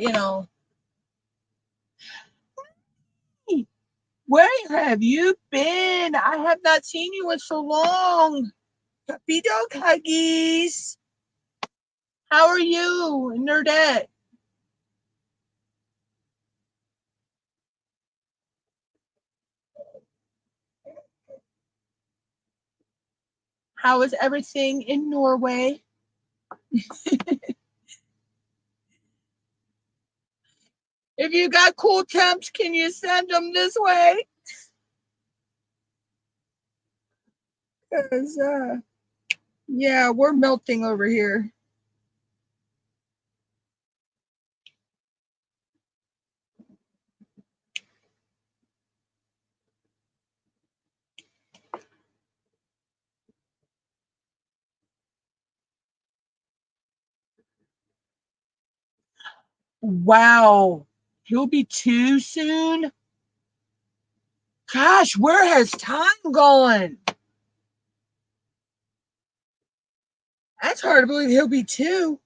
where have you been? I have not seen you in so long. Puppy dog huggies. How are you, Nerdette? How is everything in Norway? If you got cool temps, can you send them this way? Because, yeah, we're melting over here. Wow. He'll be two soon? Gosh, where has time gone? That's hard to believe he'll be two.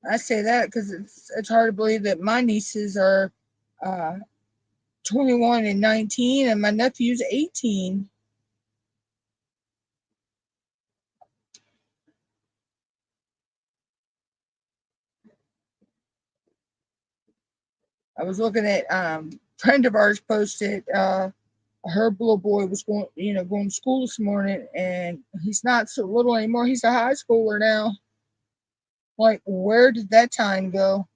I say that because it's hard to believe that my nieces are uh, 21 and 19, and my nephew's 18. I was looking at friend of ours posted her little boy was going to school this morning, and he's not so little anymore. He's a high schooler now. Like, where did that time go?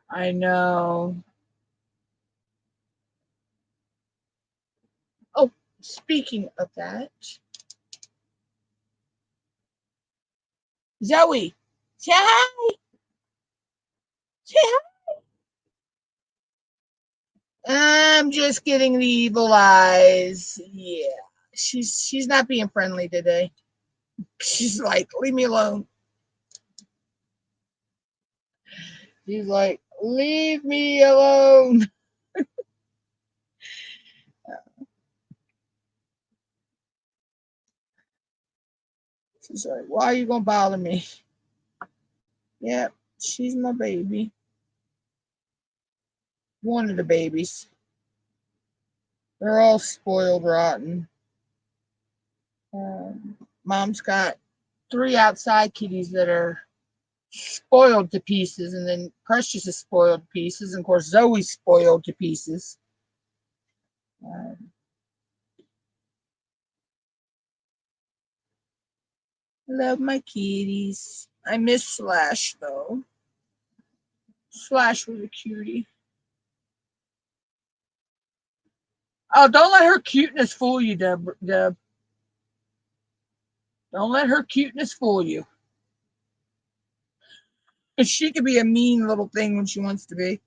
I know. Oh, speaking of that, Zoe, say hi. Say hi. I'm just getting the evil eyes. Yeah, she's not being friendly today. She's like, leave me alone. She's like, leave me alone. She's like, why are you gonna bother me? Yep, she's my baby. One of the babies. They're all spoiled rotten. Mom's got 3 outside kitties that are spoiled to pieces, and then Precious is spoiled to pieces, and of course Zoe's spoiled to pieces. Love my kitties. I miss Slash though. Slash was a cutie. Oh, don't let her cuteness fool you, Deb. Don't let her cuteness fool you. She could be a mean little thing when she wants to be.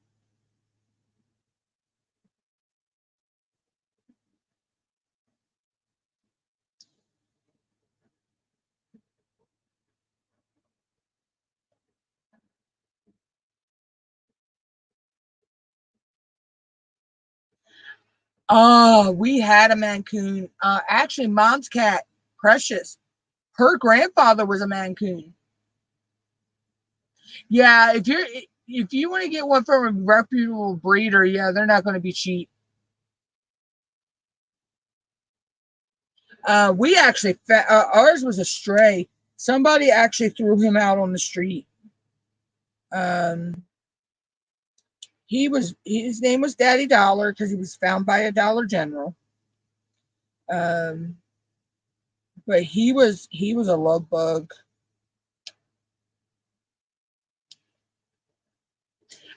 Oh, we had a Mancoon. Actually, Mom's cat, Precious, her grandfather was a Mancoon. Yeah, if you want to get one from a reputable breeder, yeah, they're not going to be cheap. We actually ours was a stray. Somebody actually threw him out on the street. Um, his name was Daddy Dollar because he was found by a Dollar General. Um, but he was a love bug.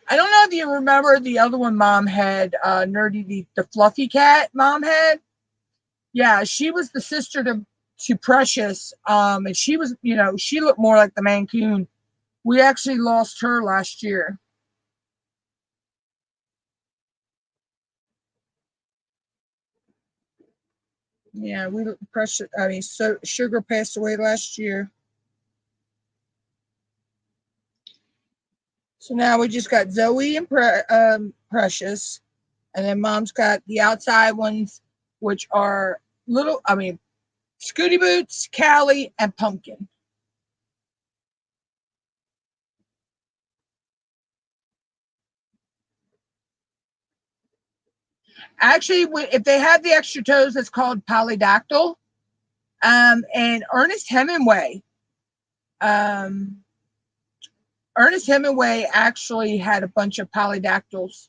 I don't know if you remember the other one Mom had, Nerdy, the fluffy cat Mom had. Yeah, she was the sister to Precious. And she was, she looked more like the Mancoon. We actually lost her last year. Yeah, Precious. I mean, so Sugar passed away last year. So now we just got Zoe and Precious, and then Mom's got the outside ones, which are little. I mean, Scooty Boots, Callie, and Pumpkin. Actually, if they have the extra toes, it's called polydactyl. And Um, Ernest Hemingway actually had a bunch of polydactyls,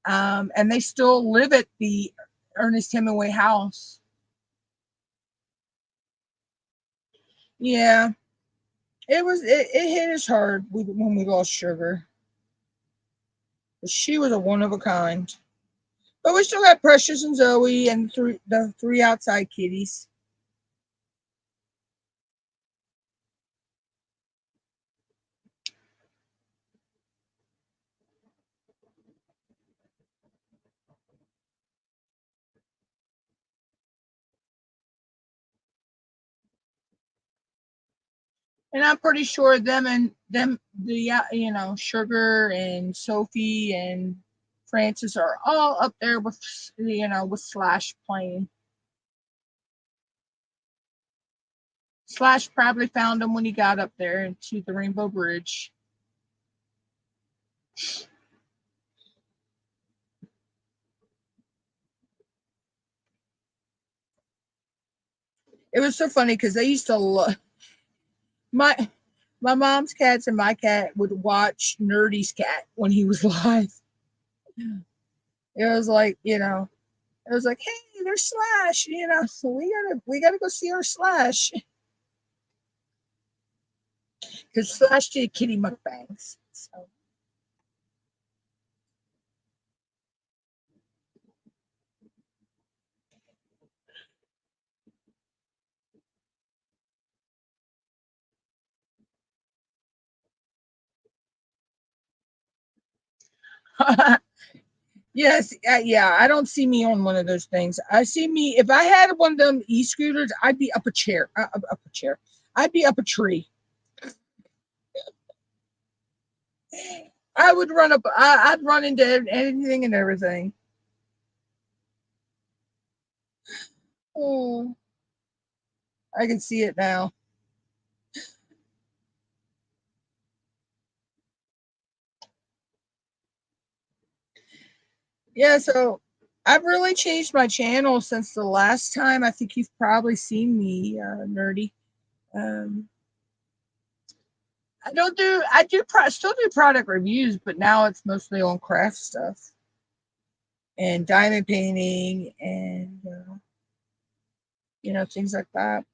and they still live at the Ernest Hemingway house. Yeah, it hit us hard when we lost Sugar. She was a one of a kind. But we still got Precious and Zoe and the three outside kitties. And I'm pretty sure Sugar and Sophie and Francis are all up there with Slash playing. Slash probably found him when he got up there to the Rainbow Bridge. It was so funny because they used to love my my mom's cats and my cat would watch Nerdy's cat when he was live. It was like, it was like, hey, there's Slash, so we gotta go see our Slash. Because Slash did kitty mukbangs. So yes, yeah, I don't see me on one of those things. I see me if I had one of them e-scooters, I'd be up a chair, up a chair. I'd be up a tree. I would run up. I'd run into anything and everything. Oh, I can see it now. Yeah, so I've really changed my channel since the last time. I think you've probably seen me, nerdy. Um, still do product reviews, but now it's mostly on craft stuff and diamond painting and things like that.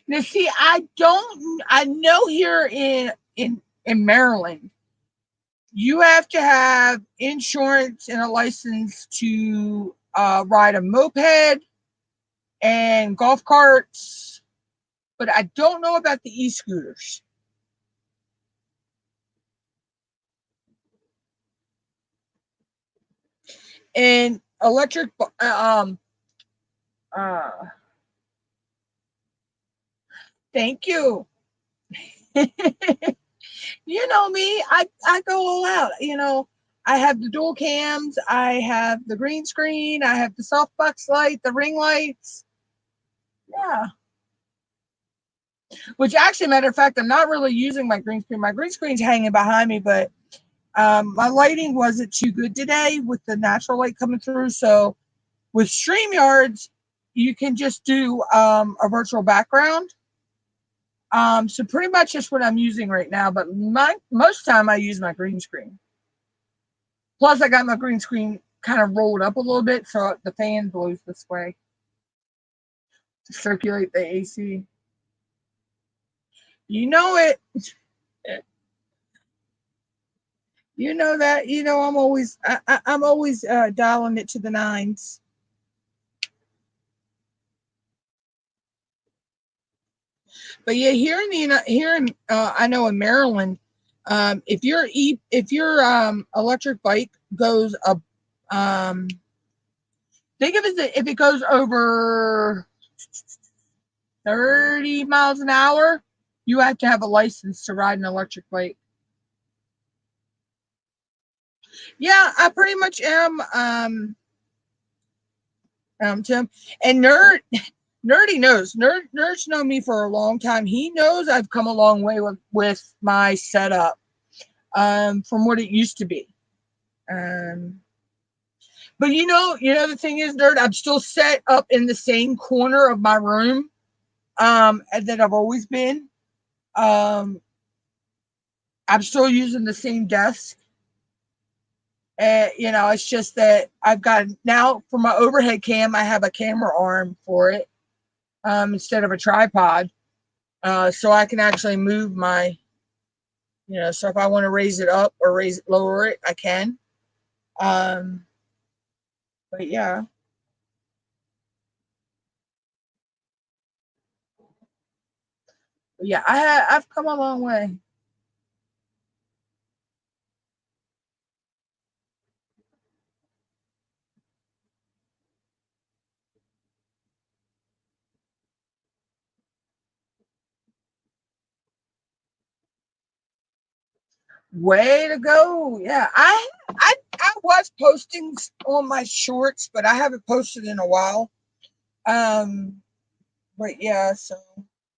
Now, see, I know here in Maryland, you have to have insurance and a license to ride a moped and golf carts, but I don't know about the e-scooters and electric. Uh, thank you. You know me, I go all out. I have the dual cams, I have the green screen, I have the softbox light, the ring lights. Yeah. Which actually, matter of fact, I'm not really using my green screen. My green screen's hanging behind me, but my lighting wasn't too good today with the natural light coming through. So with StreamYards, you can just do a virtual background. So pretty much just what I'm using right now, but most time I use my green screen. Plus, I got my green screen kind of rolled up a little bit so the fan blows this way to circulate the AC. You know it. You know that. I'm always dialing it to the nines. But yeah, I know in Maryland, if your electric bike goes up, think of it if it goes over 30 miles an hour, you have to have a license to ride an electric bike. Yeah, I pretty much am, Tim. And Nerdy knows. Nerds know me for a long time. He knows I've come a long way with my setup, from what it used to be. Um, but the thing is, Nerd, I'm still set up in the same corner of my room, that I've always been. Um, I'm still using the same desk. And, it's just that I've got now for my overhead cam, I have a camera arm for it, instead of a tripod. So I can actually move so if I want to raise it up or lower it, I can. Um, but yeah, I've come a long way. Way to go. Yeah. I was posting on my shorts, but I haven't posted in a while. Um, but yeah, so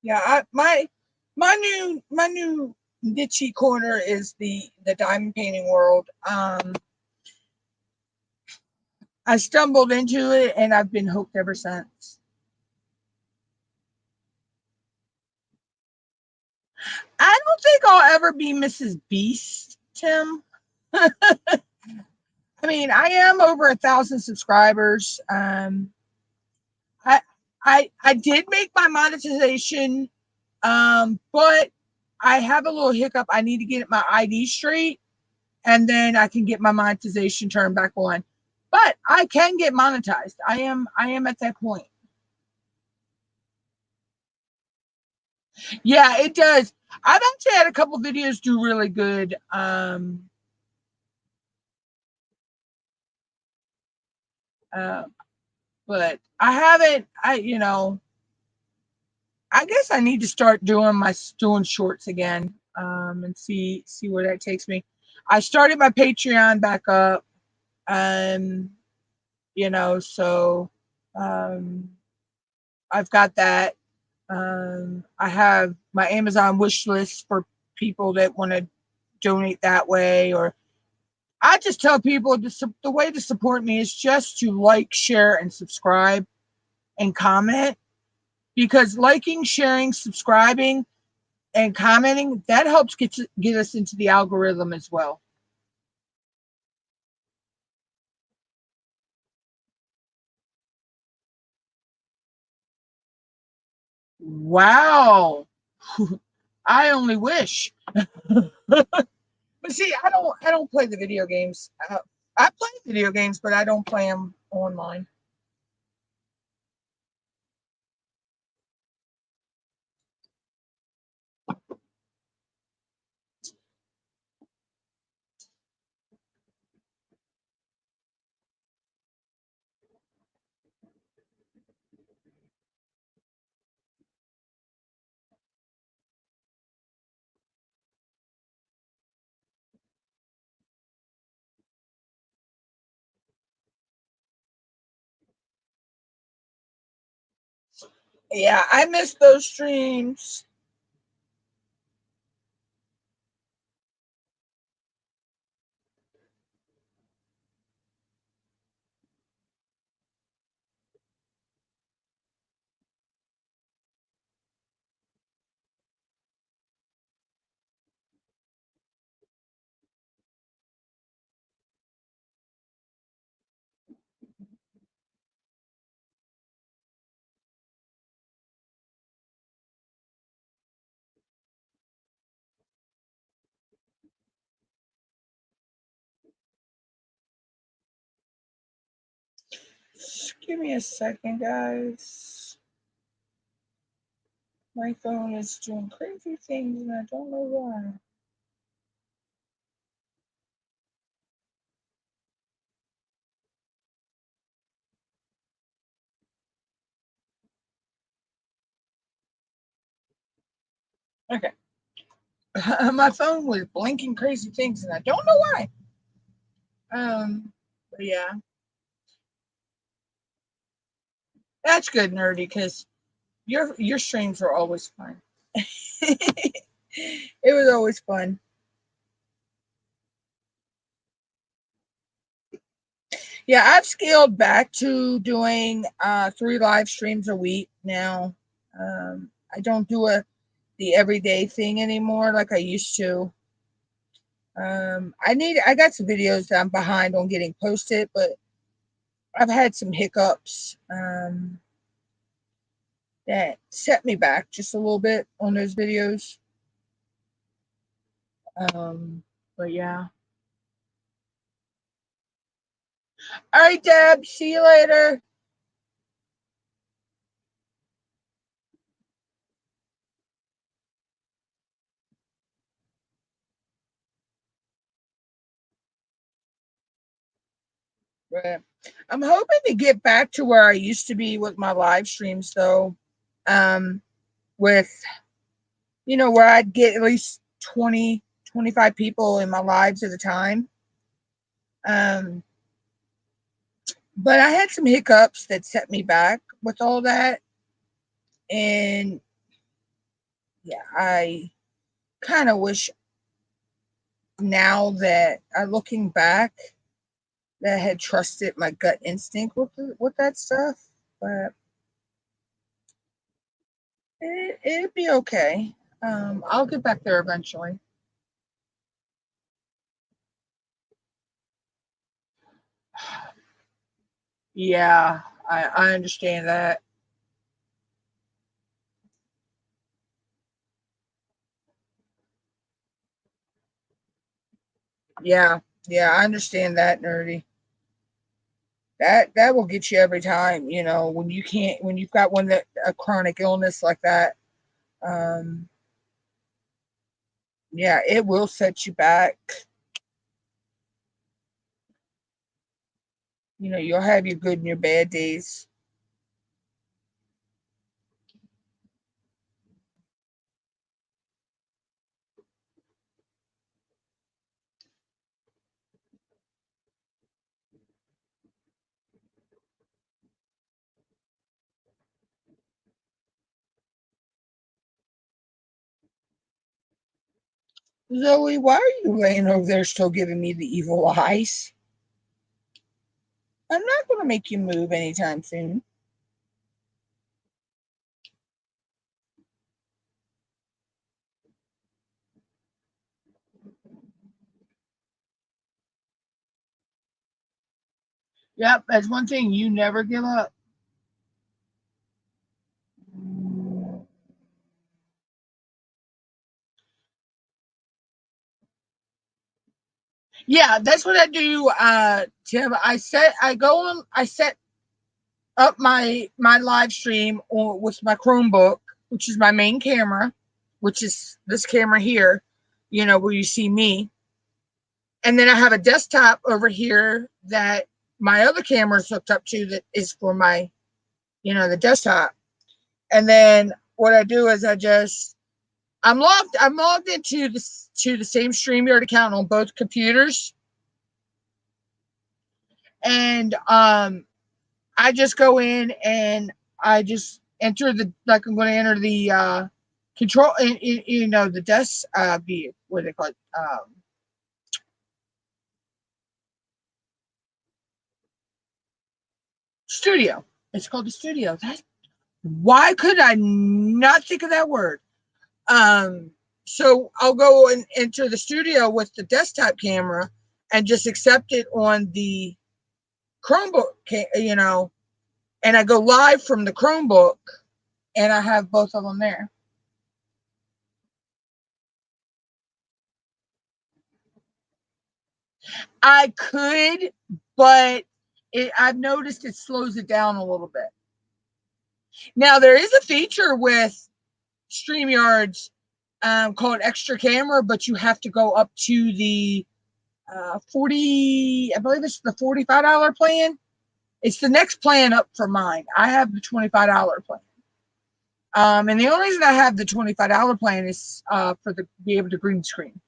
yeah, my new niche corner is the diamond painting world. I stumbled into it and I've been hooked ever since. I don't think I'll ever be Mrs. Beast, Tim. I mean, I am over 1,000 subscribers. I I did make my monetization, but I have a little hiccup. I need to get my ID straight, and then I can get my monetization turned back on. But I can get monetized. I am at that point. Yeah, it does. I've actually had a couple videos do really good. Uh, but I haven't. I guess I need to start doing shorts again. And see where that takes me. I started my Patreon back up. Um, so um, I've got that. I have my Amazon wish list for people that want to donate that way. Or I just tell people the way to support me is just to like, share, and subscribe and comment, because liking, sharing, subscribing, and commenting, that helps get us into the algorithm as well. Wow. I only wish. But see, I don't play the video games. I play video games, but I don't play them online. Yeah, I miss those streams. Just give me a second, guys. My phone is doing crazy things and I don't know why. Okay. My phone was blinking crazy things and I don't know why. But yeah, that's good, nerdy, because your streams are always fun. It was always fun. Yeah, I've scaled back to doing 3 live streams a week now. I don't do the everyday thing anymore like I used to. I got some videos that I'm behind on getting posted, but I've had some hiccups that set me back just a little bit on those videos. But yeah. All right, Deb. See you later. But I'm hoping to get back to where I used to be with my live streams, though. Um, with where I'd get at least 20, 25 people in my lives at a time. Um, but I had some hiccups that set me back with all that. And yeah, I kind of wish now that looking back that I had trusted my gut instinct with that stuff. But it'd be okay. I'll get back there eventually. Yeah, I understand that. Yeah, yeah, I understand that, nerdy. That will get you every time, you know, when you can't, when you've got one that a chronic illness like that. Um, yeah, it will set you back. You know, you'll have your good and your bad days. Zoe, why are you laying over there still giving me the evil eyes? I'm not going to make you move anytime soon. Yep, that's one thing. You never give up. Yeah, that's what I do, Tim. I set up my live stream with my Chromebook, which is my main camera, which is this camera here, you know, where you see me. And then I have a desktop over here that my other camera is hooked up to that is for my, you know, the desktop. And then what I do is I'm logged into the same StreamYard account on both computers. And I just go in and I just enter the, like, I'm going to enter the control, you know, the desk view, what do they call it? Studio. It's called the studio. Why could I not think of that word? Um, so I'll go and enter the studio with the desktop camera and just accept it on the Chromebook, you know, and I go live from the Chromebook and I have both of them there. I could, but I've noticed it slows it down a little bit. Now, there is a feature with StreamYards called Extra Camera, but you have to go up to the 40, I believe it's the $45 plan. It's the next plan up for mine. I have the $25 plan. And the only reason I have the $25 plan is for the be able to green screen.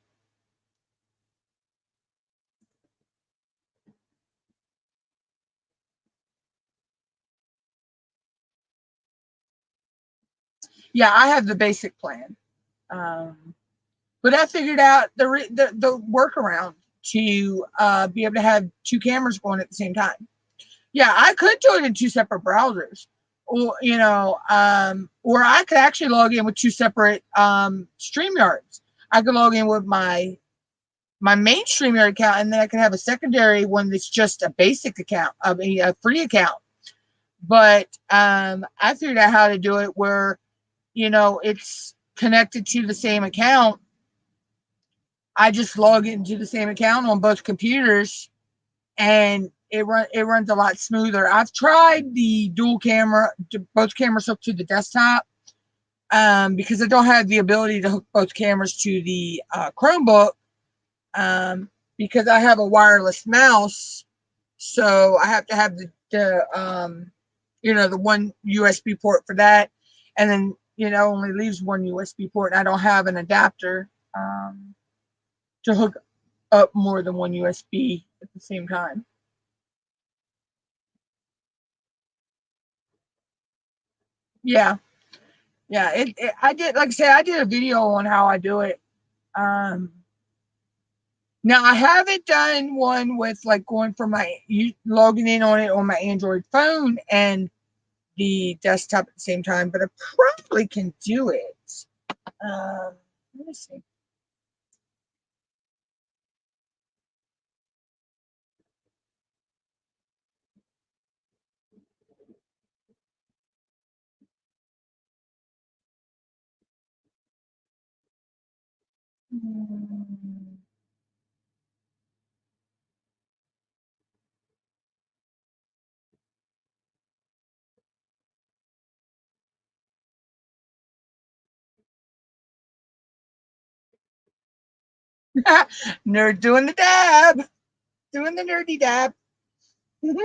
Yeah, I have the basic plan. Um, but I figured out the workaround to be able to have two cameras going at the same time. Yeah, I could do it in two separate browsers, or you know, or I could actually log in with two separate StreamYards. I could log in with my main StreamYard account, and then I can have a secondary one that's just a basic account, I mean, a free account. But I figured out how to do it where, you know, it's connected to the same account. I just log into the same account on both computers, and it runs a lot smoother. I've tried the dual camera, both cameras hooked to the desktop, because I don't have the ability to hook both cameras to the Chromebook, because I have a wireless mouse, so I have to have the you know, the one USB port for that, and then, you know, only leaves one USB port, and I don't have an adapter to hook up more than one USB at the same time. Yeah, yeah. I did, like I said, I did a video on how I do it. Um, Now I haven't done one with like going from my logging in on it on my Android phone and the desktop at the same time, but I probably can do it. Let me see. Hmm. Nerd doing the dab. Doing the nerdy dab. Let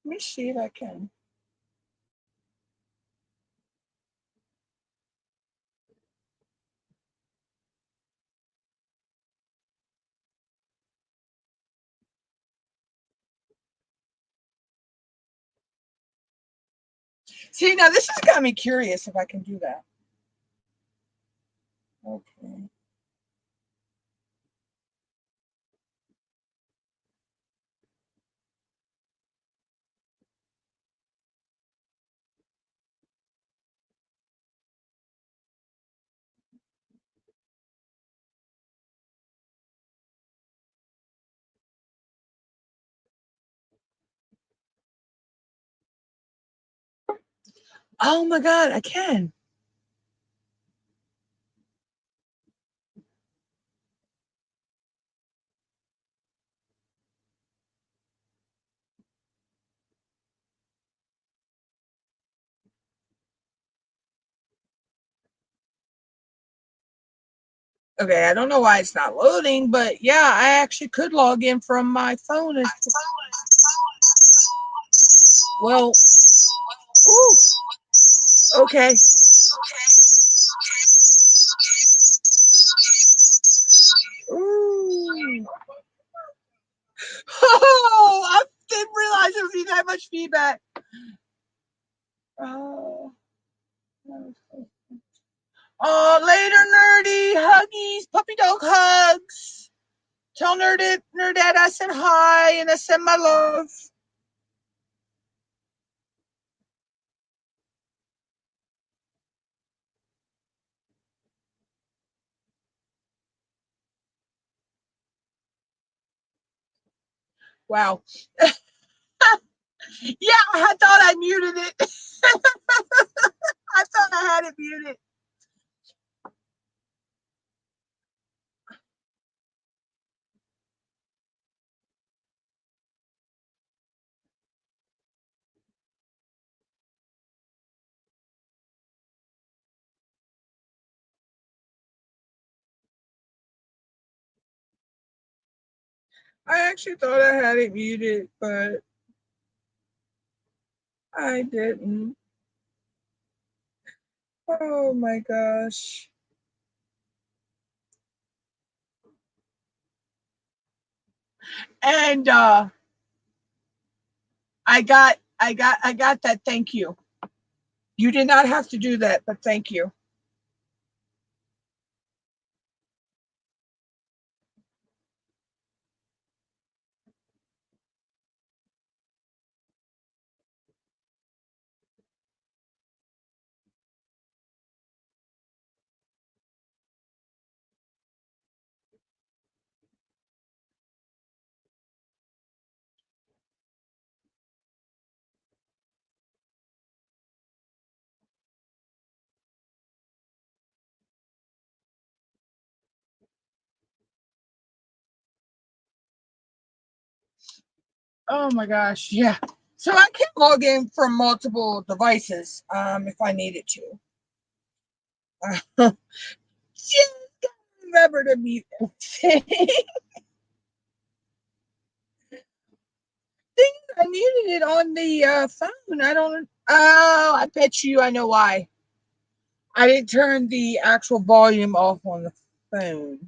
me see if I can. See, now this has got me curious if I can do that. Okay. Oh my God, I can. Okay, I don't know why it's not loading, but yeah, I actually could log in from my phone. Well, ooh, okay. Ooh. Oh, I didn't realize there would be that much feedback. Oh. Oh, later, nerdy huggies, puppy dog hugs. Tell Nerdette I said hi and I send my love. Wow. Yeah, I thought I muted it. I thought I had it muted. I actually thought I had it muted, but I didn't. Oh my gosh. And I got that. Thank you. You did not have to do that, but thank you. Oh my gosh, yeah. So I can log in from multiple devices if I needed to. Just gotta remember to mute everything. I muted it on the phone. I don't. Oh, I bet you I know why. I didn't turn the actual volume off on the phone.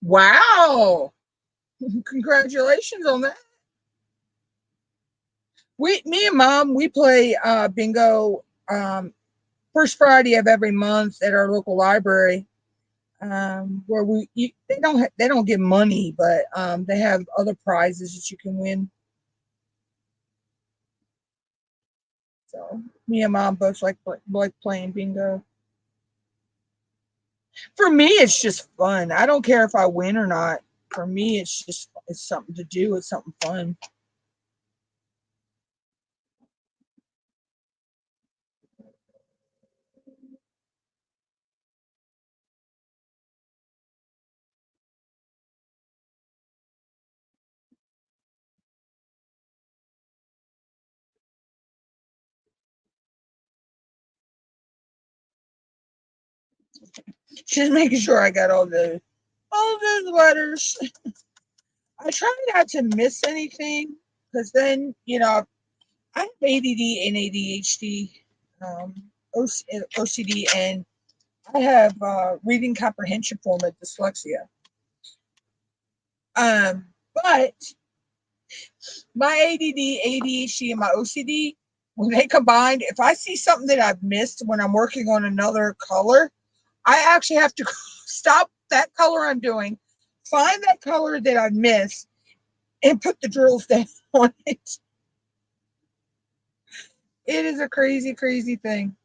Wow! Congratulations on that. Me and Mom, we play bingo first Friday of every month at our local library. Where they don't give money, but they have other prizes that you can win. So me and Mom both like playing bingo. For me, it's just fun. I don't care if I win or not. For me, it's something to do. It's something fun. Just making sure I got all those letters. I try not to miss anything because then I have ADD and ADHD, um, OCD, and I have reading comprehension form of dyslexia. But my ADD, ADHD, and my OCD, when they combined, if I see something that I've missed when I'm working on another color, I actually have to stop that color I'm doing, find that color that I missed, and put the drills down on it. It is a crazy, crazy thing.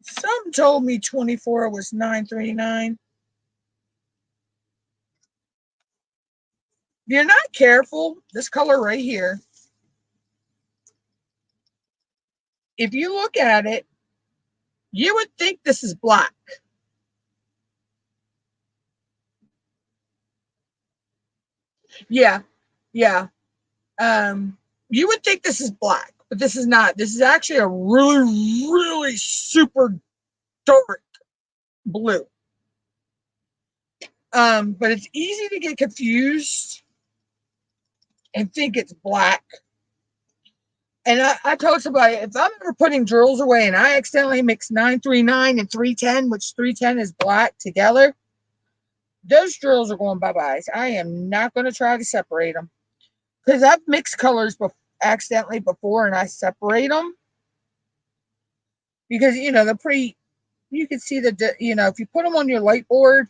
Some told me 24 was 939. If you're not careful, this color right here, if you look at it, you would think this is black. Yeah, yeah. Um, you would think this is black, but this is not. This is actually a really, really super dark blue. But it's easy to get confused and think it's black. And I told somebody, if I'm ever putting drills away and I accidentally mix 939 and 310, which 310 is black, together, those drills are going bye-bye. I am not going to try to separate them. Because I've mixed colors accidentally before and I separate them. Because, they're pretty, you can see if you put them on your light board,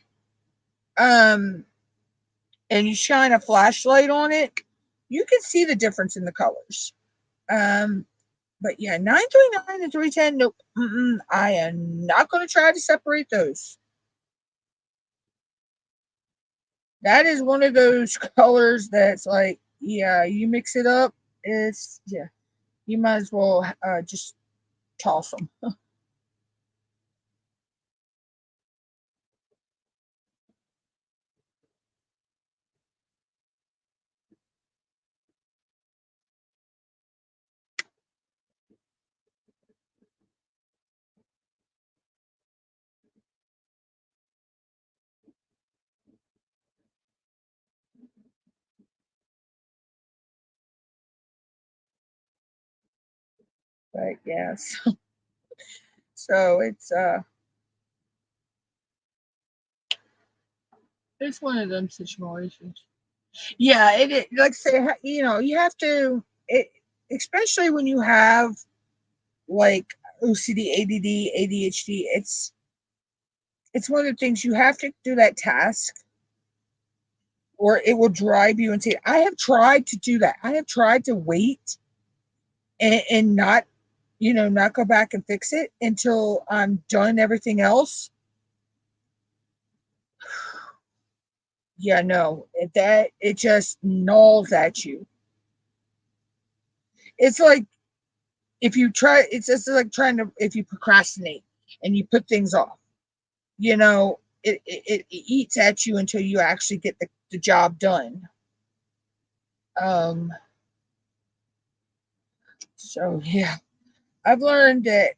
um, and you shine a flashlight on it, you can see the difference in the colors. Um, but yeah, 939 and 310, nope. I am not going to try to separate those. That is one of those colors that's like, yeah, you mix it up, yeah, you might as well just toss them. But yes, so it's one of them situations. Yeah, like I say, you have to it, especially when you have like OCD, ADD, ADHD. It's one of the things you have to do that task, or it will drive you into. I have tried to do that. I have tried to wait and not, not go back and fix it until I'm done everything else. Yeah, no, it just gnaws at you. It's like if you try, it's just like trying to, if you procrastinate and you put things off, it eats at you until you actually get the job done. Um, so yeah, I've learned that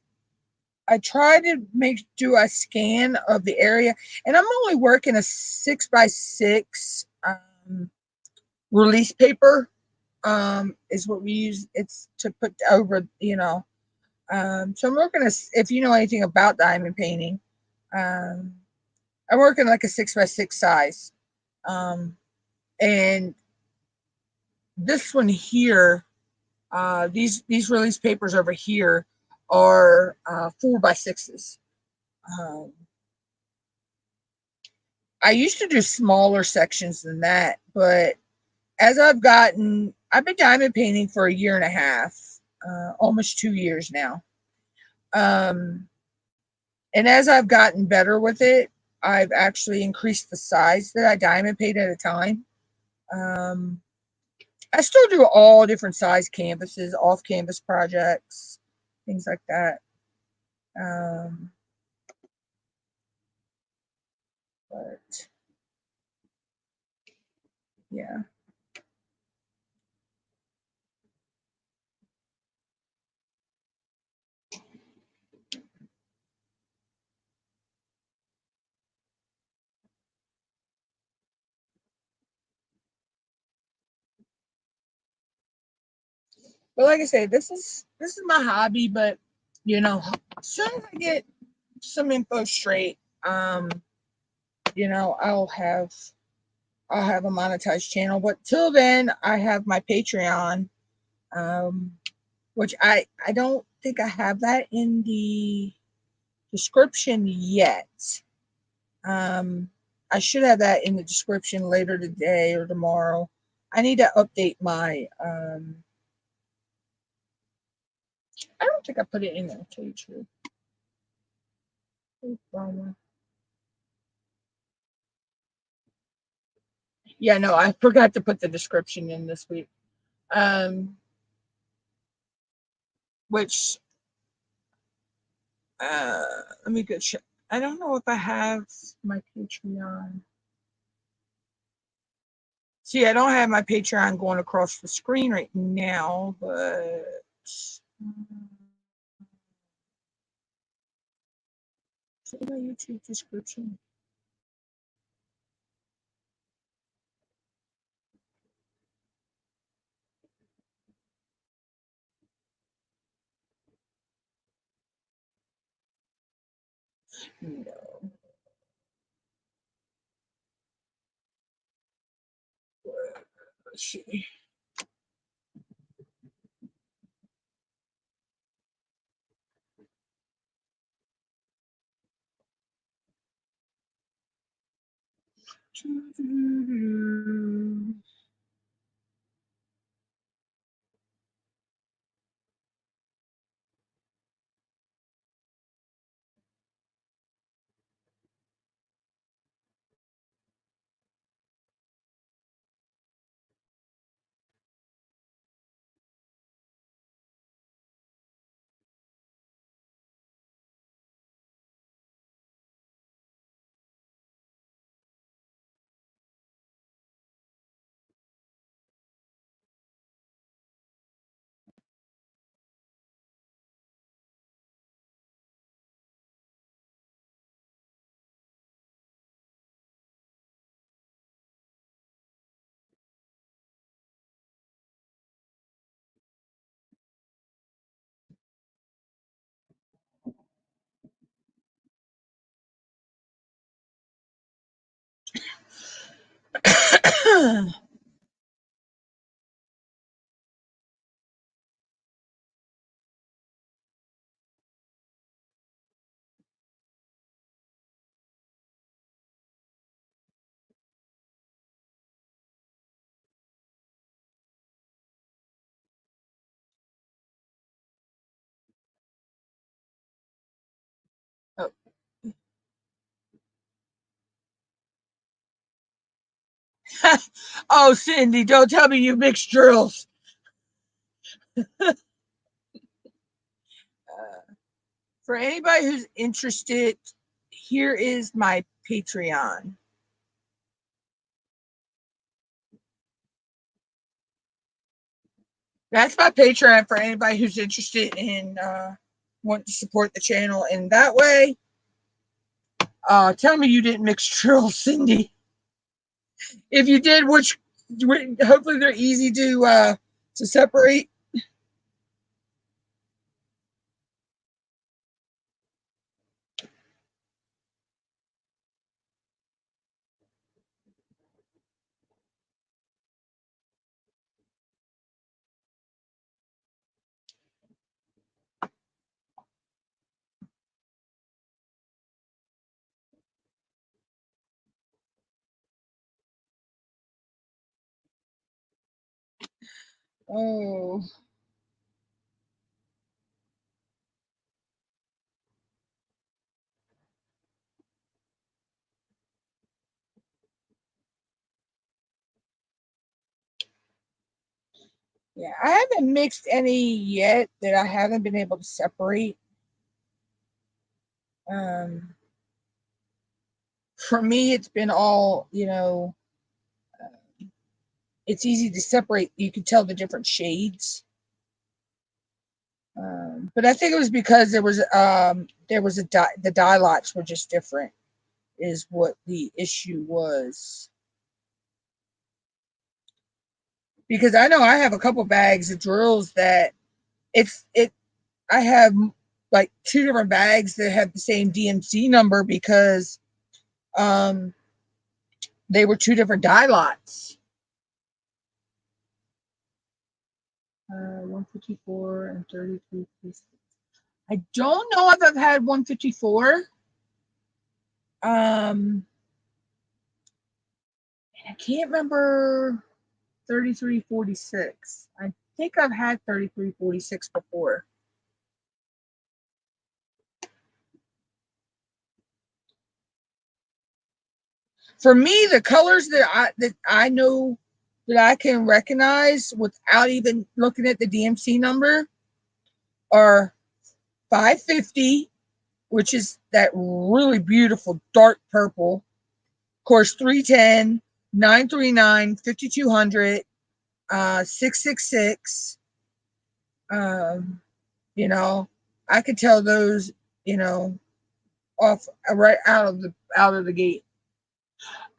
I try to do a scan of the area, and I'm only working a 6x6 release paper. Is what we use. It's to put over, so I'm working if you know anything about diamond painting, um, I'm working like a 6x6 size. Um, and this one here, these release papers over here are 4x6s. Um, I used to do smaller sections than that, but as I've been diamond painting for a year and a half, almost 2 years now. Um, and as I've gotten better with it, I've actually increased the size that I diamond paint at a time. Um, I still do all different size canvases, off canvas projects, things like that. Um, but yeah. But like I say, this is my hobby, but as soon as I get some info straight, you know, I'll have a monetized channel. But till then, I have my Patreon, um, which I don't think I have that in the description yet. Um, I should have that in the description later today or tomorrow. I need to update my. I don't think I put it in there. I'll tell you the truth. Yeah, no, I forgot to put the description in this week. Um, which let me go check. I don't know if I have my Patreon. See, I don't have my Patreon going across the screen right now, but see my YouTube description. No. Let's see. Oh. Oh, Cindy, don't tell me you mix drills. For anybody who's interested, here is my Patreon. That's my Patreon for anybody who's interested in wanting to support the channel in that way. Tell me you didn't mix drills, Cindy. If you did, which hopefully they're easy to separate. Oh. Yeah, I haven't mixed any yet that I haven't been able to separate. Um, for me, it's been all, it's easy to separate. You can tell the different shades. But I think it was because there was the dye lots were just different is what the issue was. Because I know I have a couple bags of drills that it I have like two different bags that have the same DMC number because um they were two different dye lots. 154 and 33. I don't know if I've had 154. I can't remember 3346. I think I've had 3346 before. For me, the colors that I know that I can recognize without even looking at the DMC number are 550, which is that really beautiful dark purple. Of course, 310, 939, 5200, 666. Um, you know, I could tell those, you know, off right out of the gate.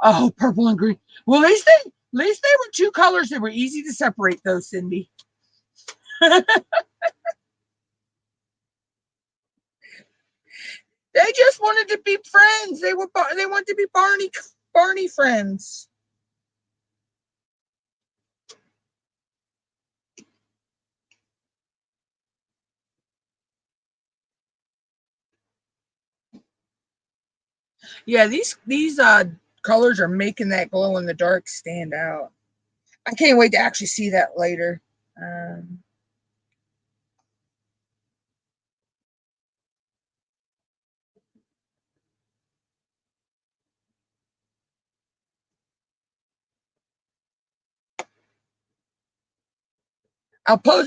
Oh, purple and green. Well, at least they were two colors that were easy to separate, though, Cindy. They just wanted to be friends. They wanted to be Barney friends. Yeah, these colors are making that glow in the dark stand out. I can't wait to actually see that later. Um,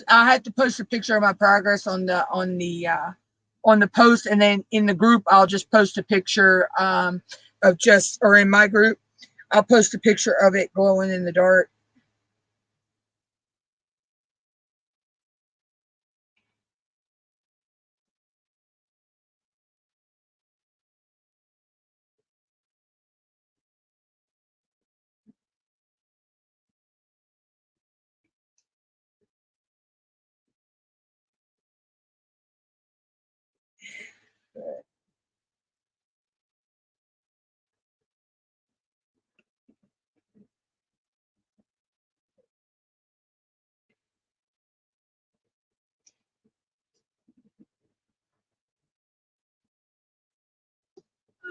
I'll have to post a picture of my progress on the post, and then in the group I'll just post a picture of just or in my group I'll post a picture of it glowing in the dark.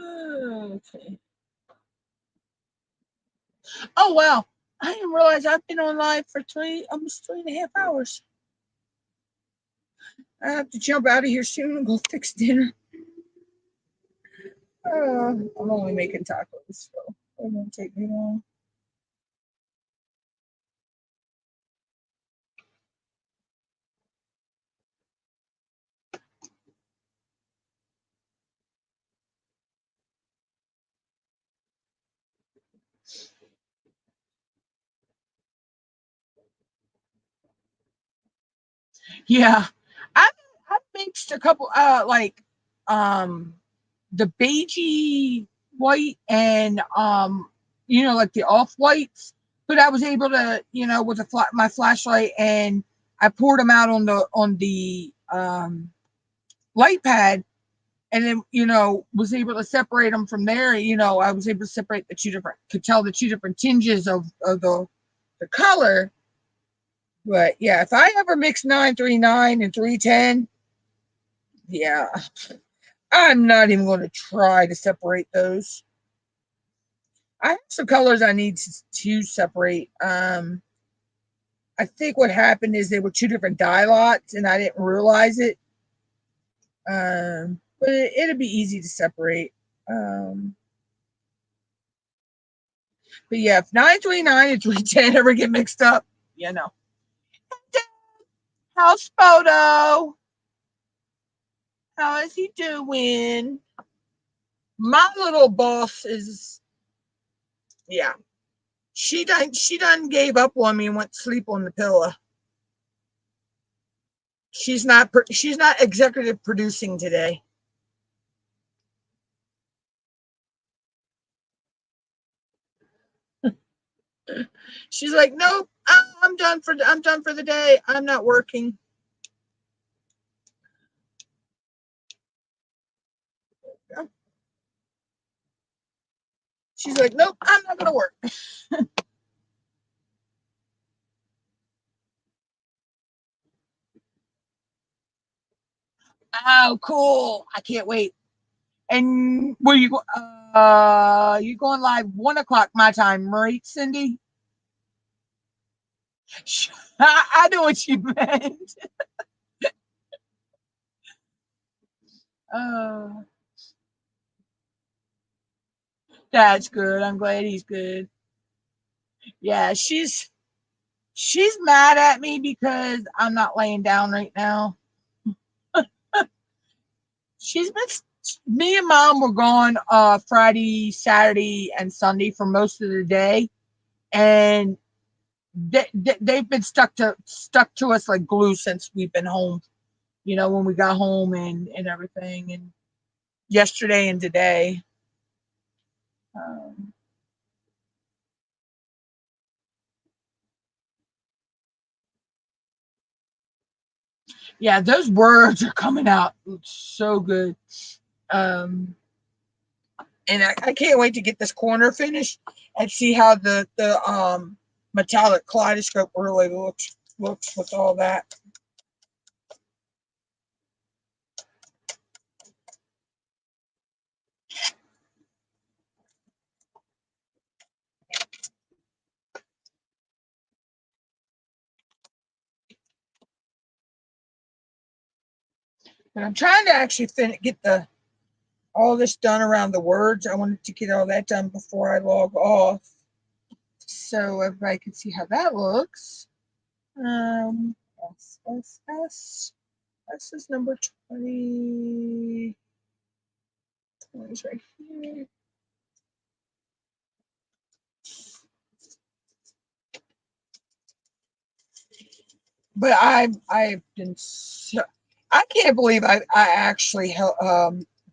Okay. Oh wow. I didn't realize I've been on live for almost 3.5 hours. I have to jump out of here soon and go fix dinner. I'm only making tacos, so it won't take me long. Yeah, I've I've mixed a couple like um the beigey white and like the off whites, but I was able to with my flashlight, and I poured them out on the light pad, and then was able to separate them from there. I was able to separate could tell the two different tinges of the color. But yeah, if I ever mix 939 and 310, yeah, I'm not even going to try to separate those. I have some colors I need to separate. I think what happened is they were two different dye lots, and I didn't realize it. But it'll be easy to separate. But yeah, if 929 and 310 ever get mixed up, you know. House photo. How is he doing? My little boss is, yeah. She done gave up on me and went to sleep on the pillow. She's not executive producing today. She's like, nope, I'm done for the day. I'm not working. She's like, nope, I'm not gonna work. Oh, cool! I can't wait. And where you going live 1 o'clock my time, right, Cindy? I know what you meant. Uh, that's good. I'm glad he's good. Yeah, she's mad at me because I'm not laying down right now. She's been Me and mom were gone Friday, Saturday, and Sunday for most of the day, and they've been stuck to us like glue since we've been home. You know, when we got home and everything, and yesterday and today. Um, yeah, those words are coming out so good. Um, and I can't wait to get this corner finished and see how the metallic kaleidoscope really looks with all that. And I'm trying to actually get all this done around the words. I wanted to get all that done before I log off, so everybody can see how that looks. S S S. This is number 20. 20 is right here. But I've been so, I can't believe I actually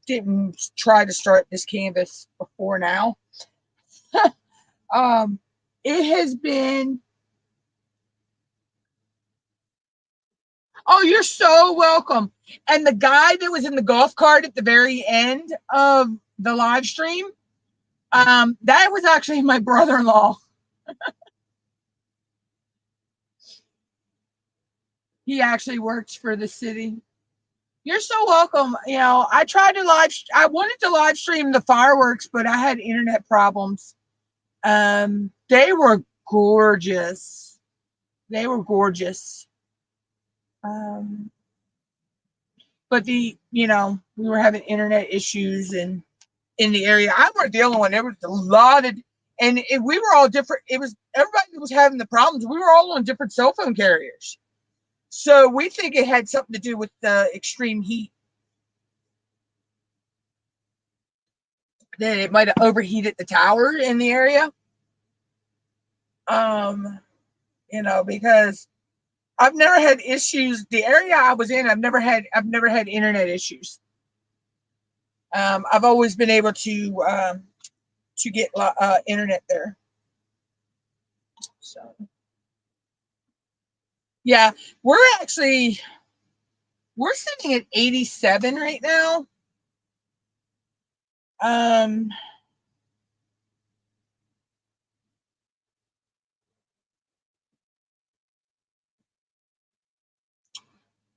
didn't try to start this canvas before now. um, it has been. Oh, you're so welcome. And the guy that was in the golf cart at the very end of the live stream, that was actually my brother-in-law. He actually works for the city. You're so welcome. You know, I wanted to live stream the fireworks, but I had internet problems. They were gorgeous. They were gorgeous. Um, but we were having internet issues and in the area I weren't the only one. There was a lot of, we were all different. It was everybody that was having the problems. We were all on different cell phone carriers, so we think it had something to do with the extreme heat. That it might have overheated the tower in the area. Um, because I've never had issues. The area I was in, I've never had internet issues. I've always been able to get internet there. So yeah, we're actually we're sitting at 87 right now. Um,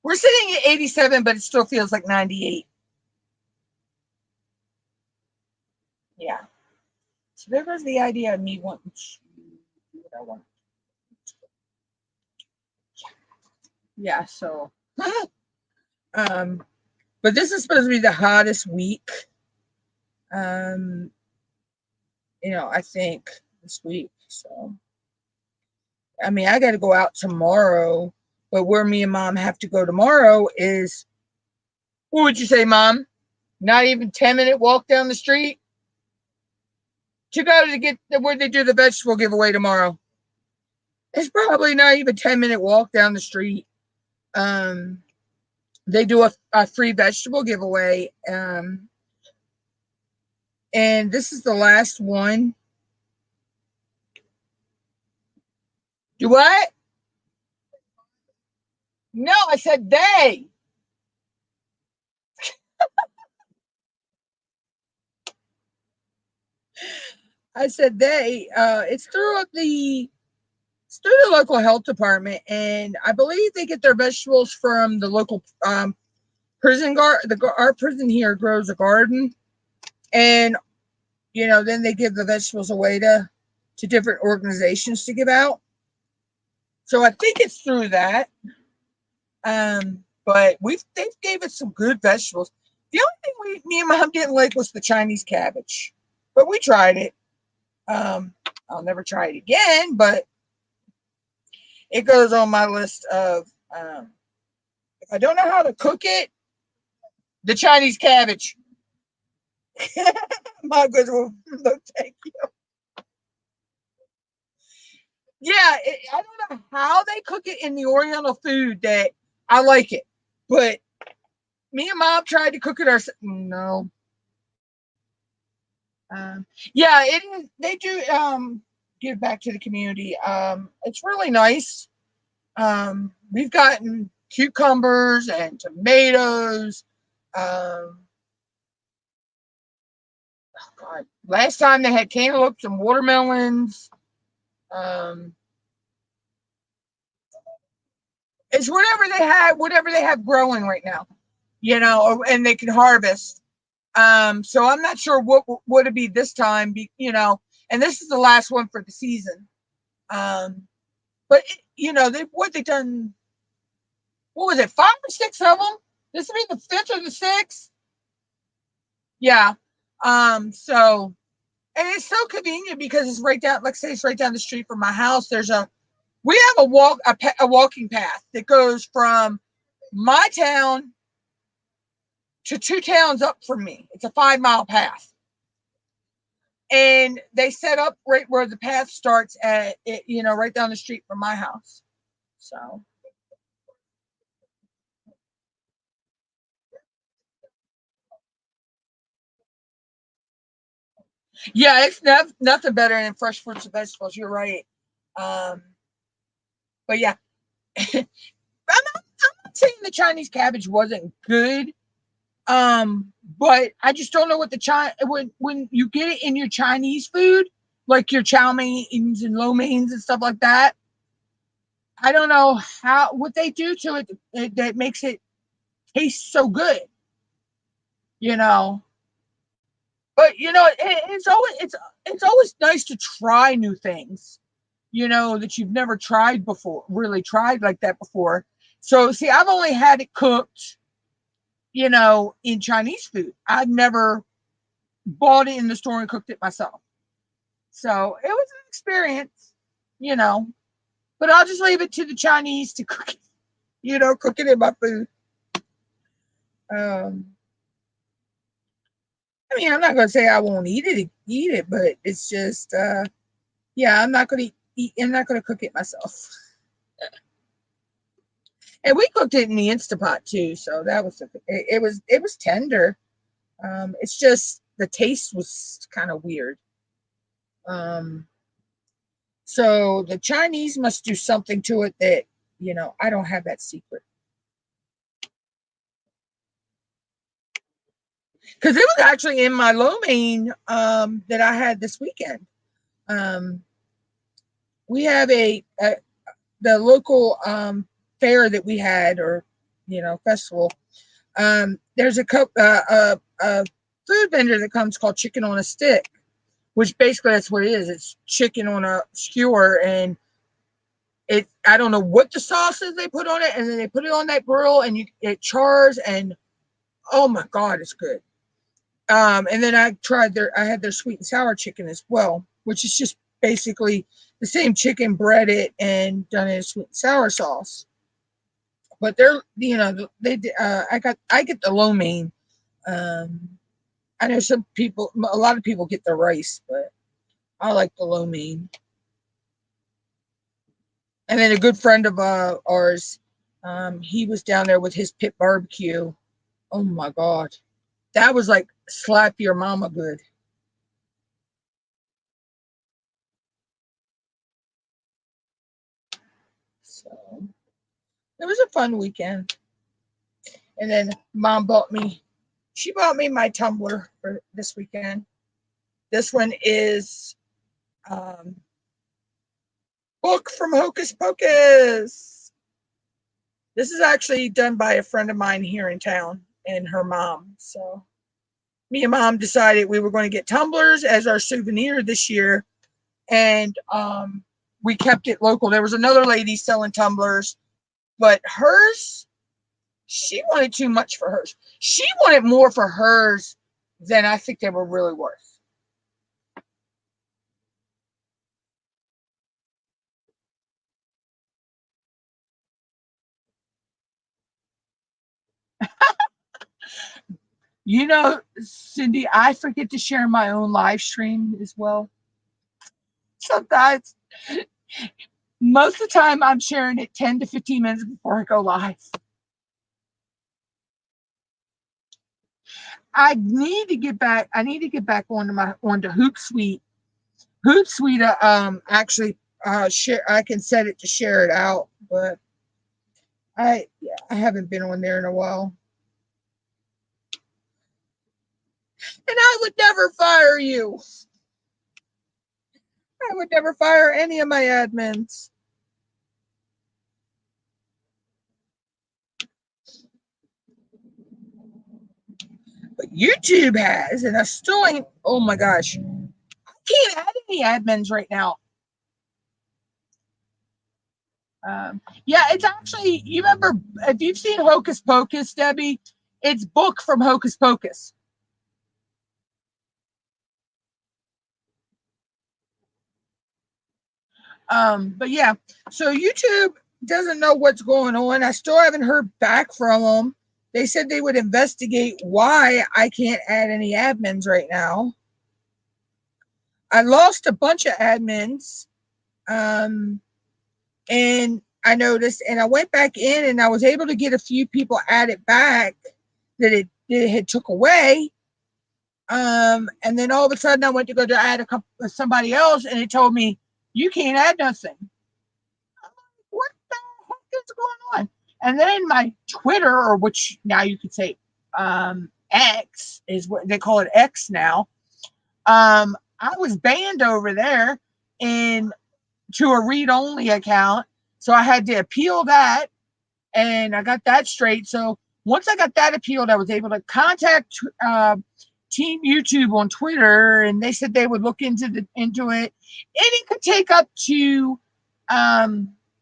we're sitting at 87, but it still feels like 98. Yeah. So there goes the idea of me wanting to do what I want. yeah, so um but this is supposed to be the hottest week. Um, I think this week. So I mean I gotta go out tomorrow, but where me and mom have to go tomorrow is, what would you say, mom? Not even 10-minute walk down the street to go to get where they do the vegetable giveaway tomorrow. It's probably not even 10-minute walk down the street. Um, they do a free vegetable giveaway. And this is the last one. Do what? No, I said they. I said they. It's through the local health department, and I believe they get their vegetables from the local prison guard. Our prison here grows a garden, and then they give the vegetables away to different organizations to give out. So I think it's through that. But they've gave us some good vegetables. The only thing me and mom didn't like was the Chinese cabbage, but we tried it. I'll never try it again, but it goes on my list of if I don't know how to cook it, the Chinese cabbage. My good one. No, thank you. Yeah, I don't know how they cook it in the Oriental food that I like it, but me and mom tried to cook it ourselves. No. Yeah, it is. They do give back to the community. It's really nice. We've gotten cucumbers and tomatoes. Um, oh God, last time they had cantaloupes and watermelons. Um, it's whatever they have growing right now, and they can harvest. So I'm not sure what would it be this time, and this is the last one for the season. But they done. What was it? 5 or 6 of them. This will be the fifth or the sixth. Yeah. So, and it's so convenient because it's right down. Like say, it's right down the street from my house. We have a walking path that goes from my town to 2 towns up from me. It's a 5-mile path. And they set up right where the path starts at it, right down the street from my house. So yeah, it's nothing better than fresh fruits and vegetables. You're right. Um, but yeah, I'm not saying the Chinese cabbage wasn't good. But I just don't know what when you get it in your Chinese food, like your chow meins and lo meins and stuff like that. I don't know what they do to it that makes it taste so good, you know. But it's always nice to try new things, that you've never tried before, really tried like that before. So see, I've only had it cooked, in Chinese food. I've never bought it in the store and cooked it myself. So it was an experience, you know. But I'll just leave it to the Chinese to cook it, cook it in my food. Um, I mean, I'm not gonna say I won't eat it, but it's just, yeah, I'm not gonna eat. I'm not gonna cook it myself. And we cooked it in the Instapot too, so that was it was tender. It's just the taste was kind of weird. Um, so the Chinese must do something to it that I don't have that secret. Because it was actually in my lo mein that I had this weekend. Um, we have the local fair that we had, or festival. There's a food vendor that comes called Chicken on a Stick, which basically that's what it is. It's chicken on a skewer, and I don't know what the sauce is they put on it, and then they put it on that grill, and it chars, and oh my God, it's good. And then I had their sweet and sour chicken as well, which is just basically the same chicken breaded and done in a sweet and sour sauce. But they're, I get the lo mein. Um, I know a lot of people get the rice, but I like the lo mein. And then a good friend of ours, he was down there with his pit barbecue. Oh my God, that was like slap your mama good. So it was a fun weekend. And then she bought me my tumbler for this weekend. This one is um, book from Hocus Pocus. This is actually done by a friend of mine here in town and her mom. So me and mom decided we were going to get tumblers as our souvenir this year. And we kept it local. There was another lady selling tumblers, but hers, she wanted too much for hers. She wanted more for hers than I think they were really worth. Cindy, I forget to share my own live stream as well. Sometimes, most of the time, I'm sharing it 10 to 15 minutes before I go live. I need to get back. I need to get back onto Hootsuite. Hootsuite, actually, share. I can set it to share it out, but I haven't been on there in a while. And I would never fire you. I would never fire any of my admins. But YouTube has, and I still ain't. Oh my gosh, I can't add any admins right now. Yeah, it's actually. You remember if you've seen Hocus Pocus, Debbie? It's book from Hocus Pocus. But yeah, so YouTube doesn't know what's going on. I still haven't heard back from them. They said they would investigate why I can't add any admins right now. I lost a bunch of admins, and I noticed, and I went back in, and I was able to get a few people added back that it had took away. And then all of a sudden, I went to go to add somebody else, and it told me you can't add nothing. What the heck is going on? And then my Twitter, or which now you could say X is what they call it, X now. I was banned over there in to a read only account, so I had to appeal that, and I got that straight. So once I got that appealed, I was able to contact Team YouTube on Twitter, and they said they would look into it, and it could take up to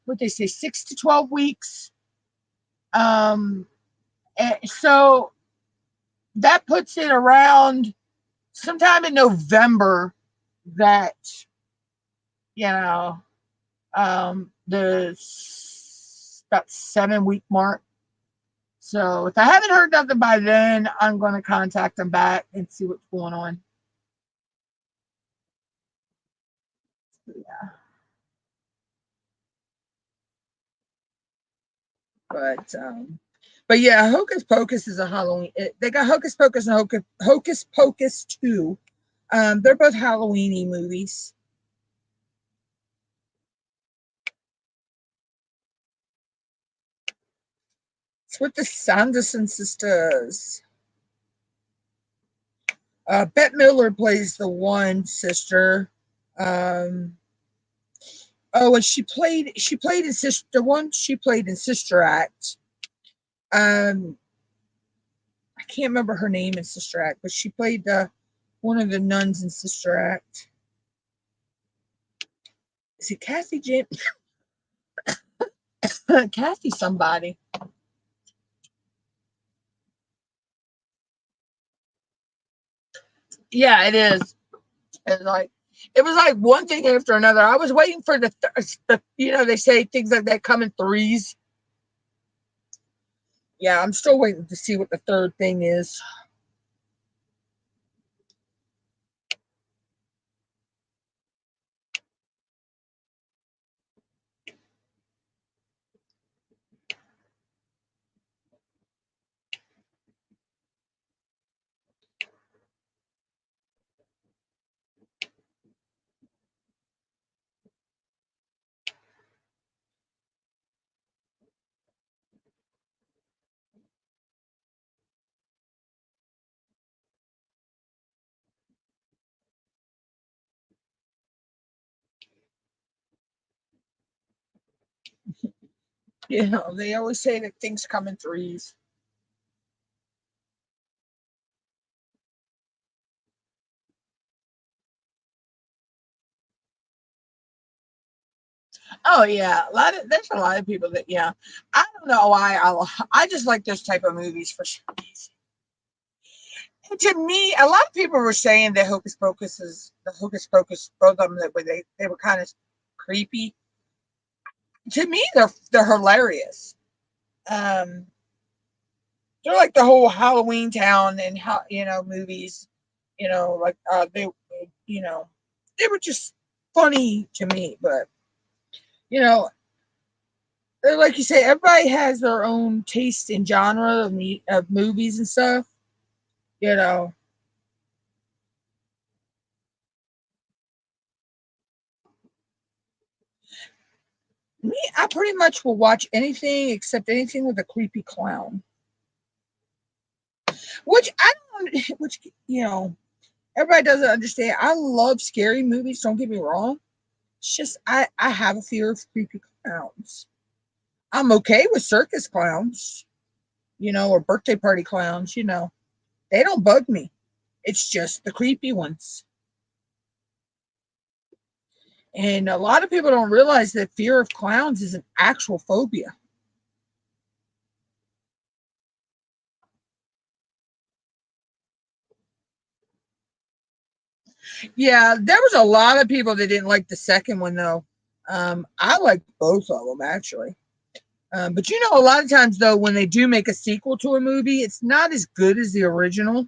what they say 6 to 12 weeks. So that puts it around sometime in November that the about 7-week mark. So if I haven't heard nothing by then, I'm going to contact them back and see what's going on. Yeah. But yeah, Hocus Pocus is a Halloween. They got Hocus Pocus and Hocus Pocus 2. They're both Halloweeny movies. It's with the Sanderson sisters. Bette Midler plays the one sister. And she played in Sister Act. I can't remember her name in Sister Act, but she played one of the nuns in Sister Act. Is it Kathy James? Kathy somebody. Yeah, it is. It's like it was like one thing after another. I was waiting for the they say things like that come in threes. Yeah, I'm still waiting to see what the third thing is. They always say that things come in threes. Oh yeah, there's a lot of people that I don't know why I just like those type of movies for some reason. And to me, a lot of people were saying that Hocus Pocus, both of them that they were kind of creepy. To me, they're hilarious. Um, they're like the whole Halloween Town and how movies. Like you know they were just funny to me, but you know like you say, everybody has their own taste and genre of movies and stuff. You know, me, I pretty much will watch anything except anything with a creepy clown, which I don't, which everybody doesn't understand. I love scary movies. Don't get me wrong. It's just I have a fear of creepy clowns. I'm okay with circus clowns, or birthday party clowns. They don't bug me. It's just the creepy ones. And a lot of people don't realize that fear of clowns is an actual phobia. Yeah, there was a lot of people that didn't like the second one though. I like both of them actually. But a lot of times though, when they do make a sequel to a movie, it's not as good as the original.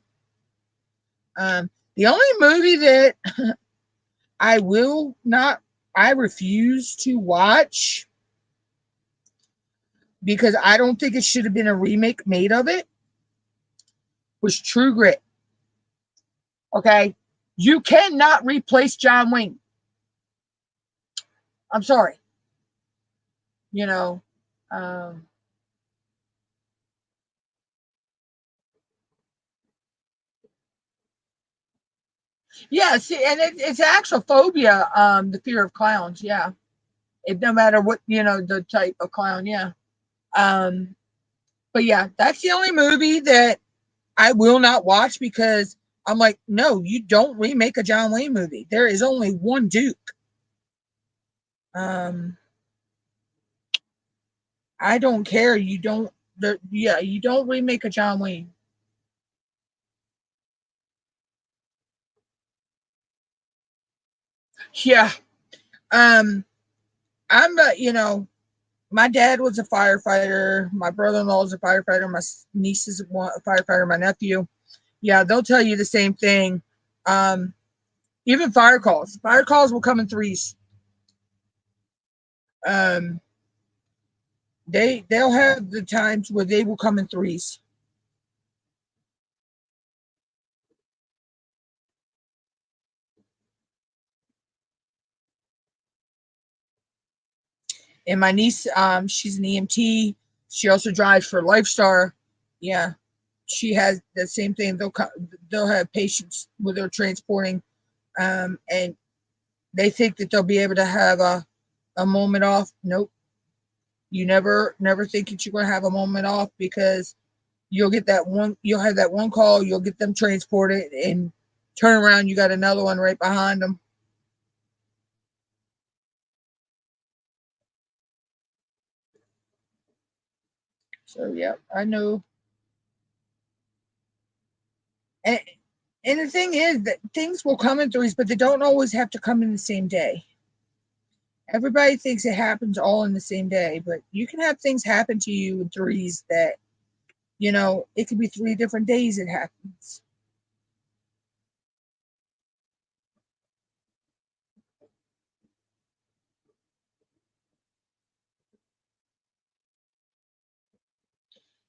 The only movie that I will not, I refuse to watch because I don't think it should have been a remake made of it was True Grit. Okay, you cannot replace John Wayne. I'm sorry. You know, um, yeah. See, and it's actual phobia. The fear of clowns. Yeah, no matter what the type of clown. Yeah. Um, but yeah, that's the only movie that I will not watch because I'm like, no, you don't remake a John Wayne movie. There is only one Duke. Um, I don't care. You don't. Yeah, you don't remake a John Wayne. Yeah. Um, I'm. My dad was a firefighter. My brother-in-law is a firefighter. My niece is a firefighter. My nephew. Yeah, they'll tell you the same thing. Um, even fire calls. Fire calls will come in threes. Um, they'll have the times where they will come in threes. And my niece, she's an EMT. She also drives for Lifestar. Yeah, she has the same thing. They'll have patients where they're transporting, and they think that they'll be able to have a moment off. Nope, you never think that you're going to have a moment off because you'll have that one call, you'll get them transported, and turn around, you got another one right behind them. So yeah, I know. And, and the thing is that things will come in threes, but they don't always have to come in the same day. Everybody thinks it happens all in the same day, but you can have things happen to you in threes that, it could be 3 different days it happens.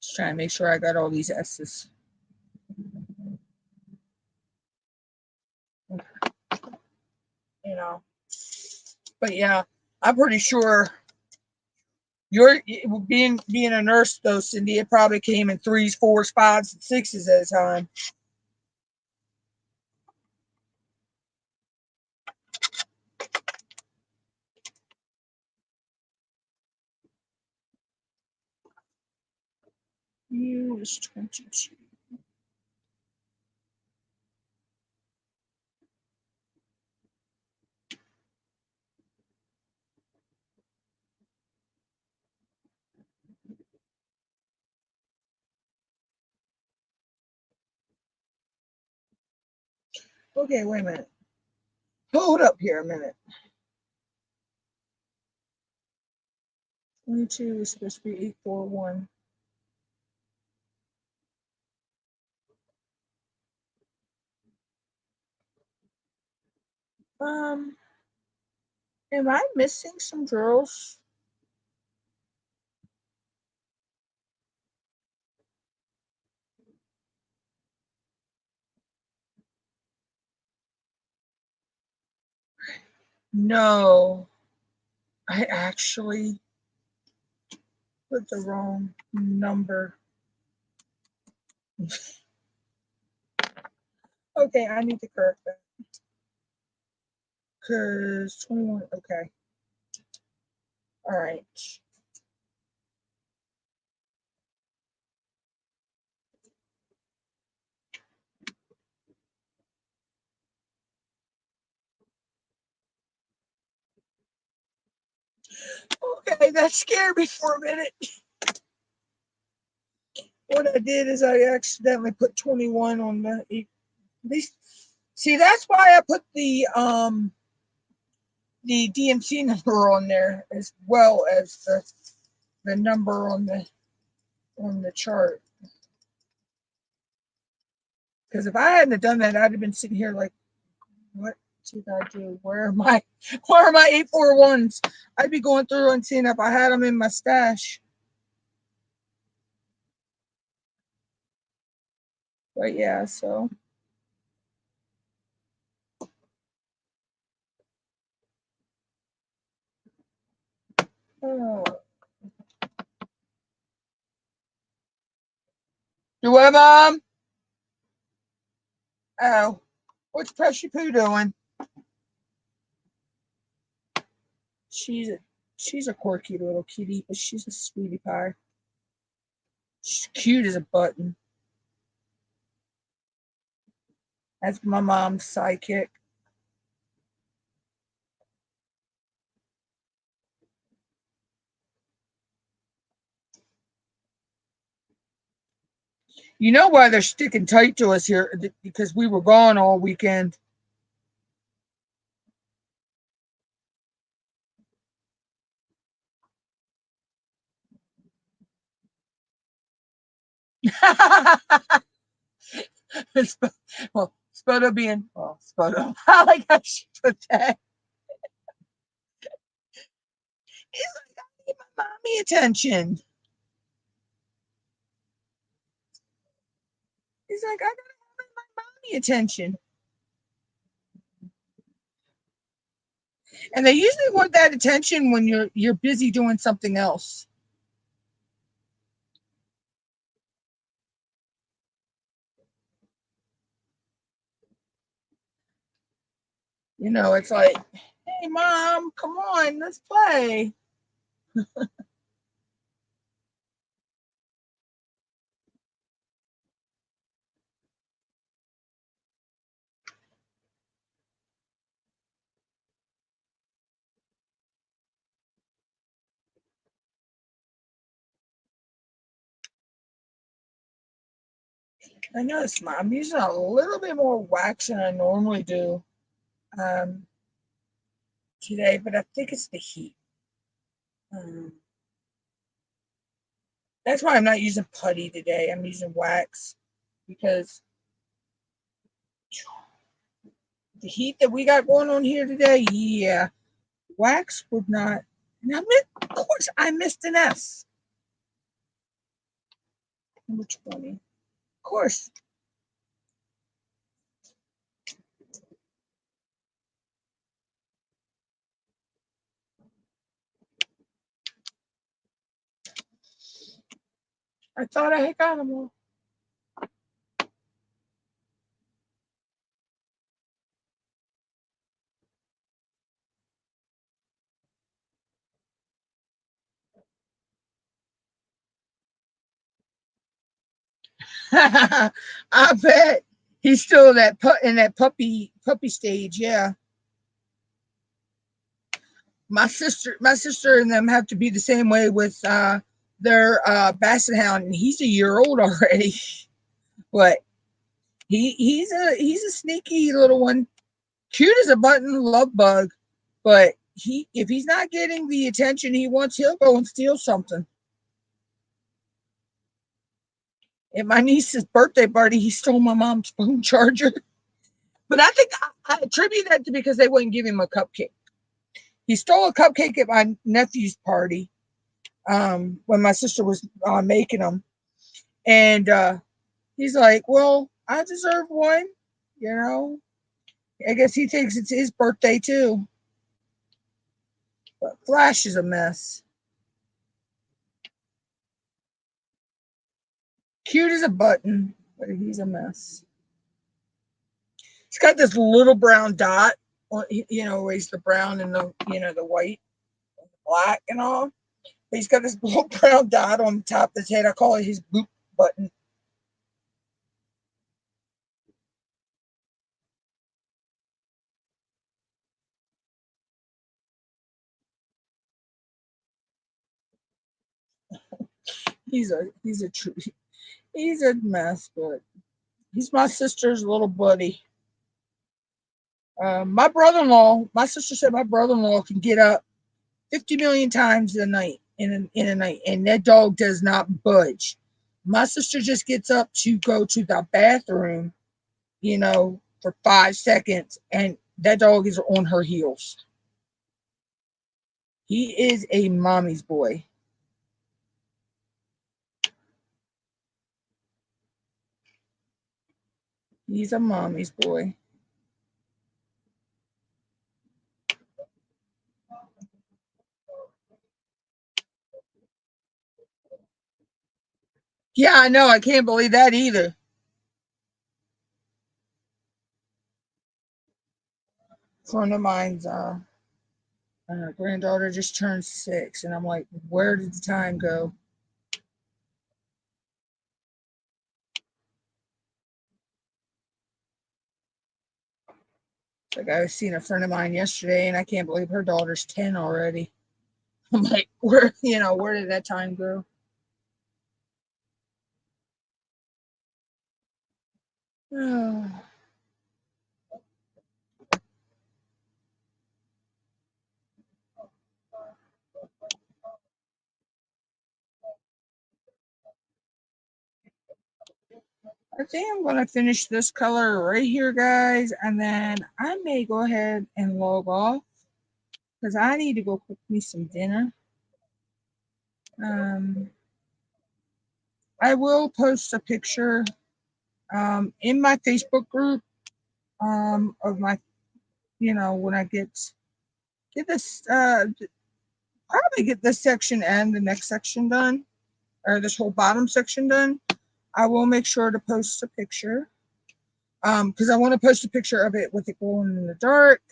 Just trying to make sure I got all these S's. You know, but yeah, I'm pretty sure you're being a nurse though, Cindy. It probably came in threes, fours, fives, and sixes at a time. You was 22. Okay, wait a minute. Hold up here a minute. 22 is supposed to be 841. Um, am I missing some girls? No, I actually put the wrong number. Okay, I need to correct that. Because 21, okay. All right. Okay, that scared me for a minute. What I did is I accidentally put 21 on the least. See, that's why I put the DMC number on there as well as the number on the chart. Because if I hadn't have done that, I'd have been sitting here like, what did I do? Where are my 841s? I'd be going through and seeing if I had them in my stash. But yeah, so oh. Do what, Mom? Oh, what's Pressy Poo doing? She's a she's a quirky little kitty, but she's a sweetie pie. She's cute as a button. That's my mom's sidekick. You know why they're sticking tight to us here? Because we were gone all weekend. Well, Spoto being, Spoto. I like how she put that. He's like, I need my mommy attention. He's like, I gotta have my mommy attention. And they usually want that attention when you're busy doing something else. It's like, hey mom, come on, let's play. I noticed I'm using a little bit more wax than I normally do um, today, but I think it's the heat. Um, that's why I'm not using putty today. I'm using wax because the heat that we got going on here today, yeah, wax would not. And of course, I missed an S. Number 20. Of course. I thought I had got them all. I bet he's still in that puppy stage. Yeah, my sister and them have to be the same way with their basset hound, and he's a year old already. But he's a sneaky little one, cute as a button, love bug. But if he's not getting the attention he wants, he'll go and steal something. At my niece's birthday party, he stole my mom's phone charger. But I think I attribute that to because they wouldn't give him a cupcake. He stole a cupcake at my nephew's party when my sister was making them. And he's like, well, I deserve one. You know, I guess he thinks it's his birthday too. But Flash is a mess. Cute as a button, but he's a mess. He's got this little brown dot, you know, where he's the brown and the white, and the black and all. But he's got this little brown dot on the top of his head. I call it his boot button. He's a mess, but he's my sister's little buddy. My sister said my brother-in-law can get up 50 million times a night in a night, and that dog does not budge. My sister just gets up to go to the bathroom, for 5 seconds, and that dog is on her heels. He is a mommy's boy. He's a mommy's boy. Yeah, I know. I can't believe that either. A friend of mine's granddaughter just turned 6, and I'm like, where did the time go? Like I was seeing a friend of mine yesterday, and I can't believe her daughter's 10 already. I'm like, where did that time go? I think I'm going to finish this color right here, guys, and then I may go ahead and log off because I need to go cook me some dinner. Um, I will post a picture in my Facebook group of my, when I get this, probably get this section and the next section done, or this whole bottom section done. I will make sure to post a picture because I want to post a picture of it with it glowing in the dark.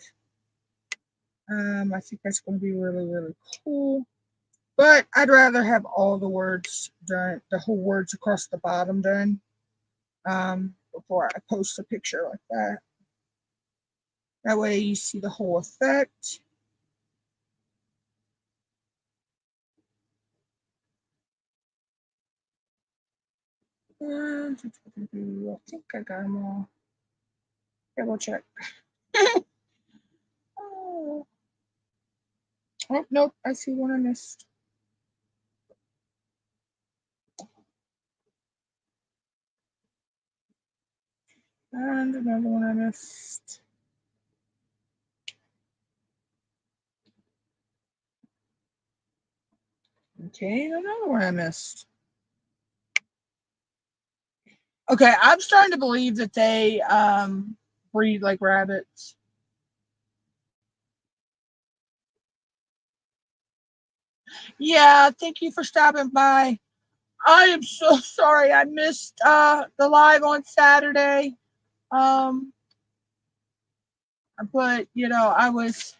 I think that's going to be really, really cool. But I'd rather have all the words done, the whole words across the bottom done before I post a picture like that. That way you see the whole effect. I think I got them all. Double check. Oh, nope. I see one I missed. And another one I missed. Okay, another one I missed. Okay, I'm starting to believe that they breed like rabbits. Yeah, thank you for stopping by. I am so sorry I missed the live on Saturday. Um, but I was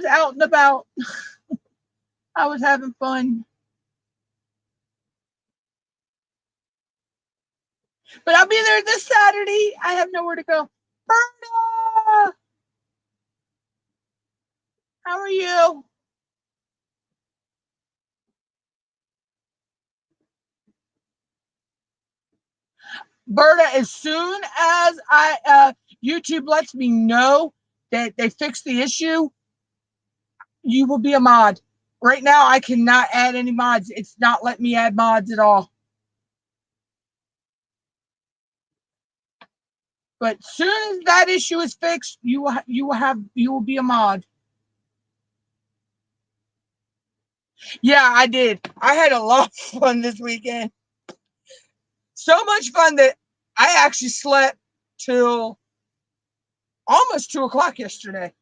out and about. I was having fun. But I'll be there this Saturday. I have nowhere to go. Berta, how are you? Berta, as soon as YouTube lets me know that they fixed the issue, you will be a mod. Right now, I cannot add any mods. It's not letting me add mods at all. But as soon as that issue is fixed, you will be a mod. Yeah, I did. I had a lot of fun this weekend. So much fun that I actually slept till almost 2 o'clock yesterday.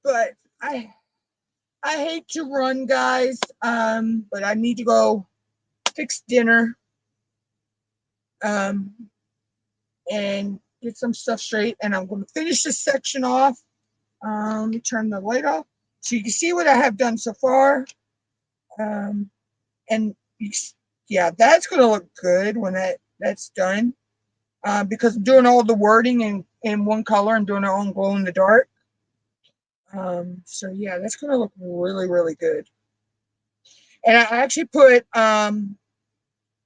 But I hate to run, guys. But I need to go fix dinner. And get some stuff straight. And I'm going to finish this section off. Let me turn the light off so you can see what I have done so far. And yeah, that's going to look good when that's done. Because I'm doing all the wording in one color and doing it all in glow in the dark. So yeah, that's going to look really, really good. And I actually put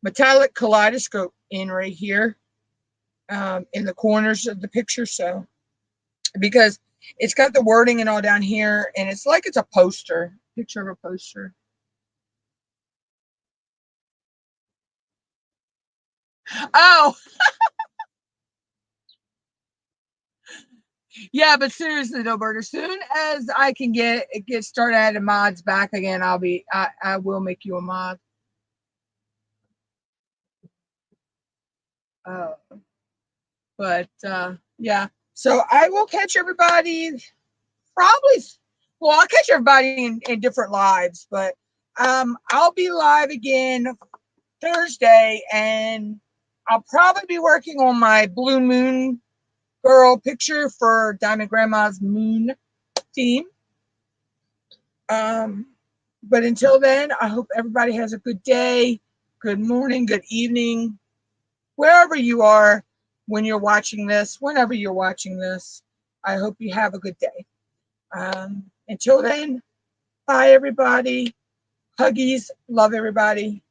metallic kaleidoscope in right here in the corners of the picture. So because it's got the wording and all down here, and it's like it's a poster, picture of a poster. Oh, yeah, but seriously though, Bert, as soon as I can get started adding mods back again, I will make you a mod. Uh, but yeah, so I will catch everybody probably. Well, I'll catch everybody in different lives, but I'll be live again Thursday, and I'll probably be working on my Blue Moon Girl picture for Diamond Grandma's moon theme. But until then, I hope everybody has a good day, good morning, good evening, wherever you are when you're watching this, whenever you're watching this. I hope you have a good day. Until then, bye, everybody. Huggies. Love everybody.